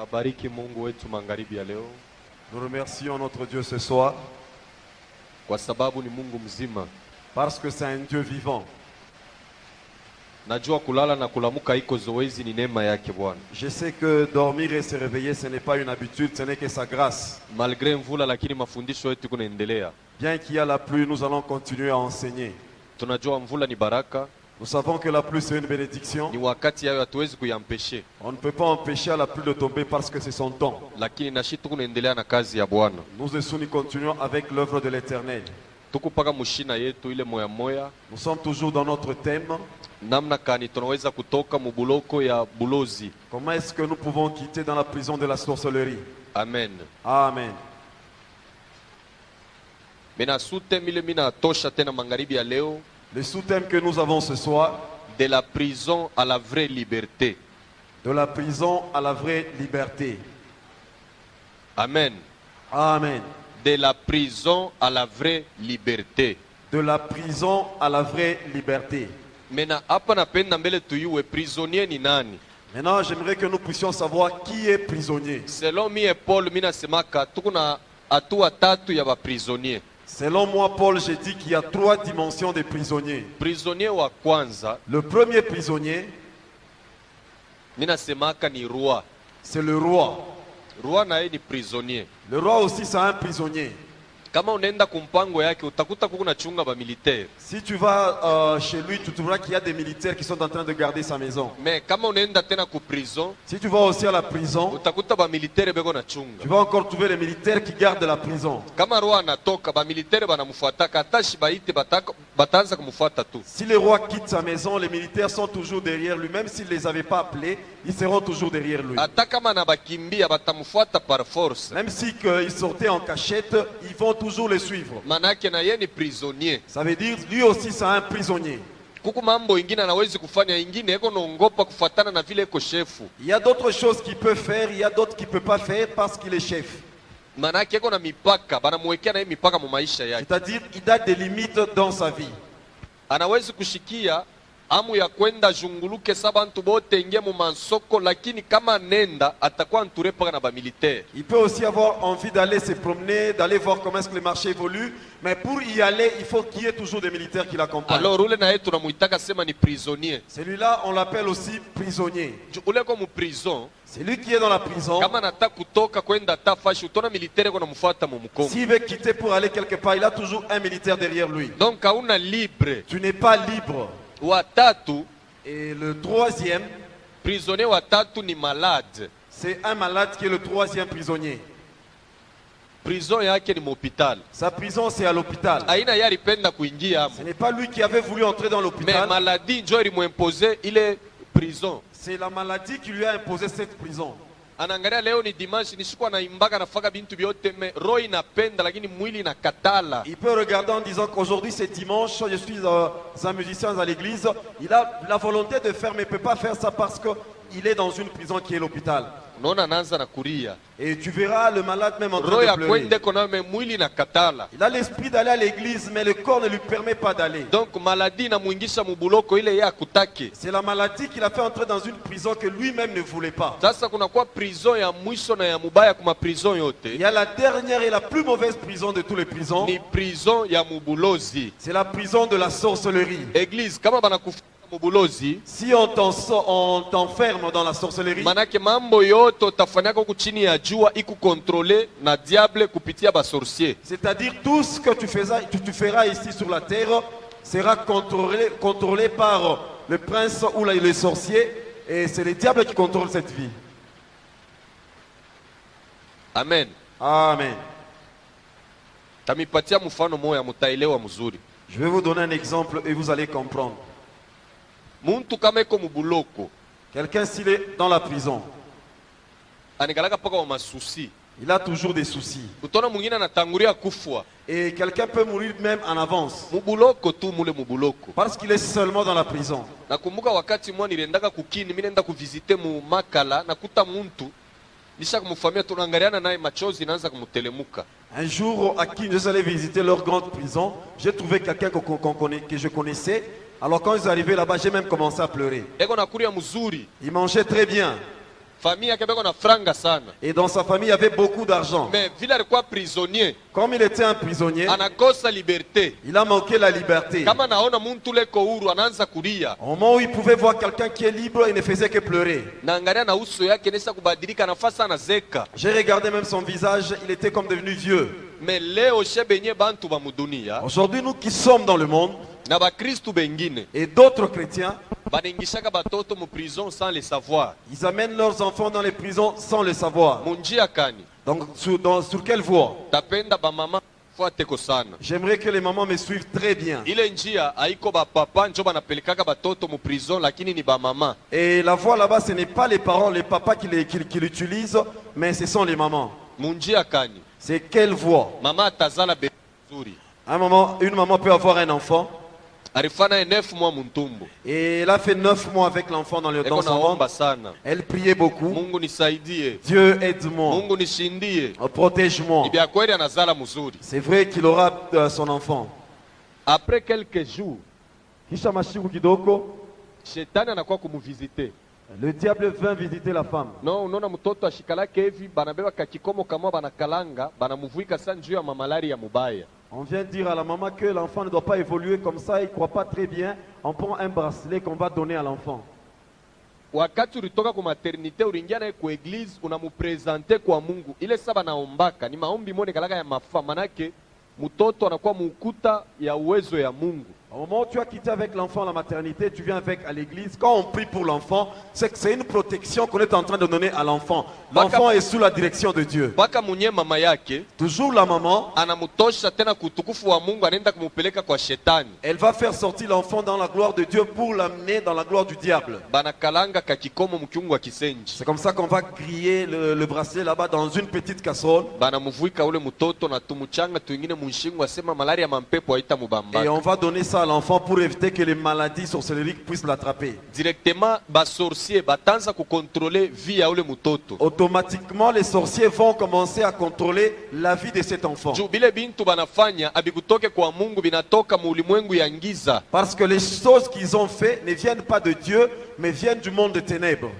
Abariki Mungu wetu magharibi ya leo Nous remercions notre Dieu ce soir kwa sababu ni Mungu mzima. parce que c'est un Dieu vivant. Najua kulala na kulamuka iko zoezi ni neema yake Bwana. Je sais que dormir et se réveiller, ce n'est pas une habitude, ce n'est que sa grâce. Malgré mvula lakini mafundisho yetu kunaendelea. Bien qu'il y a la pluie, nous allons continuer à enseigner. Tunajua mvula ni baraka, Nous savons que la pluie, c'est une bénédiction. ni wakati yayo hatuwezi kuyampeshe. On ne peut pas empêcher la pluie de tomber parce que c'est son temps. Lakini na shitu kunaendelea na kazi ya Bwana. Nous aussi, nous continuons avec l'œuvre de l'Éternel. Tuko paka mushina yetu ile moya moya. Nous sommes toujours dans notre thème. Namna kani tunaweza kutoka mubuloko ya bulozi. Comment est-ce que nous pouvons quitter dans la prison de la sorcellerie? Amen. Amen. Mina sute mile mina tosha tena magharibi ya leo, Le sous-thème que nous avons ce soir, de la prison à la vraie liberté. de la prison à la vraie liberté. Amen. Amen. De la prison à la vraie liberté. De la prison à la vraie liberté. Mena hapa napenda mbele tuyue prisonnier ni nani? Maintenant, j'aimerais que nous puissions savoir qui est prisonnier. Selon mie Paul mina semaka tuko na hatua tatu ya ba prisonnier. Selon moi, Paul, j'ai dit qu'il y a 3 dimensions des prisonniers. Prisonnier wa kwanza Le premier prisonnier, mina semaka ni roi. c'est le roi. Roi naye ni prisonnier. Le roi aussi, c'est un prisonnier. Kama unaenda kumpango yake utakuta kuna chunga ba militaire. Si tu vas chez lui, tu trouveras qu'il y a des militaires qui sont en train de garder sa maison. Mais kama unaenda tena ku prison Si tu vas aussi à la prison, utakuta ba militaire beko na chunga. tu vas encore trouver les militaires qui gardent la prison. Kama roi anatoka ba militaire banamfuataka atashi baite bataanza kumfuata tu. Si le roi quitte sa maison, les militaires sont toujours derrière lui. Même s'il ne les avait pas appelés, ils seront toujours derrière lui. Hata kama anabakimbia batamfuata par force. Même si il sortait en cachette, ils vont toujours le suivre. Manake na yeye ni prisonnier. Ça veut dire, lui aussi, c'est un prisonnier. Kuku mambo ingine anawezi kufanya ingine eko naongopa kufuatana na vile eko shefu. Il y a d'autres choses qu'il peut faire, il y a d'autres qu'il ne peut pas faire parce qu'il est chef. Manake eko na mipaka, banamwekea na yeye mipaka mu maisha yake. C'est-à-dire, il a des limites dans sa vie. Anawezi kushikia amu ya kwenda junguluke sabantu bote ingie mu mansoko, lakini kama nenda atakuwa entouré par na ba militaire. Il peut aussi avoir envie d'aller se promener, d'aller voir comment est-ce que le marché évolue, mais pour y aller, il faut qu'il y ait toujours des militaires qui l'accompagnent. Alors ule na yetu tunamuitaka sema ni prisonnier. Celui-là, on l'appelle aussi prisonnier. Ule ko mu prison, C'est lui qui est dans la prison. kama nataka kutoka kwenda tafashi utona militaire ko namfuata mu mkongo. S'il veut quitter pour aller quelque part, il a toujours un militaire derrière lui. Donc hauna libre. Tu n'es pas libre. Watatu, Et le troisième, prisonnier watatu ni malade. c'est un malade qui est le troisième prisonnier. Prison yake ni hospital. Sa prison, c'est à l'hôpital. Aina yari penda kuingia Ce amo. n'est pas lui qui avait voulu entrer dans Mais l'hôpital. maladie njo ilimwimposer ile prison. C'est la maladie qui lui a imposé cette prison. Anaangalia leo ni dimanche, nisikuwa naimbaka nafaka bintu vyote, me roho inapenda lakini mwili inakatala. Il peut regarder en disant qu'aujourd'hui c'est dimanche, je suis un musicien à l'église. Il a la volonté de faire mais ne peut pas faire ça parce qu'il est dans une prison qui est l'hôpital. Unaona anaanza na kuria. Et tu verras le malade même en Roho train ya de pleurer. kwende kona me mwili inakatala. Il a l'esprit d'aller à l'église mais le corps ne lui permet pas d'aller. Donc maladie inamuingisha mubuloko ile ya kutake. C'est la maladie qui l'a fait entrer dans une prison que lui-même ne voulait pas. Sasa kunakuwa prison ya mwisho na ya mubaya kuma prison Il yote. y a la dernière et la plus mauvaise prison de tous les prisons. Ni prison ya mubulozi. C'est la prison de la sorcellerie. Église kama banakufa mubulozi, Si on t'enferme dans la sorcellerie, manake mambo yote utafanyaka huku chini ya jua ikukontrole na diable kupitia basorcier. c'est-à-dire tout ce que tu feras ici sur la terre sera contrôlé par le prince ou le sorcier, et c'est le diable qui contrôle cette vie. Amen. Amen. Tamipatia mfano moya mutaelewa mzuri. Je vais vous donner un exemple et vous allez comprendre. Muntu kama iko mubuloko, Quelqu'un s'il est dans la prison, anikalaka paka wa masusi. il a toujours des soucis. Utona mwingine anatangulia kufwa. Et quelqu'un peut mourir même en avance Mubuloko tu mule mubuloko. parce qu'il est seulement dans la prison. Nakumbuka wakati mwa niliendaka kukini, mimi nenda kuvisite mu Makala, nakuta muntu nisha kumfamia, tunaangaliana naye machozi inaanza kumtelemuka. Un jour, à qui je suis allé visiter leur grande prison, j'ai trouvé quelqu'un que je connaissais. Alors quand ils sont arrivés là-bas, j'ai même commencé à pleurer. Eko nakuria mzuri. Ils mangeaient très bien. famille yake beko na franga sana. Et dans sa famille, il y avait beaucoup d'argent. Mais vile alikuwa prisonnier, Comme il était un prisonnier, anakosa liberté. il a manqué la liberté. Kama naona muntu leko huru anaanza kulia. Au moment où il pouvait voir quelqu'un qui est libre, il ne faisait que pleurer. Naangalia na uso yake nesa kubadilika nafasi anazeka. J'ai regardé même son visage, il était comme devenu vieux. Mais leo shebenye bantu ba mudunia Aujourd'hui, nous qui sommes dans le monde, na ba Kristu bengine et d'autres chrétiens, banengishaka batoto mu prison sans le savoir. ils amènent leurs enfants dans les prisons sans le savoir. Munjia kani Donc, sur quelle voie? tapenda ba mama fuateko sana. J'aimerais que les mamans me suivent très bien. Ile njia haiko ba papa njo banapelekaka batoto mu prison, lakini ni ba mama. Et la voie là-bas, ce n'est pas les parents, les papas qui l'utilisent, mais ce sont les mamans. Munjia kani C'est quelle voie? mama atazala bebe nzuri, Une maman peut avoir un enfant alifana 9 mois muntumbu, et elle a fait 9 mois avec l'enfant dans eko son ventre. naomba sana. Elle priait beaucoup. Mungu nisaidie, Dieu aide-moi, Mungu nishindie. protège-moi. Ni bya kweli anazala mzuri. C'est vrai qu'il aura son enfant. Après quelques jours, Kisha mashiku kidogo, shetani anakuwa kumuvisite. le diable vint visiter la femme. No, unaona mtoto ashikalake hivi banabeba kakikomo kama banakalanga banamuvuika sana juu ya mamalari ya mubaya. On vient dire à la maman que l'enfant ne doit pas évoluer comme ça, il ne croit pas très bien. On prend un bracelet qu'on va donner à l'enfant. Wakati ulitoka ku maternite uliingia naye ku eglise unamupresente kwa Mungu. Ile saba naombaka ni maombi mone kalaka ya mafa, manake mtoto anakuwa muukuta ya uwezo ya Mungu. Au moment où tu as quitté avec l'enfant la maternité, tu viens avec à l'église. Quand on prie pour l'enfant, c'est que c'est une protection qu'on est en train de donner à l'enfant. L'enfant est sous la direction de Dieu. Paka munye mama yake Toujours la maman, anamutosha tena kutukufu wa Mungu, anaenda kumupeleka kwa shetani. elle va faire sortir l'enfant dans la gloire de Dieu pour l'amener dans la gloire du diable. Banakalanga kakikomo mkiungu wa kisenji. C'est comme ça qu'on va griller le bracelet là-bas dans une petite casserole. Banamuvuika ule mtoto na tumuchanga tuingine munshingu, asema malaria mampepo haita mubamba. Et on va donner ça à l'enfant pour éviter que les maladies sorcelleries puissent l'attraper. Directement ba sorcier batanza ku contrôler vie ya ule mtoto. Automatiquement, les sorciers vont commencer à contrôler la vie de cet enfant. Juu bile bintu banafanya abikutoke kwa Mungu, binatoka mu ulimwengu ya ngiza. Parce que les choses qu'ils ont fait ne viennent pas de Dieu, mais viennent du monde des ténèbres.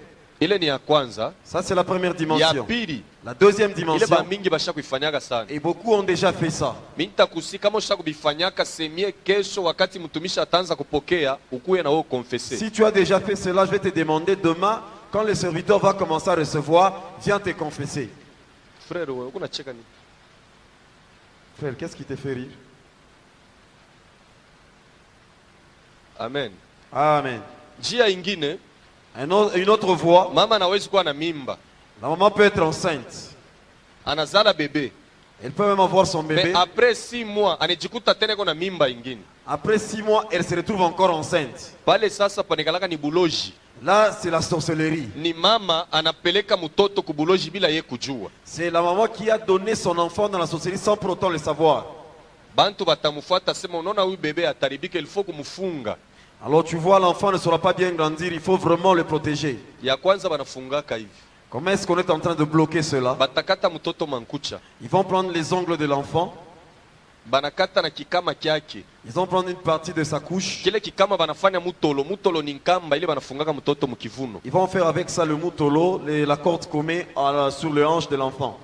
Ile ni ya kwanza. Ça, c'est la première Ya dimension. pili, La deuxième ile dimension, ba mingi basha kuifanyaga sana. et beaucoup ont déjà fait ça. Minta kusi kama usha kubifanyaka semie kesho wakati mtumishi ataanza kupokea ukuye na wewe confesser. Si tu as déjà fait cela, je vais te demander demain, quand le serviteur va commencer à recevoir, viens te confesser. Frère, wewe kuna cheka ni? Frère, qu'est-ce qui te fait rire? Amen. Amen. Njia ingine, Une autre voie, mama anawezi kuwa na mimba, la maman peut être enceinte. anazala bebe. Elle peut même avoir son bébé. Mais après 6 mois anajikuta tena iko na mimba ingine. Après 6 mois, elle se retrouve encore enceinte. Pale sasa panikalaka ni buloji. Là, c'est la sorcellerie. Ni mama anapeleka mtoto kubuloji bila ye kujua. C'est la maman qui a donné son enfant dans la sorcellerie sans pour autant le savoir. Bantu batamufuata sema unaona huyu bebe ataribika, il faut kumfunga. Alors tu vois, l'enfant ne saura pas bien grandir, il faut vraiment le protéger. Ya kwanza banafungaka hivi. Comment est-ce qu'on est en train de bloquer cela? Batakata mtoto mankucha. Ils vont prendre les ongles de l'enfant, Banakata na kikama kyake. ils vont prendre une partie de sa couche, Kile kikama banafanya mutolo. Mutolo ni nkamba ile banafungaka mtoto mukivuno. ils vont faire avec ça le moutolo, la corde qu'on met sur le hanche de l'enfant.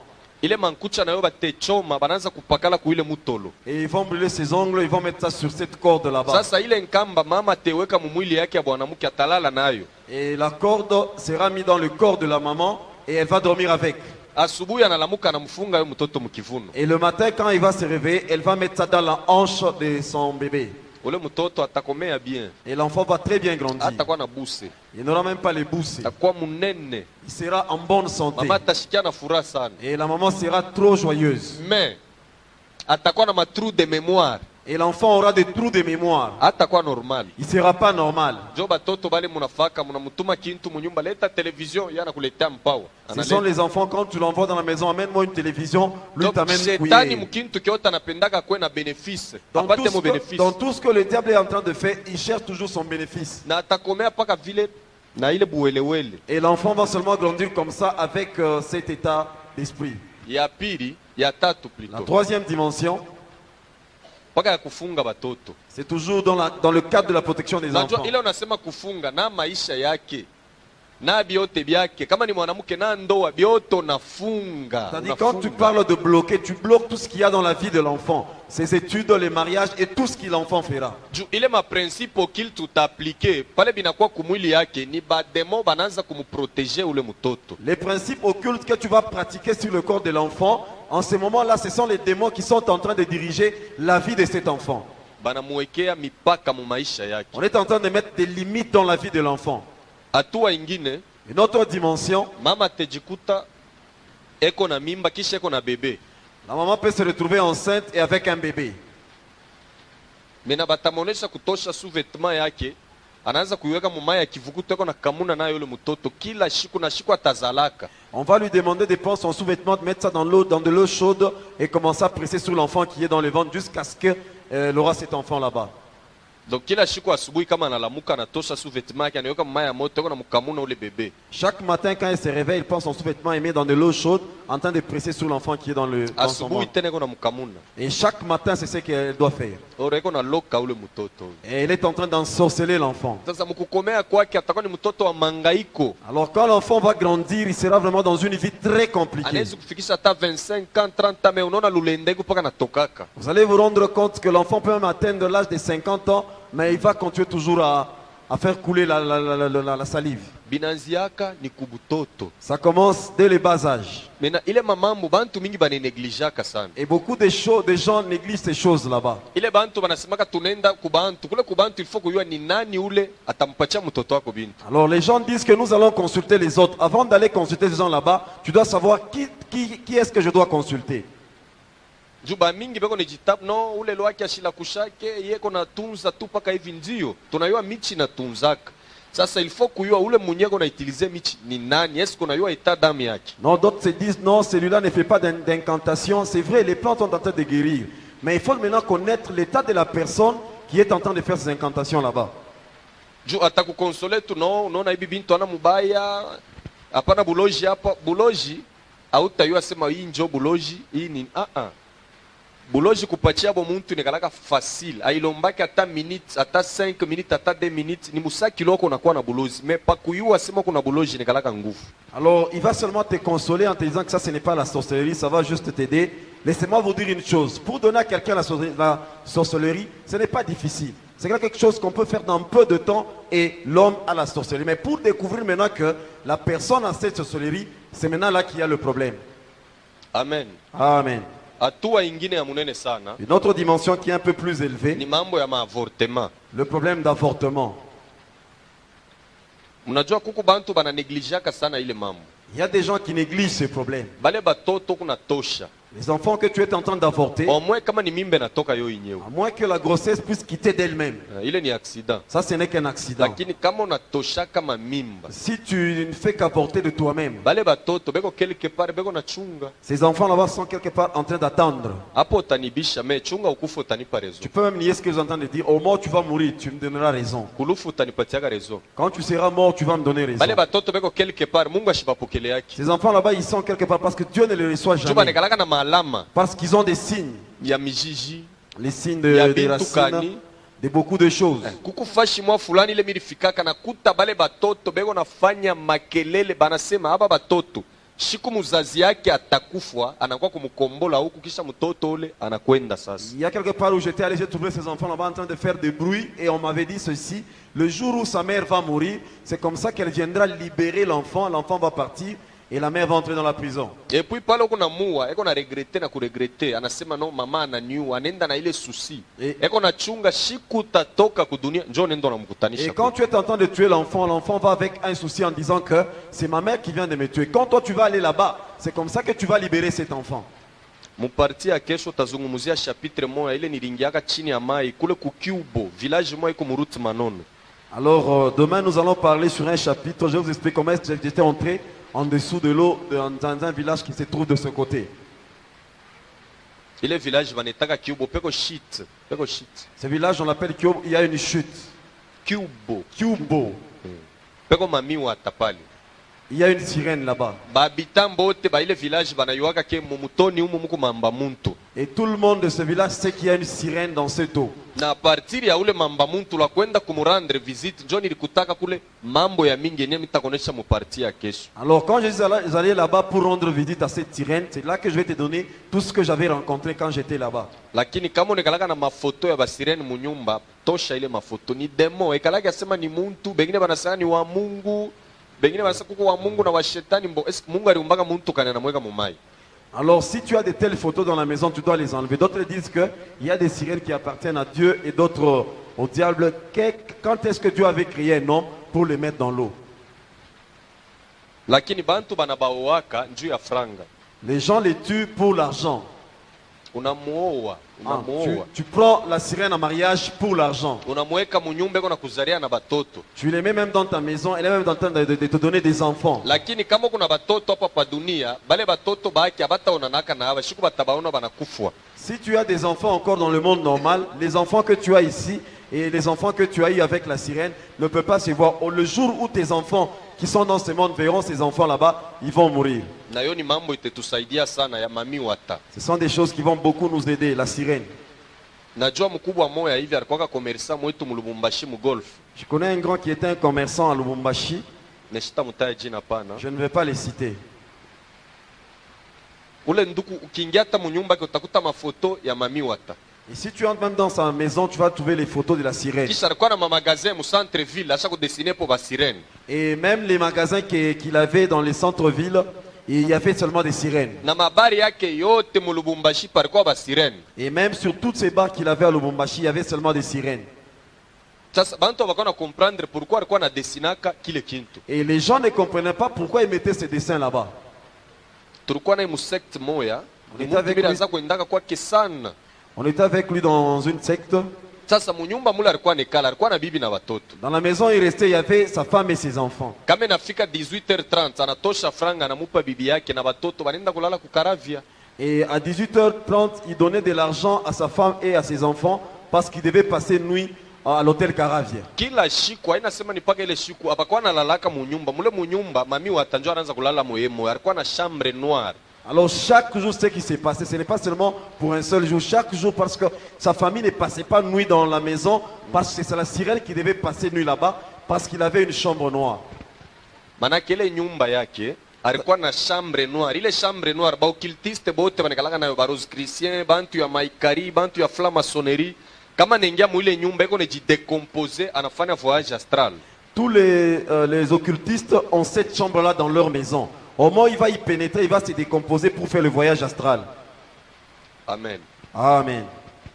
Ile mankucha nayo batechoma banaanza kupakala ku ile mutolo. Et ils vont brûler ses ongles, ils vont mettre ça sur cette corde là-bas. Sasa ile nkamba mama teweka mumwili yake ya bwanamke atalala nayo. Et la corde sera mise dans le corps de la maman et elle va dormir avec. Asubuhi analamuka anamfunga yo mtoto mukivuno. Et le matin, quand il va se réveiller, elle va mettre ça dans la hanche de son bébé. Ule mtoto atakomea bien. Et l'enfant va très bien grandir. Atakuwa na buse. Il n'aura même pas les bousses. Atakuwa munene. Il sera en bonne santé. Mama atashikia na furaha sana. Et la maman sera trop joyeuse. Mais atakuwa na matrou de mémoire. Et l'enfant aura des trous de mémoire. Atakuwa normal. Il ne sera pas normal. Jo batoto bale munafaka munamutuma kintu munyumba, leta television yana kuletea mpawa. Ce sont les enfants, quand tu l'envoies dans la maison, amène-moi une télévision, lui t'amène Shetani couillé. mukintu kiota anapendaka kwe na bénéfice. Apate mo bénéfice. Dans tout ce que le diable est en train de faire, il cherche toujours son bénéfice. Na atakomea paka vile na ile buwelewele. Et l'enfant va seulement grandir comme ça avec cet état d'esprit. Ya pili, ya tatu La plutôt. troisième dimension, Paka ya kufunga batoto. c'est toujours dans le cadre de la protection des Najua enfants. ile unasema kufunga na maisha yake na biote byake kama ni mwanamke na ndoa bioto nafunga. C'est-à-dire, quand tu parles de bloquer, tu bloques tout ce qu'il y a dans la vie de l'enfant. Ses études, les mariages et tout ce que l'enfant fera. Ile ma principe okil tutaplike pale binakuwa kumwili yake ni bademo bananza kumuproteger ule mtoto. Les principes occultes que tu vas pratiquer sur le corps de l'enfant, en ce moment-là, ce sont les démons qui sont en train de diriger la vie de cet enfant. Banamuwekea mipaka mu maisha yake. On est en train de mettre des limites dans la vie de l'enfant. Hatua ingine, Une autre dimension, mama tejikuta eko na mimba kisha eko na bebe. la maman peut se retrouver enceinte et avec un bébé. Mena batamonesha kutosha sous-vêtement yake, anaanza kuiweka mumaya ya kivukuto eko na kamuna nayo yule mtoto kila siku na siku atazalaka. On va lui demander de prendre son sous-vêtement, de mettre ça dans l'eau, dans de l'eau chaude et commencer à presser sur l'enfant qui est dans le ventre jusqu'à ce qu'il aura cet enfant là-bas. Donc kila siku asubuhi kama analamuka anatosha sous-vêtement yake anaweka mumaya ya moto eko na mkamuna ule bebe. Chaque matin, quand il se réveille, il prend son sous-vêtement et met dans de l'eau chaude en train de presser sur l'enfant qui est dans son Asubuhi ventre. tena eko na mkamuna. Et chaque matin, c'est ce qu'elle doit faire. Ora eko na loka ule mtoto. Et elle est en train d'ensorceler l'enfant. Sasa mkukomea kwake atakuwa ni mtoto wa mangaiko. Alors quand l'enfant va grandir, il sera vraiment dans une vie très compliquée. Anaweza kufikisha hata 25 ans 30 ans mais unaona lulendego paka natokaka. Vous allez vous rendre compte que l'enfant peut même atteindre l'âge de 50 ans, mais il va continuer toujours à faire couler la salive. Binanziaka ni kubutoto. Ça commence dès le bas âge. Mena ile mamambo bantu mingi baneneglijaka sana. Et beaucoup de gens négligent ces choses là-bas. Ile bantu banasemaka tunenda kubantu. Kule kubantu il faut kujua ni nani ule atampatia mtoto wako bintu. Alors les gens disent que nous allons consulter les autres. Avant d'aller consulter ces gens là-bas, tu dois savoir qui est-ce que je dois consulter. Juba mingi beko ni jitabu no ule lwake ashila kushake yeko na tunza tu paka hivi ndio. Tunayua michi na tunzaka. Sasa il faut kujua ule mwenyeko na utiliser michi ni nani. Est-ce qu'on a état damu yake? Non, d'autres se disent non, celui-là ne fait pas d'incantation. C'est vrai, les plantes sont en train de guérir. Mais il faut maintenant connaître l'état de la personne qui est en train de faire ces incantations là-bas. Ju atakukonsole tu no unaona hivi bintu ana mubaya. Hapana buloji hapa buloji hautayua sema hii njo buloji hii ni buloji kupatia bo muntu nikalaka facile ailombaki hata minutes hata 5 minutes hata 2 minutes ni musaki loko unakuwa na buloji mais pa kuyua sema kuna buloji nikalaka nguvu. Alors il va seulement te consoler en te disant que ça ce n'est pas la sorcellerie, ça va juste t'aider. Laissez-moi vous dire une chose, pour donner à quelqu'un la sorcellerie, ce n'est pas difficile. C'est quelque chose qu'on peut faire dans peu de temps et l'homme a la sorcellerie. Mais pour découvrir maintenant que la personne a cette sorcellerie, c'est maintenant là qu'il y a le problème. Amen. Amen. Hatua ingine ya munene sana Une autre dimension qui est un peu plus élevée, ni mambo ya maavortement. le problème d'avortement. Mnajua kuku bantu bana neglijaka sana ile mambo. Il y a des gens qui négligent ce problème. Bale batoto kuna tosha. Les enfants que tu es en train d'avorter, Au moins kama ni mimbe natoka yo yenyewe. à moins que la grossesse puisse quitter d'elle-même. Ile ni accident. Ça, ce n'est qu'un accident. Lakini kama unatosha kama mimba. Si tu ne fais qu'avorter de toi-même, Bale batoto beko quelque part beko na chunga. ces enfants là-bas sont quelque part en train d'attendre. Hapo utanibisha me chunga ukufu utanipa raison. Tu peux même nier ce qu'ils sont en train de dire. Au mort, tu vas mourir, tu me donneras raison. Kulufu utanipatiaka raison. Quand tu seras mort, tu vas me donner raison. Bale batoto beko quelque part Mungu ashibapokele yake. Ces enfants là-bas, ils sont quelque part parce que Dieu ne les reçoit Juba jamais. nekalaka na maalama Parce qu'ils ont des signes. ya mijiji. Les signes Ya des bintu racines, kani. de beaucoup de choses. Kuku fashi mwa fulani ile milifikaka na kuta bale batoto beko nafanya makelele banasema haba batoto shiku muzazi yake atakufwa anakuwa kumkombola huku kisha mtoto ule anakwenda sasa. Il y a quelque part où j'étais allé, j'ai trouvé ces enfants là-bas en train de faire des bruits et on m'avait dit ceci, le jour où sa mère va mourir, c'est comme ça qu'elle viendra libérer l'enfant, l'enfant va partir et la mère va entrer dans la prison. Et puis pale kuna muwa eko na regrete na kuregrete anasema no mama ananiua anenda na ile susi eko na chunga shiku tatoka kudunia njoo nendo na mkutanisha. Et quand tu es en train de tuer l'enfant, l'enfant va avec un souci en disant que c'est ma mère qui vient de me tuer. Quand toi tu vas aller là-bas, c'est comme ça que tu vas libérer cet enfant. Muparti ya kesho tazungumuzia chapitre moja ile nilingiaka chini ya mai kule kukiubo village moja iko muruti manono. Alors demain nous allons parler sur un chapitre, je vais vous expliquer comment j'étais entré en dessous de l'eau dans un village qui se trouve de ce côté. Ile village vanetaka kiubo peko shit. Peko shit. Ce village on l'appelle Kyobo, il y a une chute. Kiubo. Kyobo. Peko mamiwa atapali. Il y a une sirène là-bas. Babitambo te ba ile village banayuaka ke mumutoni umu muku mamba muntu. Et tout le monde de ce village sait qu'il y a une sirène dans cette eau. na partir ya ule mamba muntu la kwenda kumurandre visite njo nilikutaka kule mambo ya mingi yenye mitakonesha muparti ya kesho. Alors quand je suis allé là-bas pour rendre visite à cette sirène, c'est là que je vais te donner tout ce que j'avais rencontré quand j'étais là-bas. Lakini kama unekalaka na mafoto ya basireni munyumba, tosha ile mafoto ni demo, ekalaka sema ni muntu, bengine banasema ni wa Mungu, bengine banasema kuko wa Mungu na wa shetani, mbo eske Mungu aliumbaka muntu kana na mweka mumai. Alors si tu as de telles photos dans la maison, tu dois les enlever. D'autres disent qu'il y a des sirènes qui appartiennent à Dieu et d'autres au diable. Quand est-ce que Dieu avait créé un homme pour le mettre dans l'eau? Lakini bantu banabawaka njuu ya franga. Les gens les tuent pour l'argent. Unamuoa, unamuoa. Tu prends la sirène en mariage pour l'argent. Unamweka munyumba eko na kuzaria na batoto. Tu les mets même dans ta maison, elle est même en train de te donner des enfants. Lakini kama kuna batoto hapa pa dunia, bale batoto baki abataonanaka na abashiku batabaona banakufwa. Si tu as des enfants encore dans le monde normal, les enfants que tu as ici et les enfants que tu as eu avec la sirène ne peuvent pas se voir. Le jour où tes enfants qui sont dans ce monde verront ces enfants là-bas, ils vont mourir. Na yo ni mambo itetusaidia sana ya mami wata. Ce sont des choses qui vont beaucoup nous aider, la sirène. Najua mkubwa moya hivi alikuwa komersa mwetu mulubumbashi mu golf. Je connais un grand qui était un commerçant à Lubumbashi. Neshita mutaye jina pana. Je ne vais pas les citer. Ule nduku ukiingia hata munyumba utakuta mafoto ya mami wata. Et si tu entres même dans sa maison, tu vas trouver les photos de la sirène. Kisha alikuwa na mamagazin mu centre ville, acha ko dessiner pour ba sirène. Et même les magasins qu'il avait dans les centres-villes, il y avait seulement des sirènes. Na mabari yake yote mu Lubumbashi palikuwa ba sirène. Et même sur toutes ces bars qu'il avait à Lubumbashi, il y avait seulement des sirènes. Sasa bantu bakona comprendre pourquoi alikuwa na dessinaka kile kintu. Et les gens ne comprenaient pas pourquoi ils mettaient ces dessins là-bas. Tulikuwa na mu secte moya, On ni était avec mtu bila lui. za kuendaka kwake sana. On était avec lui dans une secte. Sasa munyumba mule alikuwa nekala, alikuwa na bibi na watoto. Dans la maison, il restait, il y avait sa femme et ses enfants. Kama inafika 18h30 anatosha franga anamupa bibi yake na watoto wanaenda kulala kukaravia. Et à 18h30, il donnait de l'argent à sa femme et à ses enfants parce qu'ils devaient passer une nuit à l'hôtel Caravia. Kila siku haina sema ni paka ile siku apakuwa analalaka munyumba mule munyumba mami watanjua anaanza kulala moyemo, alikuwa na chambre noire. Alors chaque jour, ce qui s'est passé, ce n'est pas seulement pour un seul jour, chaque jour parce que sa famille ne passait pas nuit dans la maison, parce que c'est la sirène qui devait passer nuit là-bas, parce qu'il avait une chambre noire. Manake ile nyumba yake alikuwa na chambre noire. Ile chambre noire ba occultiste bote banakalaka nayo ba rose chrétien, bantu ya maikari, bantu ya franc-maçonnerie. Kama nengia mu ile nyumba iko nejidecompose, anafanya voyage astral. Tous les occultistes ont cette chambre-là dans leur maison. Au moment où il va y pénétrer, il va se décomposer pour faire le voyage astral. Amen. Amen.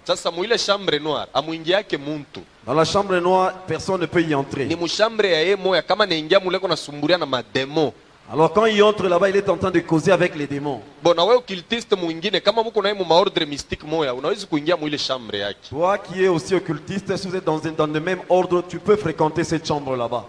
Sasa mu ile chambre noire amuingiake muntu. Dans la chambre noire, personne ne peut y entrer. Ni mu chambre ya ye moya kama nengia mule kuna sumburia na mademo. Alors quand il entre là-bas, il est en train de causer avec les démons. Bona wewe occultiste mwingine kama mko naye mu maordre mystique moya unaweza kuingia mu ile chambre yake. Toi qui es aussi occultiste, si vous êtes dans le même ordre, tu peux fréquenter cette chambre là-bas.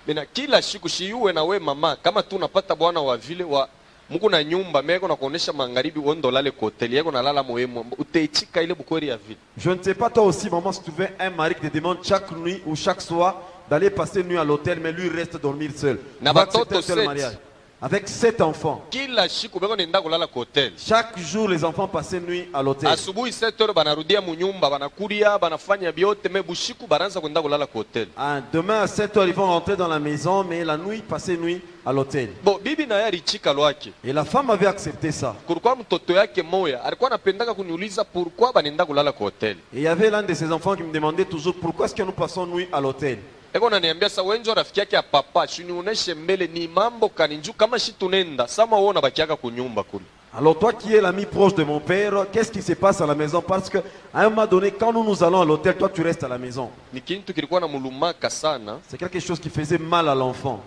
Bena kila siku shiuwe na we mama kama tu unapata bwana wa vile wa Mungu na nyumba meko na kuonesha magharibi wondo lale kwa hoteli yako na lala moyemo utaichika ile bukweri ya vile. Je ne sais pas toi aussi maman si tu veux un mari qui te demande chaque nuit ou chaque soir d'aller passer une nuit à l'hôtel mais lui reste dormir seul. Na Tu vas batoto accepter un tel sept. mariage. Avec 7 enfants. Kila siku beko nenda kulala kwa hoteli. Chaque jour les enfants passaient une nuit à l'hôtel. Asubuhi 7h banarudia munyumba banakuria banafanya biote me bushiku banaanza kwenda kulala kwa hoteli. Demain à 7h ils vont rentrer dans la maison mais la nuit passer une nuit à l'hôtel. Bo bibi na yari chika lwake. Et la femme avait accepté ça. Kulikuwa mtoto yake moya alikuwa anapendaka kuniuliza pourquoi banenda kulala kwa hoteli. Et il y avait l'un de ses enfants qui me demandait toujours pourquoi est-ce que nous passons nuit à l'hôtel. Eko naniambia sa wenjo rafiki yake ya papa shuniuneshe mbele ni mambo kaninju kama shi tunenda sama uona bakiaka kunyumba kule. Alors toi qui es l'ami proche de mon père, qu'est-ce qui se passe à la maison? Parce qu'à un moment donné, quand nous allons à l'hôtel, toi tu restes à la maison. Ni kintu kilikuwa na mulumaka sana. C'est quelque chose qui faisait mal à l'enfant.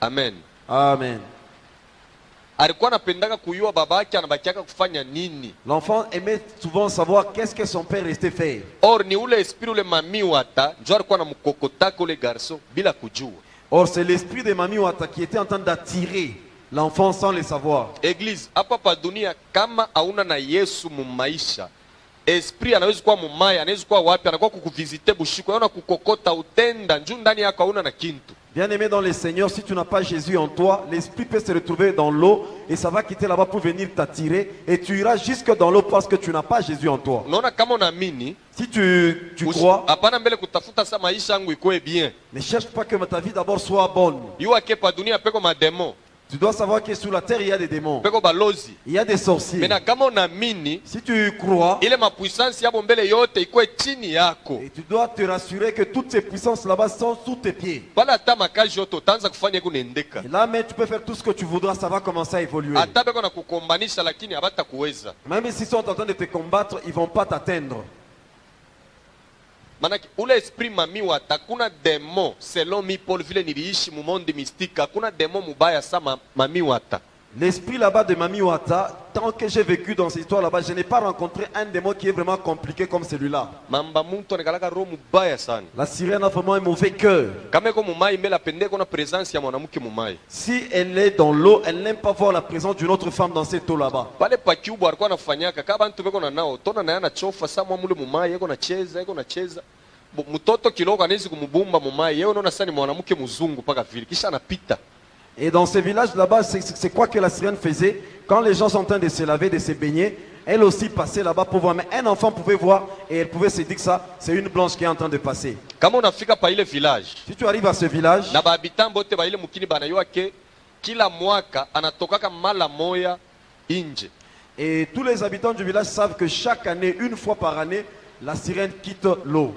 Amen. Amen. Alikuwa anapendaka kuyua babake anabakiaka kufanya nini. L'enfant aimait souvent savoir qu'est-ce que son père restait faire. Or ni ule esprit ule mami wata njo alikuwa anamkokotaka ule garso bila kujua. Or c'est l'esprit de Mami Wata qui était en train d'attirer l'enfant sans le savoir. Église hapa pa dunia kama hauna na Yesu mu maisha esprit anaweza kuwa mumaya, anaweza kuwa wapi, anakuwa kukuvisite bushiku, anaona kukokota utenda njuu ndani yako hauna na kintu. Bien-aimé dans le Seigneur, si tu n'as pas Jésus en toi, l'esprit peut se retrouver dans l'eau et ça va quitter là-bas pour venir t'attirer et tu iras jusque dans l'eau parce que tu n'as pas Jésus en toi. Unaona kama unaamini, Si tu crois, hapana mbele kutafuta sa maisha yangu ikuwe bien. ne cherche pas que ta vie d'abord soit bonne. Yuwa kepa dunia peko mademo, Tu dois savoir que sur la terre, il y a des démons, peko balozi. il y a des sorciers. Mena kama unaamini, Si tu crois, ile mapuissance yabo mbele yote ikuwe chini yako. et tu dois te rassurer que toutes ces puissances là-bas sont sous tes pieds. Pala hata makazi yote utaanza kufanya kunendeka. Et là, mais tu peux faire tout ce que tu voudras, ça va commencer à évoluer. Hata beko na kukombanisha lakini habata kuweza. Même s'ils sont en train de te combattre, ils ne vont pas t'atteindre. Manake ule esprit mamiwa hakuna demo selon mi Paul vile niliishi mu monde mystique, hakuna demo mubaya sa mamiwata. L'esprit là-bas de Mami Wata, tant que j'ai vécu dans cette histoire là-bas, je n'ai pas rencontré un démon qui est vraiment compliqué comme celui-là. Mamba muntu anakalaka roho mubaya sana. La sirène a vraiment un mauvais cœur. Kama iko mumai mbele apende kuna presence ya mwanamke mumai. Si elle est dans l'eau, elle n'aime pas voir la présence d'une autre femme dans cette eau là-bas. Pale pa kiubu alikuwa anafanyaka kama bantu beko na nao tona na yana chofa sama mule mumai yeko nacheza. Mtoto kiloko anaweza kumubumba mumai yeye unaona sasa ni mwanamke mzungu paka vile kisha anapita. Et dans ces villages là-bas, c'est quoi que la sirène faisait? Quand les gens sont en train de se laver, de se baigner, elle aussi passait là-bas pour voir. Mais un enfant pouvait voir et elle pouvait se dire que ça, c'est une blanche qui est en train de passer. Kama unafika pa ile village Si tu arrives à ce village, na bahabitant bote ba ile mukini banayua ke kila mwaka anatokaka mala moya inje. et tous les habitants du village savent que chaque année, une fois par année, la sirène quitte l'eau.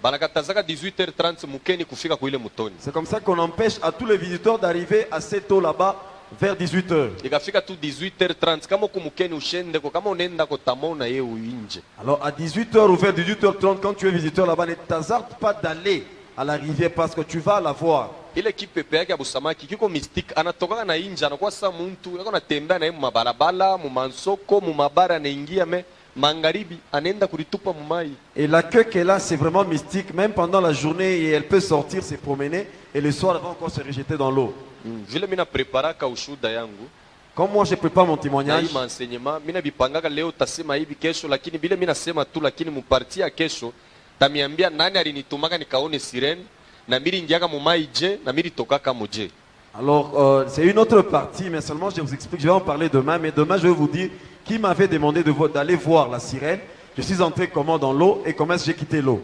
Banakatazaka 18h30 mukeni kufika kwa ile mutoni. C'est comme ça qu'on empêche à tous les visiteurs d'arriver à cette eau là-bas vers 18h. Ikafika tu 18h30 kama kumukeni ushende ko kama unaenda ko tamona yeye uinje. Alors à 18h ou vers 18h30, quand tu es visiteur là-bas, ne t'hasarde pas d'aller à la rivière parce que tu vas la voir. Ile kipepe yake ya busamaki kiko mystique anatoka na inje anakuwa sa muntu yako natembea na yeye mumabarabara mu mansoko mu mabara anaingia me magharibi anaenda kulitupa mumai. Et la queue qu'elle a, c'est vraiment mystique. Même pendant la journée, et elle peut sortir, se promener. Et le soir, elle va encore se rejeter dans l'eau. Vile mina preparaka ushuda yangu Comme moi, je prépare mon na témoignage, hii maenseignement mina bipangaka leo tasema hivi kesho, lakini vile mina sema tu, lakini muparti ya kesho tamiambia nani alinitumaka nikaone sirene na miri ingiaka mumai je na miri tokaka muje. alors c'est une autre partie, mais seulement je vous explique, je vais en parler demain. Mais demain, je vais vous dire qui m'avait demandé d'aller voir la sirène. Je suis entré comment dans l'eau et comment est-ce que j'ai quitté l'eau.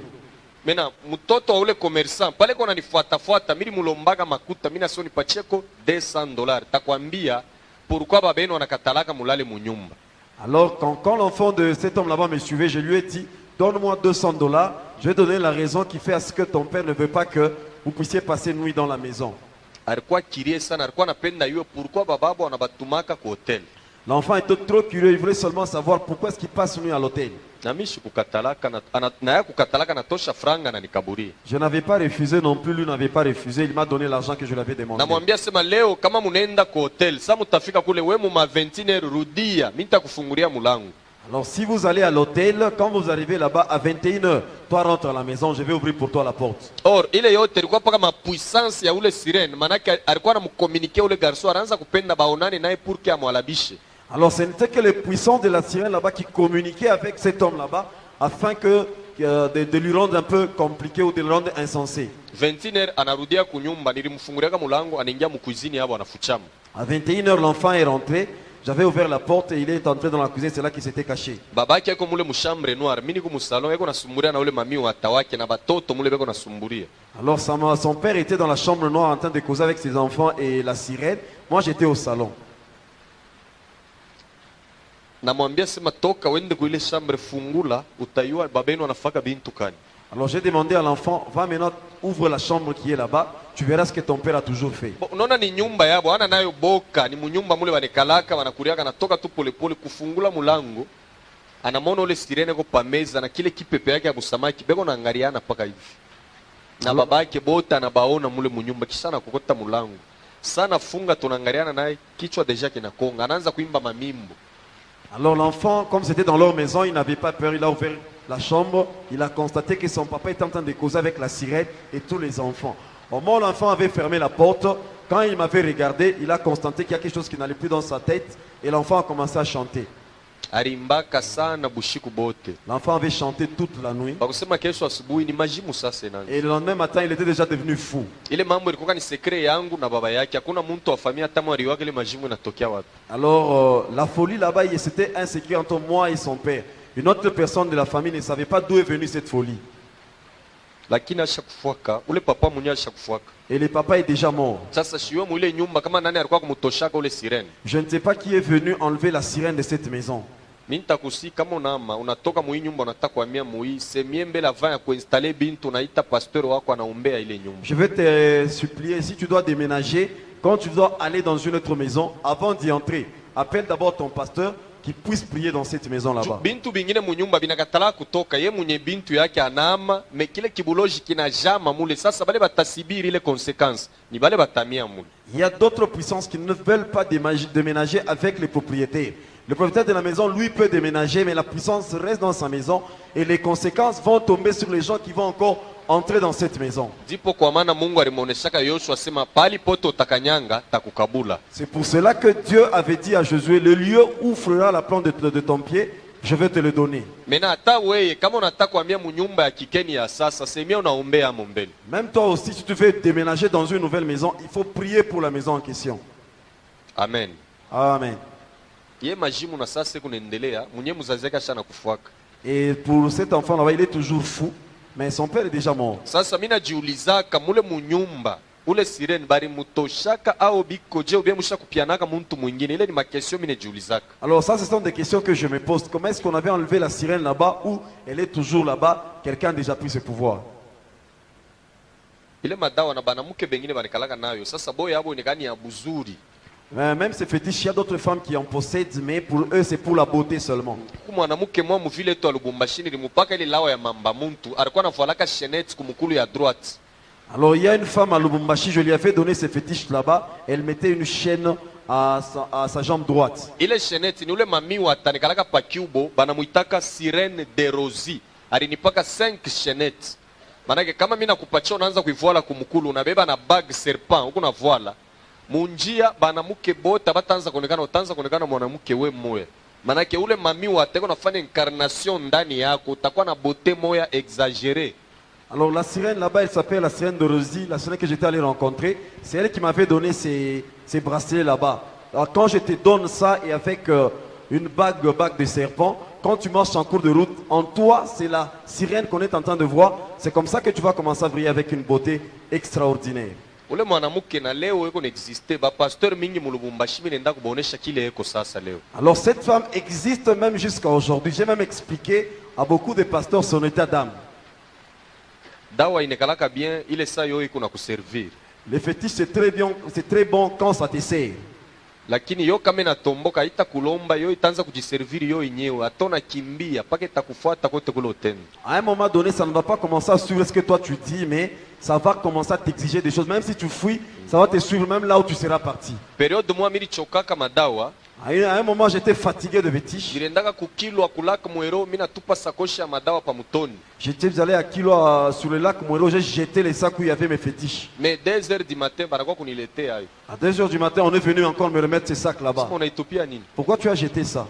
Mena mtoto wa ule commerçant pale kona nifuatafuata miri mulombaka makuta mina sio nipacheko $200 takwambia pourquoi babeno wanakatalaka mulale munyumba. Alors, quand l'enfant de cet homme là-bas me suivait, je lui ai dit, donne-moi $200. Je vais donner la raison qui fait à ce que ton père ne veut pas que vous puissiez passer une nuit dans la maison. Alikuwa kirie sana, alikuwa anapenda yue pourquoi bababo wanabatumaka ku hotel. L'enfant était trop curieux, il voulait seulement savoir pourquoi est-ce qu'il passe une nuit à l'hôtel. Na mishi kukatalaka na ya kukatalaka natosha franga na nikaburi. Je n'avais pas refusé non plus, lui n'avait pas refusé, il m'a donné l'argent que je lui avais demandé. Namwambia sema leo kama munaenda ku hotel, sa mutafika kule we mu ma 21h rudia, mimi nitakufungulia mulango. Alors si vous allez à l'hôtel, quand vous arrivez là-bas à 21h, toi rentre à la maison, je vais ouvrir pour toi la porte. Or ile yote ilikuwa paka ma puissance ya ule sirene, manake alikuwa anamcommuniquer ule garçon anaanza kupenda baonane naye pour que amwalabishe. Alors ce n'était que les puissants de la sirène là-bas qui communiquaient avec cet homme là-bas afin de lui rendre un peu compliqué ou de le rendre insensé. 21h anarudia kunyumba, nilimfungulia mulango, anaingia mu cuisine yabo anafuchama. À 21h, l'enfant est rentré. J'avais ouvert la porte et il est entré dans la cuisine, c'est là qu'il s'était caché. Babaki yako mule mushambre noir, mimi niko musalon yako nasumburia na ule mami wa tawake na batoto mule beko nasumburia. Alors son père était dans la chambre noire en train de causer avec ses enfants et la sirène. Moi j'étais au salon. Namwambia sema toka wende kuile chambre fungula, utayua babenu anafaka bintu kani. Alors j'ai demandé à l'enfant, va maintenant, ouvre la chambre qui est là-bas, tu verras ce que ton père a toujours fait. Unaona ni nyumba yabo, ana nayo boka, ni munyumba mule banekalaka, wanakuriaka natoka tu polepole kufungula mulango. Anamona ule sirene ko pameza na kile kipepe yake ya busamaki, beko naangaliana paka hivi. Na babake bota anabaona mule munyumba, kisha nakokota mulango. Sana funga tunaangaliana naye, kichwa deja kinakonga, anaanza kuimba mamimbo. Alors l'enfant, comme c'était dans leur maison, il n'avait pas peur, il a ouvert la chambre, il a constaté que son papa était en train de causer avec la sirène et tous les enfants. Au moment où l'enfant avait fermé la porte, quand il m'avait regardé, il a constaté qu'il y a quelque chose qui n'allait plus dans sa tête et l'enfant a commencé à chanter. alimbaka sana bushiku bote. L'enfant avait chanté toute la nuit. Bakusema kesho asubuhi ni majimu sasa nani. Et le lendemain matin, il était déjà devenu fou. Ile mambo ilikuwa ni secret yangu na baba yake. Hakuna mtu wa familia hata mwari wake ile majimu inatokea wapi. Alors, la folie là-bas, c'était un secret entre moi et son père. Une autre personne de la famille ne savait pas d'où est venue cette folie. Lakini ashakufuaka, ule papa mwenye ashakufuaka. Et le papa est déjà mort. Sasa shiwe mwile nyumba kama nani alikuwa kumutoshaka ule sirene. Je ne sais pas qui est venu enlever la sirène de cette maison. Mimi nitakusi kama unaama, unatoka mui nyumba unataka kuhamia mui, semie mbele avant ya kuinstaller bintu unaita pasteur wako anaombea ile nyumba. Je vais te supplier, si tu dois déménager, quand tu dois aller dans une autre maison, avant d'y entrer, appelle d'abord ton pasteur qui puisse prier dans cette maison là-bas. Bintu bingine mu nyumba binakatala kutoka, ye mwenye bintu yake anama, me kile kibuloji kinajama mule. Sasa bale batasibiri ile conséquence, ni bale batamia mule. Il y a d'autres puissances qui ne veulent pas déménager avec les propriétaires. Le propriétaire de la maison, lui, peut déménager, mais la puissance reste dans sa maison et les conséquences vont tomber sur les gens qui vont encore entrer dans cette maison. Ndipo kwa maana Mungu alimuoneshaka Yoshua sema pali poto utakanyanga takukabula. C'est pour cela que Dieu avait dit à Josué, le lieu où frera la plante de ton pied, je vais te le donner. Mena hata weye kama unataka kuhamia mu nyumba ya kikeni ya sasa, semia unaombea hapo mbele. Même toi aussi, si tu veux déménager dans une nouvelle maison, il faut prier pour la maison en question. Amen. Amen. Ye majimu na sasa kunaendelea, mwenye mzazi yake ashana kufuaka. Et pour cet enfant là-bas, il est toujours fou, mais son père est déjà mort. Sasa mimi najiulizaka mule munyumba ule sirene bari mutoshaka au bikoje ubia musha kupianaka muntu mwingine, ile ni makesio mimi najiulizaka. Alors ça, ce sont des questions que je me pose. Comment est-ce qu'on avait enlevé la sirène là-bas ou elle est toujours là-bas? Quelqu'un a déjà pris ce pouvoir. Ile madawa na banamuke bengine banikalaka nayo. Sasa boya abo inekani ya buzuri. Même ces fétiches, il y a d'autres femmes qui en possèdent, mais pour eux, c'est pour la beauté seulement. Mwanamke mwa mvile to Lubumbashi nilimupaka ile lawa ya mamba muntu alikuwa anavalaka chenette kumukulu ya droite. Alors il y a une femme à Lubumbashi, je lui avais donné ces fétiches là-bas, elle mettait une chaîne à sa jambe droite. Ile chenette ni ule mami wa tanikalaka pa Cubo banamuitaka sirene de Rosie. Alinipaka 5 chaînettes. Manake kama mimi nakupatia unaanza kuivoala kumukulu unabeba na bag serpent huko na voila. Munjia banamuke bota batanza kuonekana utanza kuonekana mwanamke we moya. Manake ule mami wa teko nafanya incarnation ndani yako utakuwa na beauté moya exagérée. Alors la sirène là-bas, elle s'appelle la sirène de Rosie, la sirène que j'étais allé rencontrer. C'est elle qui m'avait donné ces bracelets là-bas. Alors quand je te donne ça et avec une bague de serpent, quand tu marches en cours de route, en toi, c'est la sirène qu'on est en train de voir. C'est comme ça que tu vas commencer à briller avec une beauté extraordinaire. Ule mwanamke na leo eko n'existe ba pasteur mingi mu Lubumbashi nenda kubonesha kile eko sasa leo. Alors cette femme existe même jusqu'à aujourd'hui. J'ai même expliqué à beaucoup de pasteurs son état d'âme. Dawa inekalaka bien ile saa yo iko na kuservir. Les fétiches c'est très bon quand ça te sert. Lakini yo kama inatomboka ita kulomba yo itaanza kujiservir yo yenyewe atona kimbia paka itakufuata kote kule utenda. À un moment donné, ça ne va pas commencer à suivre ce que toi tu dis, mais ça va commencer à t'exiger des choses. Même si tu fuis, ça va te suivre même là où tu seras parti. Période moi mili chokaka madawa. À un moment, j'étais fatigué de fétiches. Niliendaka kukilo akulaka mwero mina tupa sakoshi ya madawa pa mutoni. J'étais allé à Kilo sur le lac Mouero, j'ai jeté les sacs où il y avait mes fétiches. Mais 2 heures du matin barakuwa kuniletea hayo. À 2 heures du matin, on est venu encore me remettre ces sacs là-bas. Sasa unaitupia nini? Pourquoi tu as jeté ça?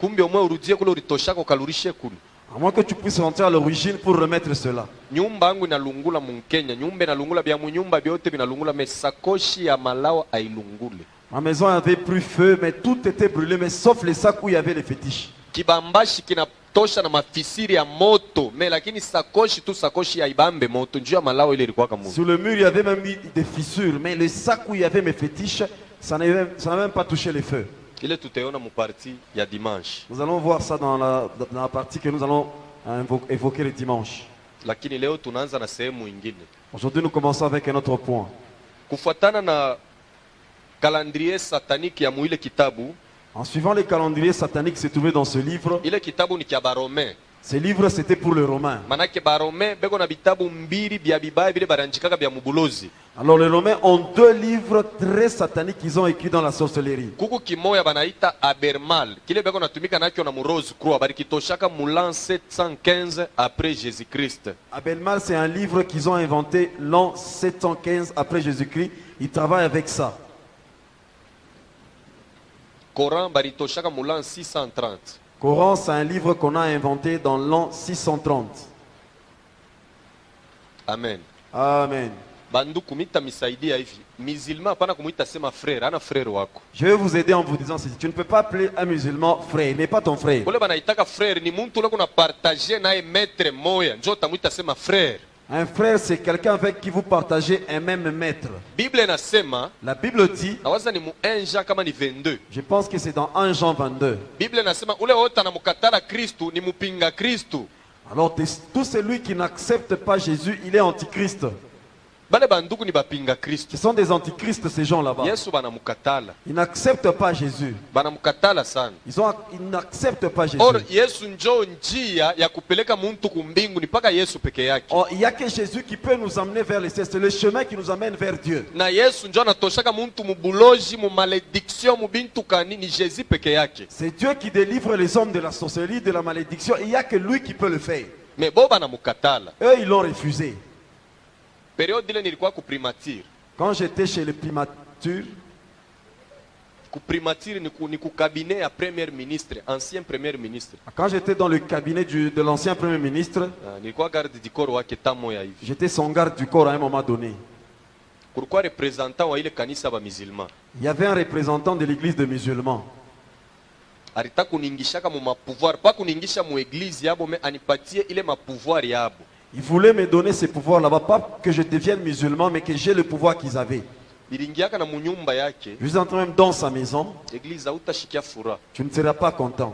Kumbe umwe urudie kule ulitoshaka ukalurishe kule. À moins que tu puisses rentrer à l'origine pour remettre cela. Nyumba yangu inalungula Mkenya, nyumba inalungula bya munyumba byote binalungula, mais sakoshi ya malawa ailungule. Ma maison avait pris feu, mais tout était brûlé, mais sauf les sacs où il y avait les fétiches. Kibambashi kinatosha na mafisiri ya moto, mais lakini sakoshi tu sakoshi ya ibambe moto, njoo ya malawa ile ilikuwa kama. Sur le mur, il y avait même mis des fissures, mais les sacs où il y avait mes fétiches, ça n'a même pas touché les feux. Ile tutaona mu parti ya dimanche. Nous allons voir ça dans la partie que nous allons évoquer le dimanche. Lakini leo tunaanza na sehemu ingine. Aujourd'hui, nous commençons avec un autre point. Kufuatana na calendrier satanique ya muile kitabu. En suivant les calendriers sataniques qui se trouvaient dans ce livre, Ile kitabu ni kia Barome. ce livre c'était pour les Romains. Manake Barome beko na bitabu mbili bya Biblia bile baranjikaka bya mubulozi. Alors les Romains ont 2 livres très sataniques qu'ils ont écrits dans la sorcellerie. Kuku kimoya banaita Abermal. Kile beko natumika nakyo na Rose Croix barikitoshaka mulan 715 après Jésus-Christ. Abelmal, c'est un livre qu'ils ont inventé l'an 715 après Jésus-Christ. Ils travaillent avec ça. Coran baritoshaka mulan 630. Coran, c'est un livre qu'on a inventé dans l'an 630. Amen. Amen. Banduku mita misaidia hivi. Musulman hapana kumuita sema frère, ana frère wako. Je vais vous aider en vous disant ceci. Tu ne peux pas appeler un musulman frère, il n'est pas ton frère. Ule banaitaka frère ni muntu ule kuna partager naye maître moya. Njo tamuita sema frère. Un frère, c'est quelqu'un avec qui vous partagez un même maître. Bible inasema, La Bible dit, nawaza ni mu 1 Jean kama ni 22. je pense que c'est dans 1 Jean 22. Bible inasema ule wote anamukatala Kristu ni mupinga Kristu. Alors, tout celui qui n'accepte pas Jésus, il est antichrist. Bale banduku ni bapinga Kristu. Ce sont des antichristes, ces gens là-bas. Yesu banamukatala. Ils n'acceptent pas Jésus. Banamukatala sana. Ils n'acceptent pas Jésus. Or Yesu njo njia ya kupeleka muntu kumbingu ni paka Yesu peke yake. Or, il n'y a que Jésus qui peut nous emmener vers les cieux. C'est le chemin qui nous amène vers Dieu. Na Yesu njo anatoshaka muntu mubuloji, mu malédiction, mu bintu kani ni Jésus peke yake. C'est Dieu qui délivre les hommes de la sorcellerie, de la malédiction. Il n'y a que lui qui peut le faire. Mais bo banamukatala. Eux, ils l'ont refusé. Periode ile nilikuwa ku primature. Quand j'étais chez les primatures, Ku primature ni ku cabinet ya premier ministre, ancien premier ministre. quand j'étais dans le cabinet de l'ancien premier ministre, Nilikuwa garde du corps wake tamo ya hivi. j'étais son garde du corps à un moment donné. Kulikuwa representant wa ile kanisa ba musulman. Il y avait un représentant de l'église des musulmans. Alita kuningishaka mu mapouvoir, pas kuningisha mu église yabo, mais anipatie ile mapouvoir yabo. Il voulait me donner ces pouvoirs là-bas, pas que je devienne musulman, mais que j'ai le pouvoir qu'ils avaient. Bilingiaka na munyumba yake, Je suis entré même dans sa maison, église hautashikia fura. tu ne seras pas content.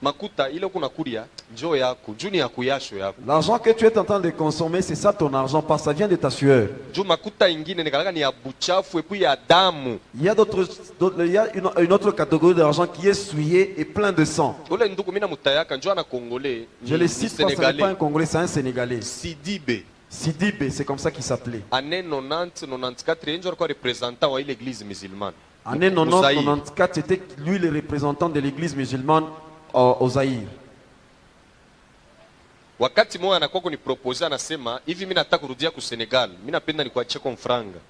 Makuta ile kuna kuria, njo yako, juni ya kuyasho yako. L'argent que tu es en train de consommer, c'est ça ton argent, parce que ça vient de ta sueur. Juu makuta ingine nikalaka ni ya buchafu et puis ya damu. Il y a il y a une autre catégorie d'argent qui est souillé et plein de sang. Ule nduku mina mutayaka, njo ana congolais, Je le cite parce que ce n'est pas un Congolais, c'est un Sénégalais. Sidibe. Sidibé, c'est comme ça qu'il s'appelait. Année 90, 94, njo alikuwa représentant wa ile église musulmane. En année Mu 90, Zaïre. 94, c'était lui le représentant de l'église musulmane au Zaïre. Wakati moja anakuwa kunipropose anasema hivi, mimi nataka kurudia ku Senegal, mimi napenda nikuachie kwa mfranga.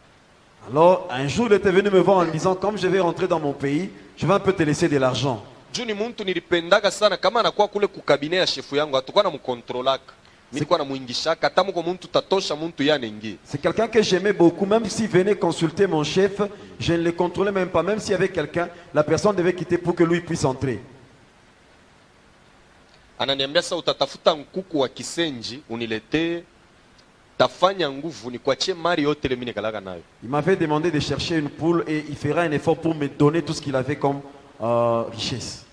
Alors, un jour, il était venu me voir en me disant, comme je vais rentrer dans mon pays, je vais un peu te laisser de l'argent. Juu ni muntu nilipendaka sana, kama anakuwa kule kukabine ya shefu yangu hatakuwa namkontrolaka, mimi nilikuwa namuingishaka hata mko muntu tatosha muntu yanengie. C'est quelqu'un que j'aimais beaucoup, même s'il venait consulter mon chef, je ne le contrôlais même pas. Même s'il y avait quelqu'un, la personne devait quitter pour que lui puisse entrer. Ananiambia sasa, utatafuta nkuku wa kisenji uniletee, tafanya nguvu nikuachie mali yote ile mimi nikalaka nayo. Il m'avait demandé de chercher une poule et il fera un effort pour me donner tout ce qu'il avait comme richesse.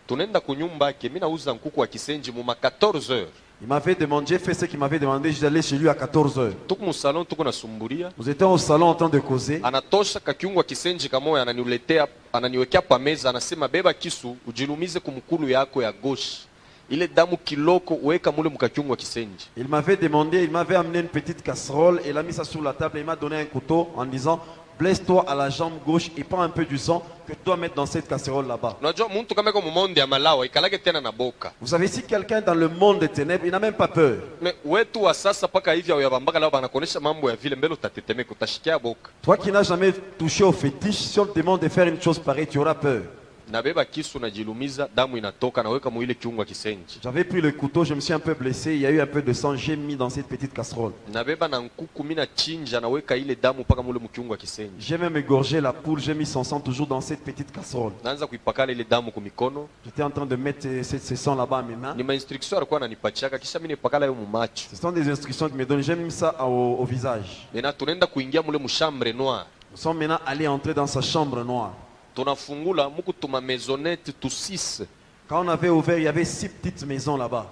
Tunaenda kunyumba yake, mimi nauza nkuku wa kisenji mu 14 heures. Il m'avait demandé, j'ai fait ce qu'il m'avait demandé, j'allais chez lui à 14 heures. Tuko mu salon, tuko nasumbulia. Nous étions au salon en train de causer. Anatosha kakiungu wa kisenji kamoya, ananiletea, ananiwekea pa meza, anasema beba kisu ujilumize kumkulu yako ya gauche, ile damu kiloko uweka mule mkakiungu wa kisenji. Il m'avait demandé, il m'avait amené une petite casserole et il a mis ça sur la table et il m'a donné un couteau en disant, blesse-toi à la jambe gauche et prends un peu du sang que tu dois mettre dans cette casserole là-bas. Unajua mtu kama yuko mumonde ya malawa ikalake tena na boka. Vous savez, si quelqu'un dans le monde des ténèbres, il n'a même pas peur. Me wetu wa sasa paka hivi au yabambaka lao banakonesha mambo ya vile mbele utatetemeka, utashikia boka. Toi qui n'as jamais touché au fétiche, si on te demande de faire une chose pareille, tu auras peur. Nabeba kisu najilumiza, damu inatoka, naweka mu ile kiungu wa kisenji. J'avais pris le couteau, je me suis un peu blessé, il y a eu un peu de sang, j'ai mis dans cette petite casserole. Nabeba na nkuku mina chinja, naweka ile damu paka mule mkiungu wa kisenji. J'ai même égorgé la poule, j'ai mis son sang toujours dans cette petite casserole. Naanza kuipakala ile damu kumikono. J'étais en train de mettre ce sang là-bas à mes mains. Ni ma instruction alikuwa ananipachiaka, kisha mimi nipakala yo mu macho. Ce sont des instructions qu'il me donne, j'ai mis ça au visage. Nena tunaenda kuingia mule mushambre noir. Nous sommes maintenant allés entrer dans sa chambre noire. Tunafungula muku tuma maisonnette tu 6. Quand on avait ouvert, il y avait 6 petites maisons là-bas.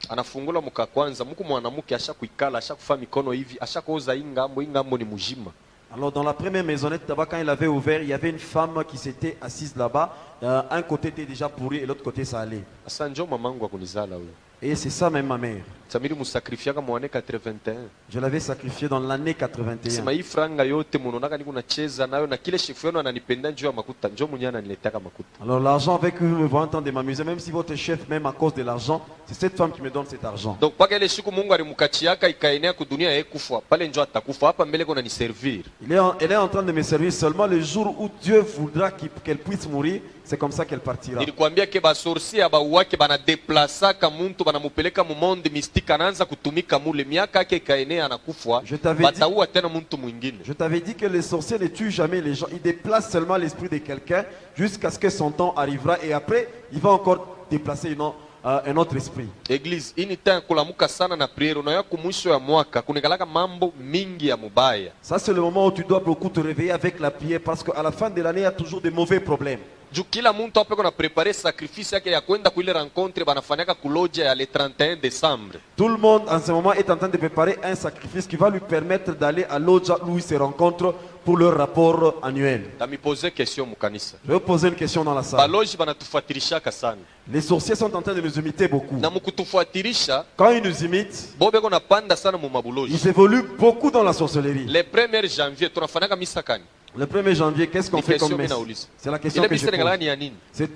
Anafungula muka kwanza, muku mwanamke ashakuikala, ashakufa mikono hivi, ashakoza ingambo ni mujima. Alors dans la première maisonnette là-bas, quand il avait ouvert, il y avait une femme qui s'était assise là-bas. Un côté était déjà pourri et l'autre côté ça allait. Asa njo mamangu akunizala huyo. Et c'est ça même ma mère. samiri musacrifiaka mwane 81 Je l'avais sacrifié dans l'année 81. sema hii franga yote munonaka niko nacheza nayo na kile shefu yenu ananipenda njoo ya makuta njoo mwenye ananiletaka makuta. Alors l'argent avec que vous me voyez en train de m'amuser, même si votre chef m'aime à cause de l'argent, c'est cette femme qui me donne cet argent. Donc paka ile siku Mungu alimukachiaka ikaenea kudunia yeye kufa pale njoo atakufa hapa mbele kuna ni servir. Elle est en train de me servir seulement le jour où Dieu voudra qu'elle puisse mourir, c'est comme ça qu'elle partira. Nilikwambia ke ba sorcier ba uwake bana deplasaka muntu banamupeleka mu monde mystique anaanza kutumika mule miaka yake ikaenea anakufa bataua tena muntu mwingine. Je t'avais dit que les sorciers ne tuent jamais les gens, ils déplacent seulement l'esprit de quelqu'un jusqu'à ce que son temps arrivera et après il va encore déplacer un autre esprit. Église ini tena kulamuka sana na prière na yako mwisho ya mwaka kunikalaka mambo mingi ya mubaya. Ça c'est le moment où tu dois beaucoup te réveiller avec la prière parce qu'à la fin de l'année il y a toujours des mauvais problèmes. Juu kila muntu apeko na prepare sacrifice yake ya kwenda kuile rencontre banafanyaka kuloja ya le 31 décembre. Tout le monde en ce moment est en train de préparer un sacrifice qui va lui permettre d'aller à l'Oja où ils se rencontrent pour leur rapport annuel. Tami poser question mukanisa. Je vais poser une question dans la salle. Baloji banatufuatirishaka sana. Les sorciers sont en train de nous imiter beaucoup. Na mukutufuatirisha Quand ils nous imitent, bobeko na panda sana mu mabuloji. ils évoluent beaucoup dans la sorcellerie. Le 1er janvier tunafanyaka misa kani? Le 1er janvier, qu'est-ce qu'on fait comme messe? C'est la question que je pose.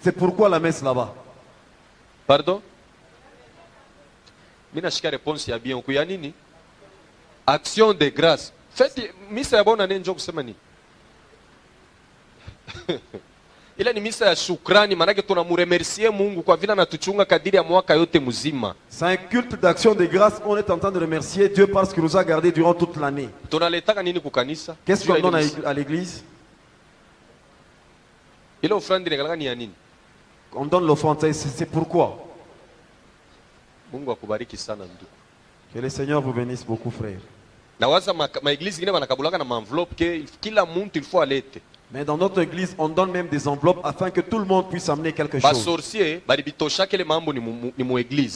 C'est pourquoi la messe là-bas? Pardon? Mina shika réponse ya bien ku ya nini? Action de grâce. Faites misa ya bona nenjo kusema nini? Ile ni misa ya shukrani manake tunamuremercier Mungu kwa vile anatuchunga kadiri ya mwaka yote mzima. C'est un culte d'action de grâce, on est en train de remercier Dieu parce qu'il nous a gardés durant toute l'année. Tunaletaka nini ku kanisa? Qu'est-ce qu'on donne à l'église? Ile offrande inakalaka ni ya nini? On donne l'offrande, c'est pourquoi? Mungu akubariki sana ndugu. Que le Seigneur vous bénisse beaucoup frères. Na waza ma église ingine banakabulaka na enveloppe que kila muntu il faut alete. Mais dans notre église, on donne même des enveloppes afin que tout le monde puisse amener quelque chose.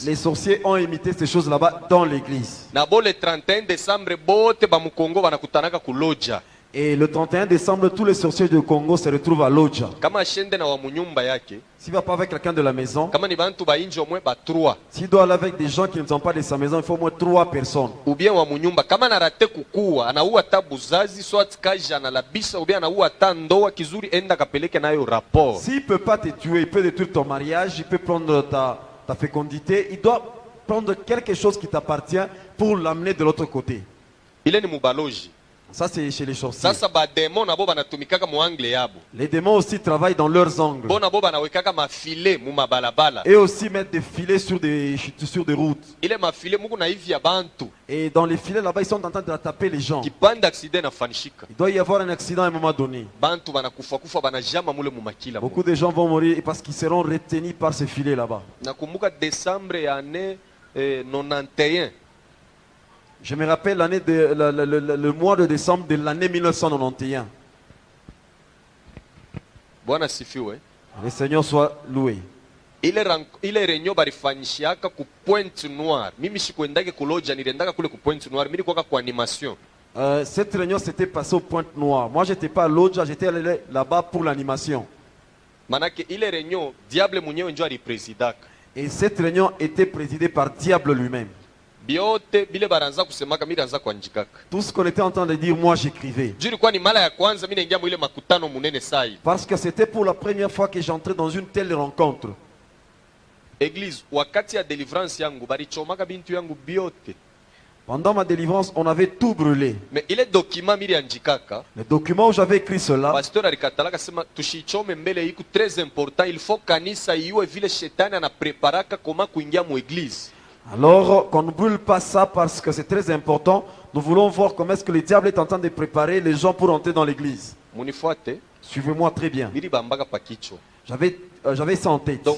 Les sorciers ont imité ces choses là-bas dans l'église. Et le 31 décembre, tous les sorciers du Congo se retrouvent à Loja. S'il ne va pas avec quelqu'un de la maison, s'il doit aller avec des gens qui ne sont pas de sa maison, il faut au moins 3 personnes. S'il ne peut pas te tuer, il peut détruire ton mariage, il peut prendre ta fécondité, il doit prendre quelque chose qui t'appartient pour l'amener de l'autre côté. Ça c'est chez les sorciers. Les démons aussi travaillent dans leurs angles. Et aussi mettent des filets sur des routes. Et dans les filets là-bas, ils sont en train de taper les gens. Il doit y avoir un accident à un moment donné. Beaucoup de gens vont mourir parce qu'ils seront retenus par ces filets là-bas. Je me rappelle le mois de décembre de l'année 1991. Le Seigneur soit loué. Ile réunion barifanyishiaka ku Pointe Noire. Mimi sikuendake kuloja, niliendaka kule ku Pointe Noire. Mimi nilikuwa kwa animation. Cette réunion s'était passée au Pointe Noire. Moi j'étais pas à Loja, j'étais allé là-bas pour l'animation. Manake ile réunion diable mwenyewe ndio alipresidaka. Et cette réunion était présidée par Diable lui-même. Tout ce qu'on était en train de dire, moi j'écrivais. Parce que c'était pour la première fois que j'entrais dans une telle rencontre. Église, wakati ya délivrance yangu barichomaka bintu yangu biote. Pendant ma délivrance, on avait tout brûlé. Mais il est document miri anjikaka. Le document où j'avais écrit cela. Pasteur alikatalaka sema tushichome mbele iko très important, il faut kanisa iwe vile shetani anapreparaka koma kuingia mu église. Alors qu'on ne brûle pas ça parce que c'est très important. Nous voulons voir comment est-ce que le diable est en train de préparer les gens pour entrer dans l'église. Suivez-moi très bien. J'avais ça en tête. Tout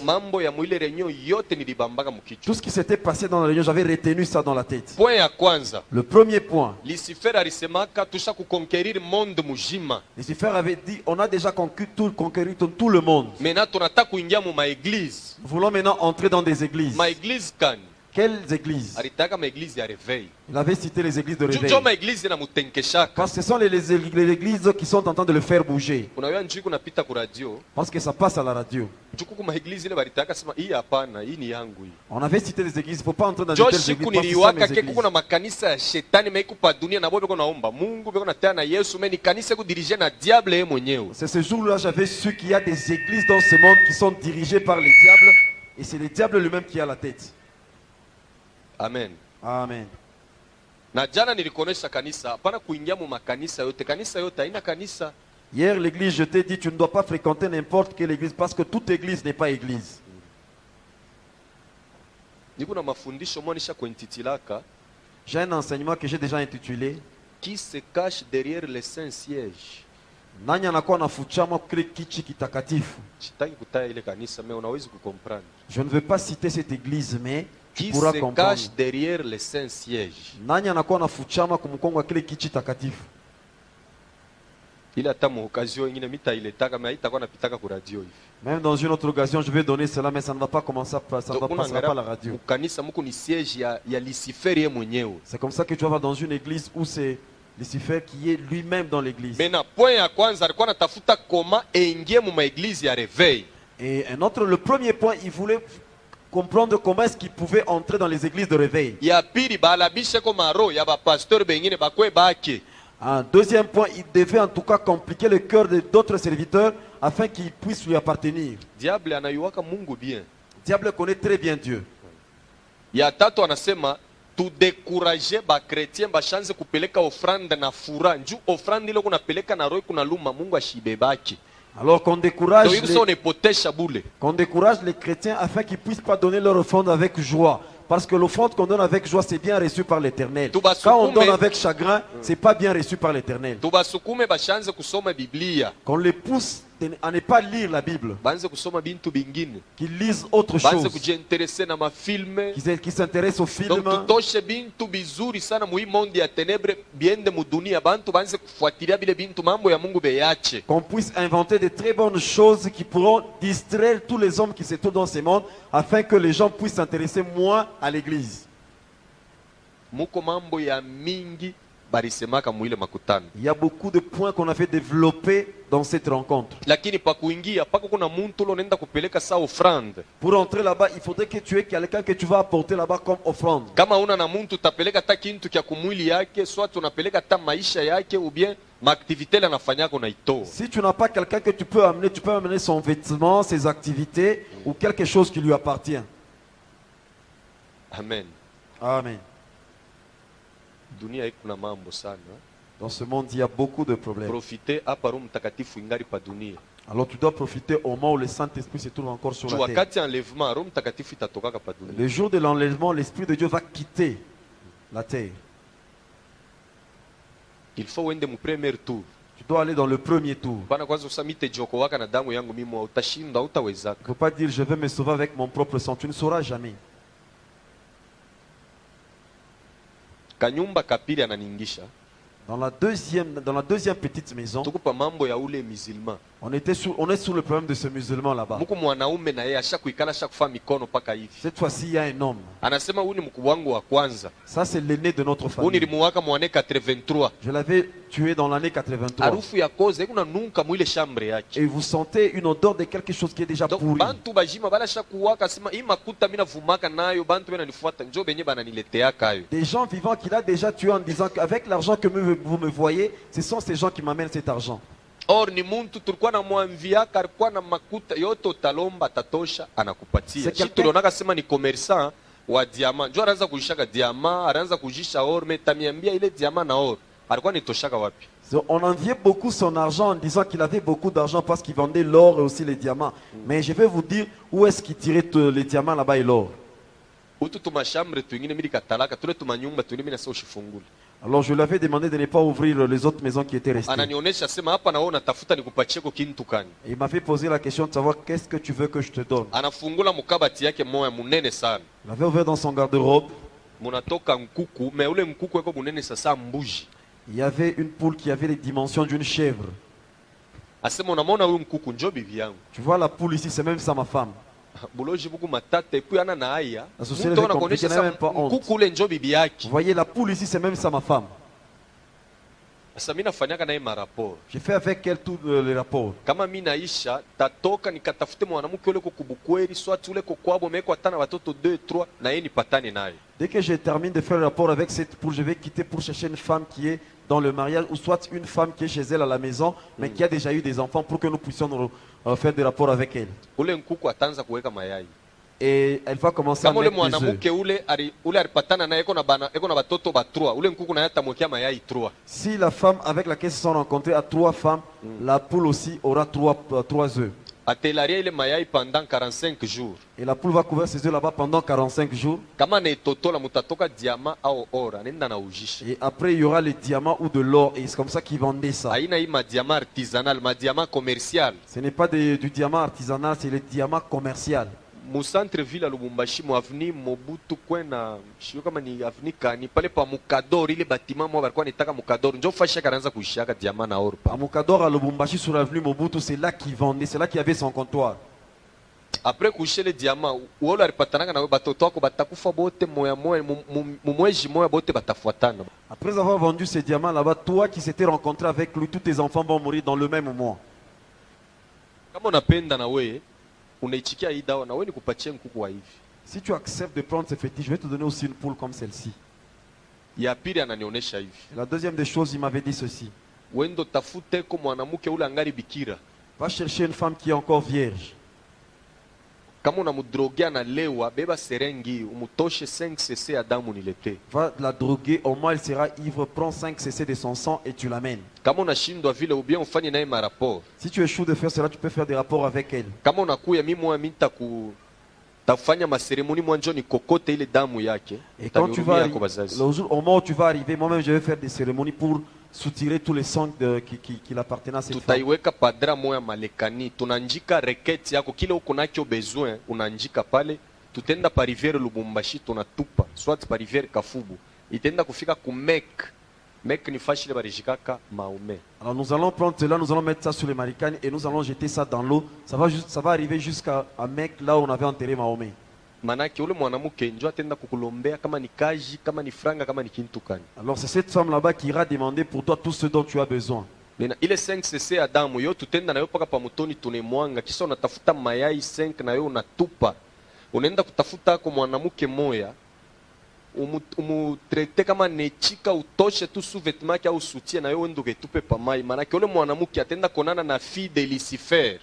ce qui s'était passé dans la réunion, j'avais retenu ça dans la tête. Le premier point. Lucifer avait dit, on a déjà conquis tout le monde. Nous voulons maintenant entrer dans des églises. Quelles églises? Alitaka maeglize ya reveil. Il avait cité les églises de Njo réveil. maeglize na mutenkeshaka. Parce que ce sont les églises qui sont en train de le faire bouger. Unawea njui kunapita ku radio. Parce que ça passe à la radio. Njuku maeglize ile balitaka sema hii hapana, hii ni yangu hii. On avait cité des églises, il ne faut pas entrer dans de Njo telles siku églises. Parce que ce sont niliwaka les ke églises. kuna makanisa ya shetani meiku pa dunia na bobe ko naomba Mungu beko natea na Yesu meni kanisa ku dirige na diable yeye mwenyewe. C'est ce jour-là j'avais su qu'il y a des églises dans ce monde qui sont dirigées par les diables. Et c'est le diable lui-même qui a la tête. Amen. Amen. Na jana nilikuonesha kanisa, hapana kuingia mu makanisa yote. Kanisa yote haina kanisa. Hier, l'église, je t'ai dit, tu ne dois pas fréquenter n'importe quelle église parce que toute église n'est pas église. Niko na mafundisho mwanisha kwentitilaka J'ai un enseignement que j'ai déjà intitulé qui se cache derrière les saints sièges. Nani anakuwa nafuchama kile kichi kitakatifu. Sitaki kutaya ile kanisa, mais unaweza kukomprendre. Je ne veux pas citer cette église, mais tu Qui pourras se comprendre. cache derrière les saints sièges. Nani anakuwa nafuchama kumkongo kile kichi takatifu. Ile hata mu occasion ingine mitailetaka, mais haitakuwa napitaka ku radio hivi. Même dans une autre occasion, je vais donner cela, mais ça ne va pas commencer, ça ne va Donc, passer pas à la radio. mu kanisa muko ni siège ya Lucifer yeye mwenyewe. C'est comme ça que tu vas voir dans une église où c'est Lucifer qui est lui-même dans l'église. Mais na point ya kwanza alikuwa anatafuta koma eingie mu maeglise ya reveil. Et un autre, le premier point, il voulait comprendre comment est-ce qu'il pouvait entrer dans les églises de réveil. Ya pili balabishe ko maro ya ba pasteur bengine bakwe bake. Un deuxième point, il devait en tout cas compliquer le cœur d'autres serviteurs afin qu'ils puissent lui appartenir. Diable anayuwaka Mungu bien. Le diable connaît très bien Dieu. Ya tatu anasema tudekuraje ba chrétien bashanze kupeleka ofrande na fura nju ofrande ile kunapeleka na roho kuna luma Mungu ashibebaki. Alors qu'on décourage les chrétiens afin qu'ils ne puissent pas donner leur offrande avec joie. Parce que l'offrande qu'on donne avec joie, c'est bien reçu par l'Éternel. Quand on donne avec chagrin, c'est pas bien reçu par l'Éternel. Qu'on les pousse à ne pas lire la Bible. Qu'ils lisent autre chose. Qu'ils s'intéressent aux films. Qu'on puisse inventer de très bonnes choses qui pourront distraire tous les hommes qui se trouvent dans ce monde afin que les gens puissent s'intéresser moins à l'église. Il y a beaucoup de points qu'on avait développés dans cette rencontre. Pour entrer là-bas, il faudrait que tu aies quelqu'un que tu vas apporter là-bas comme offrande. Si tu n'as pas quelqu'un que tu peux amener son vêtement, ses activités ou quelque chose qui lui appartient. Amen. Amen. Dans ce monde, il y a beaucoup de problèmes. Alors tu dois profiter au moment où le Saint-Esprit se trouve encore sur la terre. Le jour de l'enlèvement, l'Esprit de Dieu va quitter la terre. Il faut ende mu premier tour. Tu dois aller dans le premier tour. Il ne faut pas dire je vais me sauver avec mon propre sang. Tu ne sauras jamais. Kanyumba kapili ananingisha. Dans la deuxième petite maison, on est sur le problème de ce musulman là-bas. Cette fois-ci, il y a un homme. Ça, c'est l'aîné de notre famille. Je l'avais tué dans l'année 83. Et vous sentez une odeur de quelque chose qui est déjà pourri. Des gens vivants qu'il a déjà tués en disant qu'avec l'argent que vous me voyez, ce sont ces gens qui m'amènent cet argent. Or ni muntu tulikuwa na mwamviaka alikuwa na makuta yote utalomba tatosha anakupatia. Sisi tulionaka sema ni commerçant wa diamant. Njoo anaanza kujishaka diamant, anaanza kujisha or, mais tamiambia ile diamant na or. Alikuwa nitoshaka wapi? On enviait beaucoup son argent en disant qu'il avait beaucoup d'argent parce qu'il vendait l'or et aussi les diamants. Mais je vais vous dire où est-ce qu'il tirait les diamants là-bas et l'or. Alors je lui avais demandé de ne pas ouvrir les autres maisons qui étaient restées. Et il m'avait posé la question de savoir qu'est-ce que tu veux que je te donne. Il avait ouvert dans son garde-robe. Il y avait une poule qui avait les dimensions d'une chèvre. Tu vois la poule ici, c'est même ça ma femme. buloji buku matata epuis ana na aya La société mtu est anakuonesha compliquée, n'a même pas sasa honte. mkuku ule njo bibi yake. Vous voyez, la poule ici, c'est même ça ma femme. Sasa mimi nafanyaka naye maraporo J'ai fait avec elle tous les rapports. kama mi naisha tatoka nikatafute mwanamke ule kukubukweli swati ule kokwabo meko atana watoto 2 3 na yeye nipatane naye. Dès que je termine de faire le rapport avec cette poule, je vais quitter pour chercher une femme qui est dans le mariage, ou soit une femme qui est chez elle à la maison, mais qui a déjà eu des enfants pour que nous puissions faire des rapports avec elle. Ule nkuku ataanza kuweka mayai. Et elle va commencer à Kama ule mettre des œufs. mwanamke ule alipatana naye eko na batoto ba 3 ule nkuku naye atamwekea mayai 3. Si la femme avec laquelle se sont rencontrés a 3 femmes, la poule aussi aura 3 œufs. Atelaria ile mayai pendant 45 jours. Et la poule va couvrir ses œufs là-bas pendant 45 jours. Kama netotola mutatoka diama au ora nenda na ujisha. Et après, il y aura les diamants ou de l'or. Et c'est comme ça qu'ils vendaient ça. Haina hii madiama artisanal, madiama commercial. Ce n'est pas du diamant artisanal, c'est le diamant commercial. Mu centre ville ya Lubumbashi mu avenue Mobutu kwena shio kama ni avenue Kani pale pa Mukador ile bâtiment mo balikuwa nitaka Mukador njo fasha kaanza kuishaka diama na or À pa. Mukador, à Lubumbashi, sur l'avenue Mobutu, c'est là qu'ils vendaient, c'est là qu'il y avait son comptoir. Après kuisha le diama wolo alipatanaka na batoto wako batakufa bote moya moya mumweji moya bote batafuatana. Après avoir vendu ces diamants là-bas, toi qui s'étais rencontré avec lui, tous tes enfants vont mourir dans le même mois. Kama unapenda na wewe unaichikia hii dawa na wewe nikupatie nkuku wa hivi. Si tu acceptes de prendre ces fétiches, je vais te donner aussi une poule comme celle-ci. Ya pili ananionyesha hivi. Et la deuxième des choses, il m'avait dit ceci. Wendo tafute ko mwanamke ule angari bikira. Va chercher une femme qui est encore vierge. Kama unamudrogea na lewa beba serengi umutoshe 5 cc ya damu nilete. Va la droguer, au moins elle sera ivre, prends 5 cc de son sang et tu l'amènes. Kama unashindwa vile ubia ufanye naye maraport. Si tu échoues de faire cela, tu peux faire des rapports avec elle. Kama unakuya mimi mwa minta ku tafanya maseremoni mwanjo ni kokote ile damu yake. Et quand tu vas, Yako bazazi. le jour, au moment où tu vas arriver, moi-même je vais faire des cérémonies pour soutirer tous les sangs qui l'appartenaient à cette femme. Tutaiweka padra moya malekani tunanjika reketi yako kile uko nacho besoin unanjika pale tutenda pa rivière Lubumbashi tunatupa soit pa rivière Kafubu itenda kufika ku Mek ni fashile barijikaka maume. Alors nous allons prendre cela, nous allons mettre ça sur les maricani et nous allons jeter ça dans l'eau. Ça va arriver jusqu'à Mec, là où on avait enterré Mahomet. Manake ule mwanamke njo atenda kukulombea kama ni kaji kama ni franga kama ni kintu kani. Alors c'est cette femme là-bas qui ira demander pour toi tout ce dont tu as besoin. Nena ile 5 cc ya damu yo tutenda nayo paka pa mutoni tunemwanga kisha unatafuta mayai 5 na yo unatupa. Unaenda kutafuta kwa mwanamke moya umutrete kama nechika utoshe tu sous-vêtement yake au soutien na yo wendo ketupe pa mai manake ule mwanamke atenda konana na fille de Lucifer.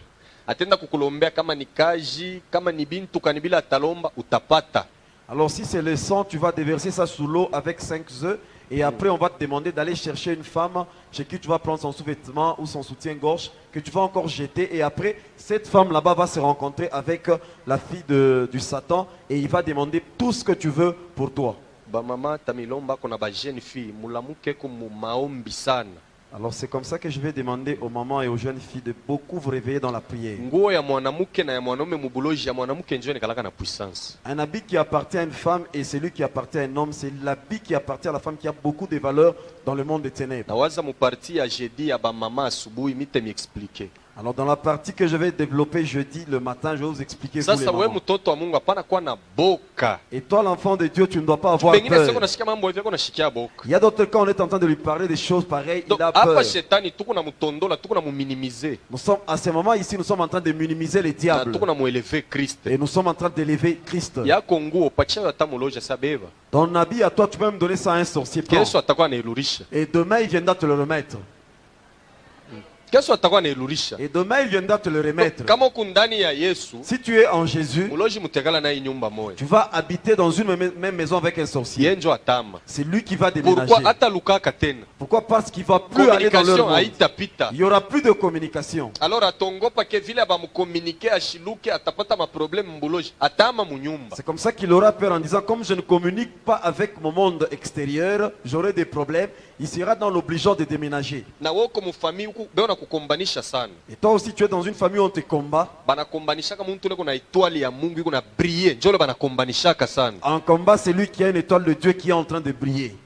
Atenda kukulombea kama ni kaji kama ni bintu kanibila talomba utapata. Alors si c'est le sang, tu vas déverser ça sous l'eau avec 5 œufs. Et après, on va te demander d'aller chercher une femme chez qui tu vas prendre son sous-vêtement ou son soutien-gorge que tu vas encore jeter. Et après, cette femme là-bas va se rencontrer avec la fille du Satan et il va demander tout ce que tu veux pour toi. Ba mama tamilomba kona ba jeune fille mulamuke ko mu maombi sana. Alors c'est comme ça que je vais demander aux mamans et aux jeunes filles de beaucoup vous réveiller dans la prière. Nguo ya mwanamke na ya mwanaume mubuloji ya mwanamke njoo nikalaka na puissance. Un habit qui appartient à une femme et celui qui appartient à un homme, c'est l'habit qui appartient à la femme qui a beaucoup de valeur dans le monde des ténèbres. Na waza mu parti ya jeudi ya ba mama asubuhi mite mi expliquer. Alors dans la partie que je vais développer jeudi le matin, je vais vous expliquer vous les Sasa wewe mamans. mtoto wa Mungu hapana kuwa na boka. Et toi l'enfant de Dieu, tu ne dois pas avoir Pengine sio peur. kunashikia mambo hivi kunashikia boka. Il y a d'autres cas, on est en train de lui parler des choses pareilles, Donc il a peur. hapa shetani tuko na mutondola tuko na muminimiser. Nous sommes, à ce moment ici, nous sommes en train de minimiser les Na diables. tuko na muelever Christ. Et nous sommes en train d'élever Christ. Yako nguo pacha hata muloja sabeba. Ton habit à toi, tu peux même donner ça à un sorcier. Prends. Kesho atakuwa anailurisha. Et demain, il viendra te le remettre. Kesho atakuwa anailurisha. Et demain, il viendra te le remettre. Kama uko ndani ya Yesu, Si tu es en Jésus, muloji mutegala naye nyumba moja. tu vas habiter dans une même maison avec un sorcier. Yenjo atama. C'est lui qui va déménager. Pourquoi hata lukaka tena? Pourquoi? Parce qu'il va plus aller dans leur Communication monde. haitapita. Il n'y aura plus de communication. Alors atongopa ke vile abamukomunike ashiluke atapata maproblème mbuloji atama munyumba. C'est comme ça qu'il aura peur en disant, comme je ne communique pas avec mon monde extérieur, j'aurai des problèmes. Il sera dans l'obligeant de déménager. Na woko mufamii huku beona kukombanisha sana. Et toi aussi, tu es dans une famille où on te combat. Banakombanishaka muntu ule kuna etwali ya Mungu kuna briller. Njolo banakombanishaka sana. En combat, c'est lui qui a une étoile de Dieu qui est en train de briller.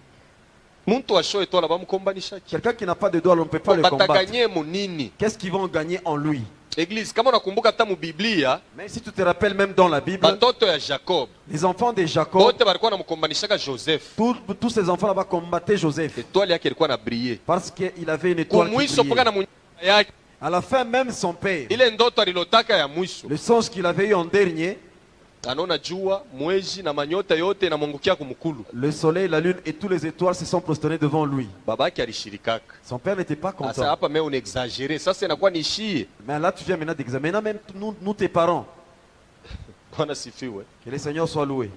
Muntu asho etwala bamukombanishaki. Quelqu'un qui n'a pas de doigt, on ne peut pas le combattre. Bataganye munini. Qu'est-ce qu'ils vont gagner en lui? Église, kama unakumbuka hata mu Biblia, Mais si tu te rappelles, même dans la Bible, batoto ya Jacob, les enfants de Jacob, bote balikuwa namkombanishaka Joseph. tous ces enfants là-bas combattaient Joseph. Étoile yake ilikuwa na briller. Parce qu'il avait une étoile qui Kumwisho mpaka na brillait. munyama yake. À la fin, même son père, Ile ndoto alilotaka ya mwisho. le songe qu'il avait eu en dernier, Anaona jua, mwezi na manyota yote inamwangukia kumkulu. le soleil, la lune et tous les étoiles se sont prosternés devant lui. Babake alishirikaka. Son père n'était pas Asa content. hapa mimi unaexagere. Sasa inakuwa ni shie. Mais là, tu viens maintenant d'examiner, même nous, tes parents. Bwana sifiwe. Que le Seigneur soit loué.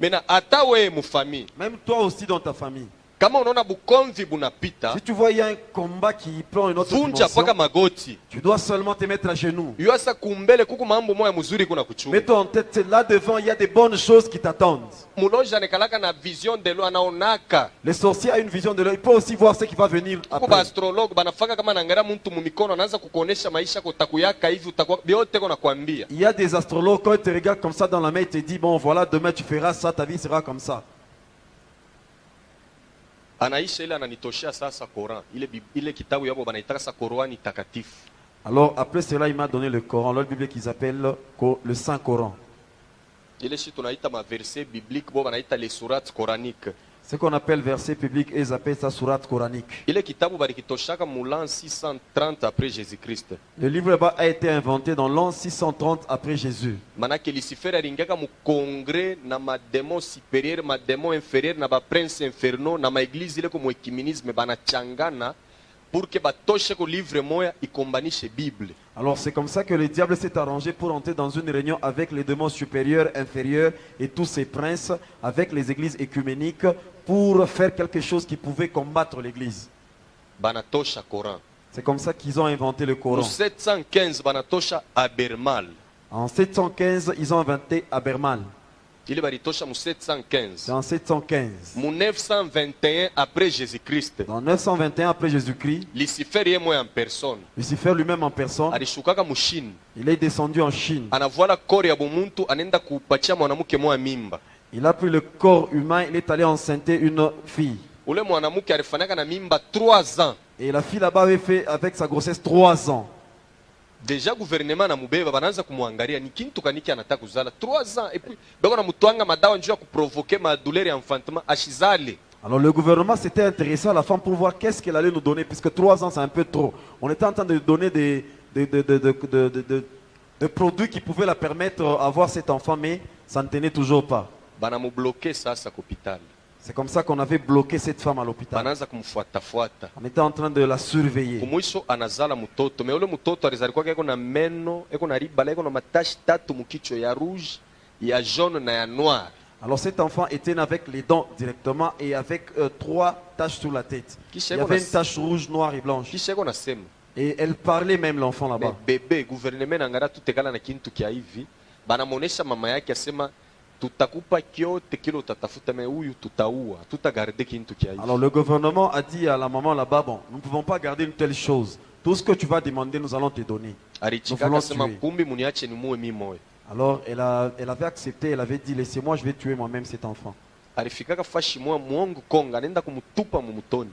Mena hata wewe mufamii, Même toi aussi dans ta famille. kama unaona bukomvi bunapita, Si tu vois, il y a un combat qui prend une autre vunja dimension, paka magoti. tu dois seulement te mettre à genoux. Yuasa kumbele kuku mambo moya mzuri kuna kuchunga. Mets-toi en tête, là devant, il y a des bonnes choses qui t'attendent. Muloja nekalaka na vision de lo anaonaka. Le sorcier a une vision de l'œil. Il peut aussi voir ce qui va venir Kuko après. ba astrologue banafaka kama naangalia mtu mumikono anaanza kukuonesha maisha kotakuyaka hivi utakuwa biote kona kwambia. Il y a des astrologues, quand ils te regardent comme ça dans la main, ils te disent, bon voilà, demain tu feras ça, ta vie sera comme ça. Anaisha ile ananitoshea sasa Koran. Ile kitabu yabo banaitaka sa Korani takatifu. Alors après cela, il m'a donné le Coran, leur Bible qu'ils appellent le Saint-Coran. Ile shi tunaita ma verset biblique bo banaita les sourates coraniques. Ce qu'on appelle verset public, et ils appellent ça sourate coranique. Ile kitabu balikitoshaka mu l'an 630 après Jésus-Christ. Le livre là-bas a été inventé dans l'an 630 après Jésus. Manake Lucifer alingaka mu congrès na mademo supérieur, mademo inférieur na ba prince infernaux na ma église ile comme ecuménisme banachangana pour que batoshe ko livre moya ikombanishe Bible. Alors c'est comme ça que le diable s'est arrangé pour entrer dans une réunion avec les démons supérieurs, inférieurs et tous ces princes, avec les églises écuméniques, pour faire quelque chose qui pouvait combattre l'église. Banatosha Coran. C'est comme ça qu'ils ont inventé le Mu Coran. 715 banatosha Abermal. En 715, ils ont inventé Abermal. Ile balitosha mu 715. C'est en 715. Mu 921 après Jésus-Christ. Dans 921 après Jésus-Christ, Lucifer ye moya en personne. Lucifer lui-même en personne, Alishukaka mu Chine. il est descendu en Chine. Anavuala kore ya bumuntu anenda kupatia mwanamke moya mimba. Il a pris le corps humain, il est allé enceinter une fille. Ule mwanamke alifanaka na mimba 3 ans. Et la fille là-bas avait fait avec sa grossesse 3 ans. Deja gouvernement na mubeba banaanza kumwangalia ni kintu kaniki anataka kuzala 3 ans et puis bako na mutwanga madawa njoo ya kuprovoquer ma douleur ya enfantement ashizale. Alors le gouvernement s'était intéressé à la femme pour voir qu'est-ce qu'elle allait nous donner, puisque 3 ans c'est un peu trop. On était en train de donner des produits qui pouvaient la permettre d'avoir cet enfant, mais ça ne tenait toujours pas. Bana mu bloquer sasa ku hopital. C'est comme ça qu'on avait bloqué cette femme à l'hôpital. Banaanza kumfuata fuata. On était en train de la surveiller. Kumwisho anazala mtoto. Me ule mtoto alizalikuwa eko na meno, eko na riba, eko na matashi tatu mukichwa ya rouge, ya jaune na ya noir. Alors cet enfant était né avec les dents directement et avec 3 taches sur la tête. Il y avait une tache rouge, noire et blanche. Kisha eko nasema. Et elle parlait même l'enfant Mais là-bas. bébé gouvernement nangara tutekala na kintu kia hivi. Banamuonesha mama yake asema tutakupa kyote kile utatafuta me huyu tutaua, tutagarde kintu kia hivi. Alors le gouvernement a dit à la maman là-bas, bon, nous ne pouvons pas garder une telle chose. Tout ce que tu vas demander, nous allons te donner. Alichikaka sema kumbi muniache ni muwe mimi moyo. Alors elle avait accepté, elle avait dit, laissez-moi, je vais tuer moi-même cet enfant. Alifikaka fashi mwa muongo Konga, anaenda kumutupa mumutoni.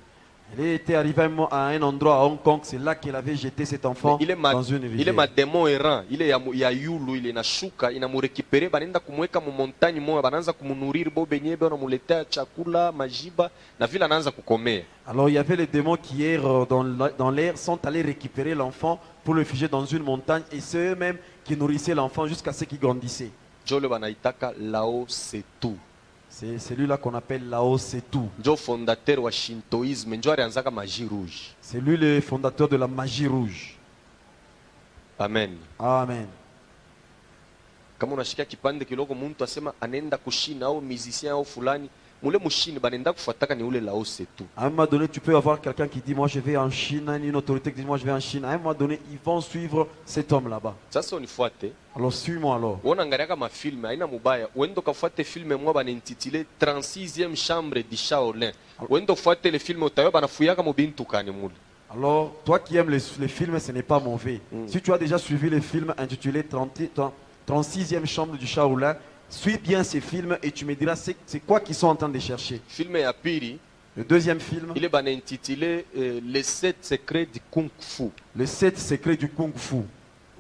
Elle était arrivée à un endroit à Hong Kong, c'est là qu'elle avait jeté cet enfant dans une rivière. Il est ma démon errant, il est ya yulu, il est na shuka, inamurekipere, banenda kumweka mu montagne moya, bananza kumunuriri bo benye be namuletea chakula, majiba, na vile anaanza kukomea. Alors il y avait les démons qui errent dans l'air, sont allés récupérer l'enfant pour le figer dans une montagne et c'est eux-mêmes qui nourrissaient l'enfant jusqu'à ce qu'il grandissait. Jole banaitaka Lao Setu. C'est celui-là qu'on appelle Lao Setu. Njo fondateur wa Shintoisme, njo alianzaka magie rouge. C'est lui le fondateur de la magie rouge. Amen. Amen. Kama unashika kipande kiloko muntu asema anenda kushina au musicien au fulani, mule mushini banenda kufuataka ni ule Lao Setu. À un moment donné, tu peux avoir quelqu'un qui dit moi je vais en Chine, une autorité qui dit moi je vais en Chine. À un moment donné, ils vont suivre cet homme là-bas. Sasa unifuate. Alors suis-moi alors. Unaangaliaka mafilme haina mubaya. Uende kafuate filme mwa banintitile 36e chambre du Shaolin. Uende kufuate le film utayo banafuyaka mubintu kani mule. Alors, toi qui aimes les films, ce n'est pas mauvais. Si tu as déjà suivi le film intitulé 36e chambre du Shaolin, suis bien ces films et tu me diras c'est quoi qu'ils sont en train de chercher. Film ya pili Le deuxième film, ile banaintitule les 7 secrets du kung fu. les 7 secrets du Kung Fu.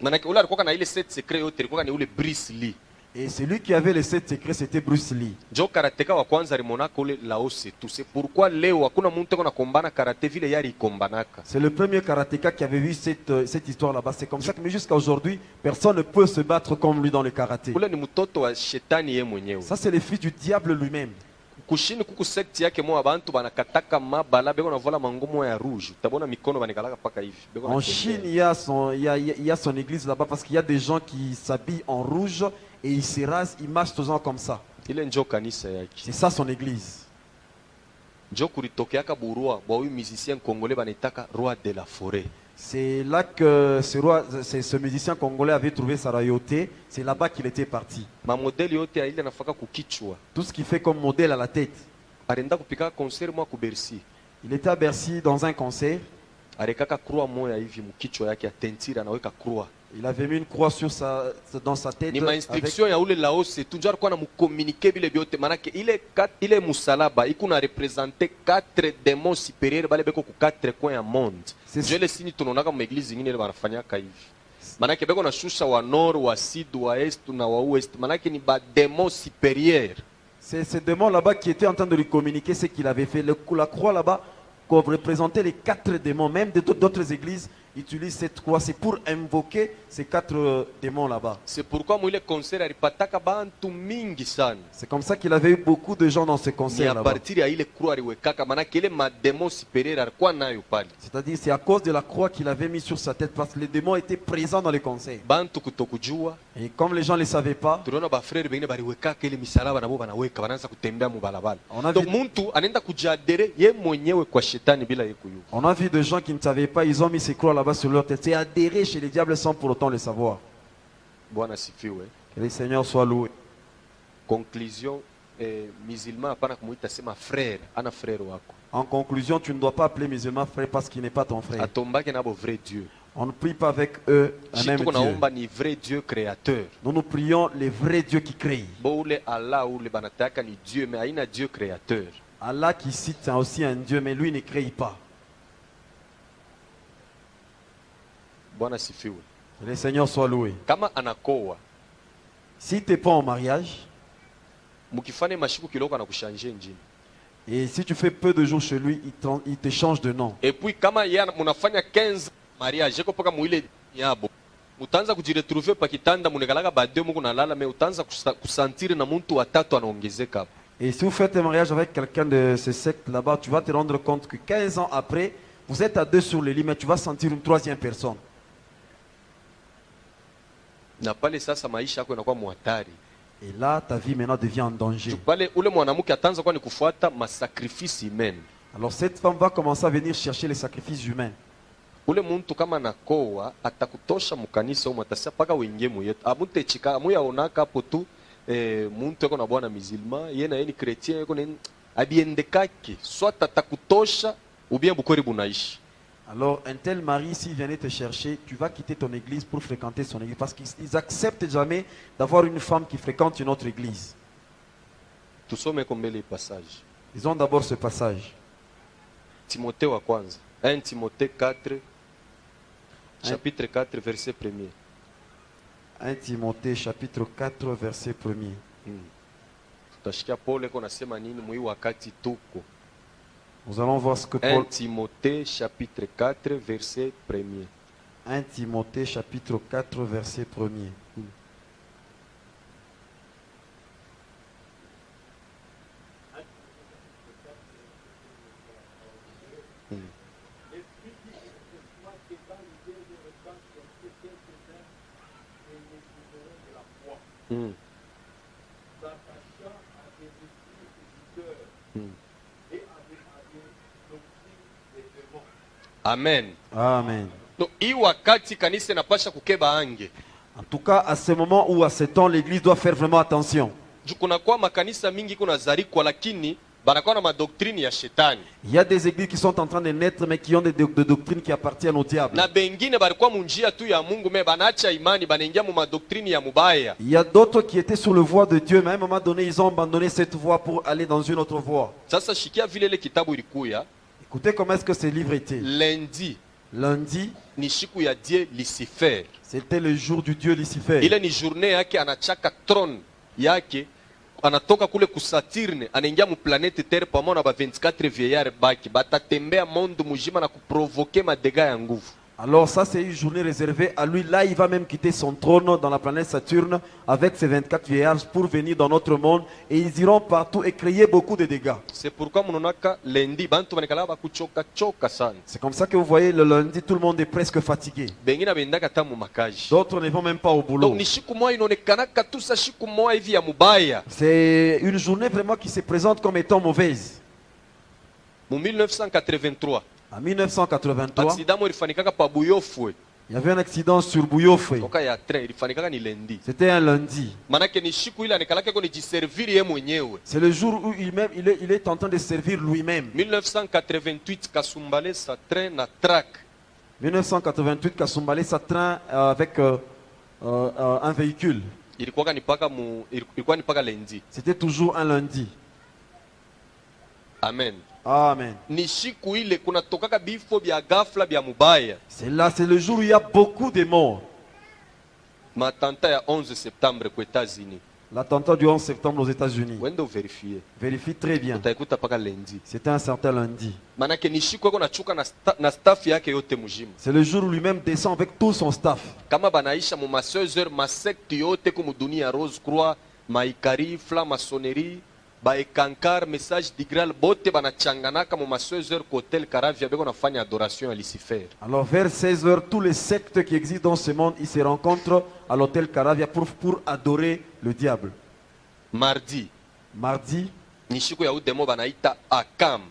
Manake ule alikuwa na ile 7 secrets yote ilikuwa ni ule Bruce Lee. Et celui qui avait les 7 secrets, c'était Bruce Lee. Jo karateka wa kwanza limonaka ule Laose tu. C'est pourquoi leo hakuna mtu kuna kombana karate vile yari ikombanaka. C'est le premier karatéka qui avait vu cette histoire là-bas. C'est comme ça que, mais jusqu'à aujourd'hui, personne ne peut se battre comme lui dans le karaté. Ule ni mtoto wa shetani ye mwenyewe. Ça, c'est le fils du diable lui-même. Kushini kuku sekti yake mo abantu banakataka mabala beko na vola mangomo ya rouge. Utabona mikono banikalaka paka hivi. Beko na En tembea. Chine, il y a son église là-bas parce qu'il y a des gens qui s'habillent en rouge et ils se rasent, ils marchent toujours comme ça. Ile njo kanisa yake. C'est ça son église. Njo kulitokeaka burua bwa huyu musicien congolais banitaka roi de la forêt. C'est là que ce musicien congolais avait trouvé sa royauté. C'est là-bas qu'il était parti. Ma modeli yote ya ile nafaka kukichwa. Tout ce qu'il fait comme modèle à la tête. Arenda kupika concert mwa ku Bercy. Il était à Bercy dans un concert. Arekaka croix moya hivi mkichwa yake ya tentira anaweka croix. Il avait mis une croix dans sa tête. Ni ma instruction ya ule Laose tu njar kwa na mucommuniquer bile biote manake ile musalaba ikuna representer 4 démons supérieurs bale beko ku 4 coins ya monde. Je le signe tunonaka mu église nyingine ile banafanyaka hivi. Manake beko na shusha wa nord wa sud wa est na wa ouest manake ni ba démons supérieurs. C'est ce démon là-bas qui était en train de lui communiquer ce qu'il avait fait. La croix là-bas représentait les 4 démons. Même d'autres églises utilisent cette croix. C'est pour invoquer ces 4 démons là-bas. C'est pourquoi moi le concert alipataka bantu mingi sana. C'est comme ça qu'il avait eu beaucoup de gens dans ce Ni concert a là-bas. partir ya ile croix aliwekaka manake ile ma démons supérieurs alikuwa nayo pale. C'est-à-dire c'est à cause de la croix qu'il avait mis sur sa tête parce que les démons étaient présents dans les concerts. Bantu kutokujua Et comme les gens ne le savaient pas, tuliona bafrere bengine baliwekaka ile misalaba nabo banaweka wanaanza kutembea mubalabala. On a Donc vu- muntu anaenda kujadere ye mwenyewe kwa shetani bila ye kuyua. on a vu des gens qui ne savaient pas, ils ont mis ces croix là-bas sur leur tête. C'est adhéré chez les diables sans pour autant le savoir. Bwana sifiwe. Que le Seigneur soit loué. Conclusion, musulman hapana kumuita sema frère, ana frère wako. En conclusion, tu ne dois pas appeler musulman frère parce qu'il n'est pas ton frère. Atombake nabo vrai Dieu. On ne prie pas avec eux un Shi même tuko Dieu. naomba ni vrai Dieu créateur. Nous prions les vrais dieux qui créent. Bo ule Allah ule banataka ni Dieu mais haina Dieu créateur. Allah qui cite c'est aussi un Dieu, mais lui ne crée pas. Bwana sifiwe. Que le Seigneur soit loué. Kama anakoa, Si tu n'es pas en mariage, mukifane mashiku kiloko anakushanje njini. et si tu fais peu de jours chez lui, il te change de nom. Et puis kama yeye munafanya 15 mariage eko paka muile yabo. Utaanza kujiretrouver pa kitanda munekalaka baadhi muko nalala mais utaanza kusentir na mtu watatu anaongezeka hapo. Et si vous faites un mariage avec quelqu'un de ce secte là-bas, tu vas te rendre compte que 15 ans après, vous êtes à 2 sur le lit, mais tu vas sentir une troisième personne. Na pale sasa maisha yako yanakuwa muhatari. Et là, ta vie maintenant devient en danger. Pale ule mwanamke ataanza kwa ni kufuata masakrifisi humaine. Alors cette femme va commencer à venir chercher les sacrifices humains. Ule muntu kama nakoa atakutosha mukanisa au matasa paka uingie muyetu. Amute chika amuya onaka hapo tu muntu yako na bwana musulman, yeye na yeye ni chrétien yako ni abiendekake. Soit atakutosha ou bien bukori bunaishi. Alors un tel mari, s'il venait te chercher, tu vas quitter ton église pour fréquenter son église. Parce qu'ils acceptent jamais d'avoir une femme qui fréquente une autre église. Tusome kombele passage. Ils ont d'abord ce passage. Timothée wa kwanza. 1 Timothée 4 chapitre 4 verset 1er. 1 Timothée chapitre 4 verset 1er. Tutashikia Paul eko nasema nini mwi wakati tuko. Nous allons voir ce que 1 Paul... Timothée chapitre 4 verset 1er. 1 Timothée chapitre 4 verset 1er. Amen. Amen. Donc hii wakati kanisa inapasha kukeba ange. En tout cas, à ce moment ou à ce temps, l'église doit faire vraiment attention. Juu kunakuwa makanisa mingi kuna zarikwa lakini banakuwa na madoktrine ya shetani, Il y a des églises qui sont en train de naître, mais qui ont des doctrines qui appartiennent au diable. na bengine balikuwa munjia tu ya Mungu me banaacha imani banaingia mu madoktrine ya mubaya. Il y a d'autres qui étaient sur le voie de Dieu, mais à un moment donné, ils ont abandonné cette voie pour aller dans une autre voie. Sasa shikia vile ile kitabu ilikuya Écoutez comment est-ce que ce livre était. lundi, Lundi, ni siku ya die Lucifer. c'était le jour du Dieu Lucifer. Ile ni journée yake, anachaka throne yake, anatoka kule ku Saturne, anaingia mu planete Terre pamoja na ba 24 vieillards baki, batatembea monde mujima na kuprovoke madega ya nguvu. Alors ça, c'est une journée réservée à lui. Là, il va même quitter son trône dans la planète Saturne avec ses 24 vieillards pour venir dans notre monde. Et ils iront partout et créer beaucoup de dégâts. C'est pourquoi munonaka lendi bantu banekala bakuchoka choka sana. C'est comme ça que vous voyez, le lundi, tout le monde est presque fatigué. Bengine bendaka tamu makaji. D'autres ne vont même pas au boulot. Donc ni siku moja inaonekanaka tu sa siku moja hivi ya mubaya. C'est une journée vraiment qui se présente comme étant mauvaise. Mu 1983, En 1983, accident mo ilifanikaka pa Buyofwe. il y avait un accident sur Bouyofwe. Toka ya train ilifanikaka ni lendi. C'était un lundi. Manake ni siku ile anakalaka ko ni jiservir ye mwenyewe. C'est le jour où il est en train de servir lui-même. 1988 Kasumbale sa train na track. 1988, Kasumbale s'attraint avec un véhicule. Ilikuwa ni paka lendi. C'était toujours un lundi. Amen. Amen. Ni siku ile kuna tokaka bifo bya ghafla bya mubaya. C'est là, c'est le jour où il y a beaucoup de morts. Matanta ya 11 septembre kwa États-Unis. L'attentat du 11 septembre aux États-Unis. Wendo verifie. Vérifie très bien. Utaikuta paka lendi. C'était un certain lundi. Manake ni siku yako nachuka na staff yake yote mujima. C'est le jour où lui-même descend avec tout son staff. Kama banaisha mu ma 16h ma secte yote ku dunia, Rose Croix, Maikari, Fla maçonnerie, ba ekankar message d'Igral bote banachanganaka mu ma 16h ku hotel Caravia beko nafanya adoration à Lucifer. Alors vers 16h, tous les sectes qui existent dans ce monde, ils se rencontrent à l'hôtel Caravia pour adorer le diable. Mardi, Mardi, ni siku ya udemo banaita Akam.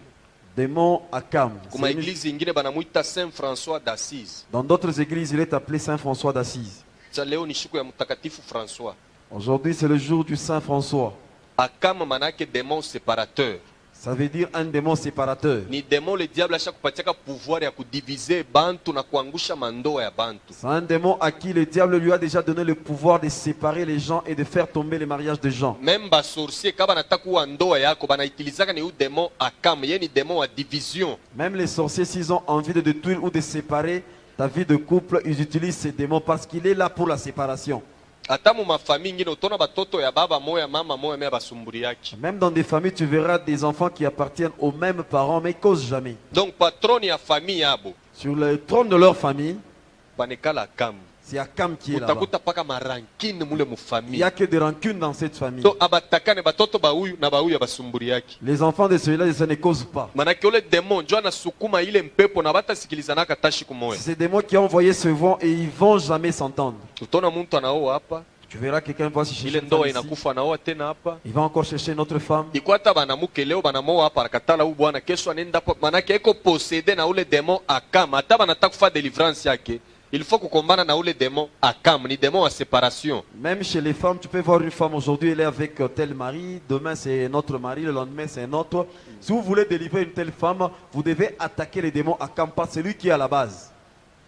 démon Akam. Kuma église ingine banamuita Saint François d'Assise. Dans d'autres églises, il est appelé Saint François d'Assise. Cha leo ni siku ya mtakatifu François. Aujourd'hui, c'est le jour du Saint François. Akam manake démon séparateur. Ça veut dire un démon séparateur. Ni démon le diable asha kupatiaka pouvoir ya kudiviser bantu na kuangusha mandoa ya bantu. C'est un démon à qui le diable lui a déjà donné le pouvoir de séparer les gens et de faire tomber les mariages des gens. Même ba sorcier kaba nataka kuwa ndoa yako banaitilizaka ni u démon Akam, ye ni démon à division. Même les sorciers, s'ils ont envie de détruire ou de séparer ta vie de couple, ils utilisent ces démons parce qu'il est là pour la séparation. Ata mu mafamille ngine utona batoto ya baba moya mama moya me basumburi yake. Même dans des familles, tu verras des enfants qui appartiennent aux mêmes parents, mais ils causent jamais. Donc patron ya famille yabo Sur le trône de leur famille, banekala Akam. c'est Akam qui est là-bas. Utakuta paka marankine mule mu Il famille. n'y a que des rancunes dans cette famille. So abatakane batoto ba huyu na ba huyu basumburi yake. Les enfants de celui-là, ça ne cause pas. Manake ole démon njo anasukuma ile mpepo na batasikilizanaka tashi kumoya. C'est ces démons qui ont envoyé ce vent et ils vont jamais s'entendre. Utaona muntu anaoa hapa, Tu verras quelqu'un va se chercher ile une femme ndoa ici. inakufa anaoa tena hapa. Il va encore chercher une autre femme. Ikwata banamuke leo banamoa hapa akatala huyu bwana kesho anaenda hapo, manake eko posede na ule démon Akam. Hata banataka kufa deliverance yake, il faut kukombana na ule démon Akam, ni démon à séparation. Même chez les femmes, tu peux voir une femme aujourd'hui, elle est avec tel mari, demain c'est notre mari, le lendemain c'est un autre. Si vous voulez délivrer une telle femme, vous devez attaquer les démons Akam, pas celui qui est à la base.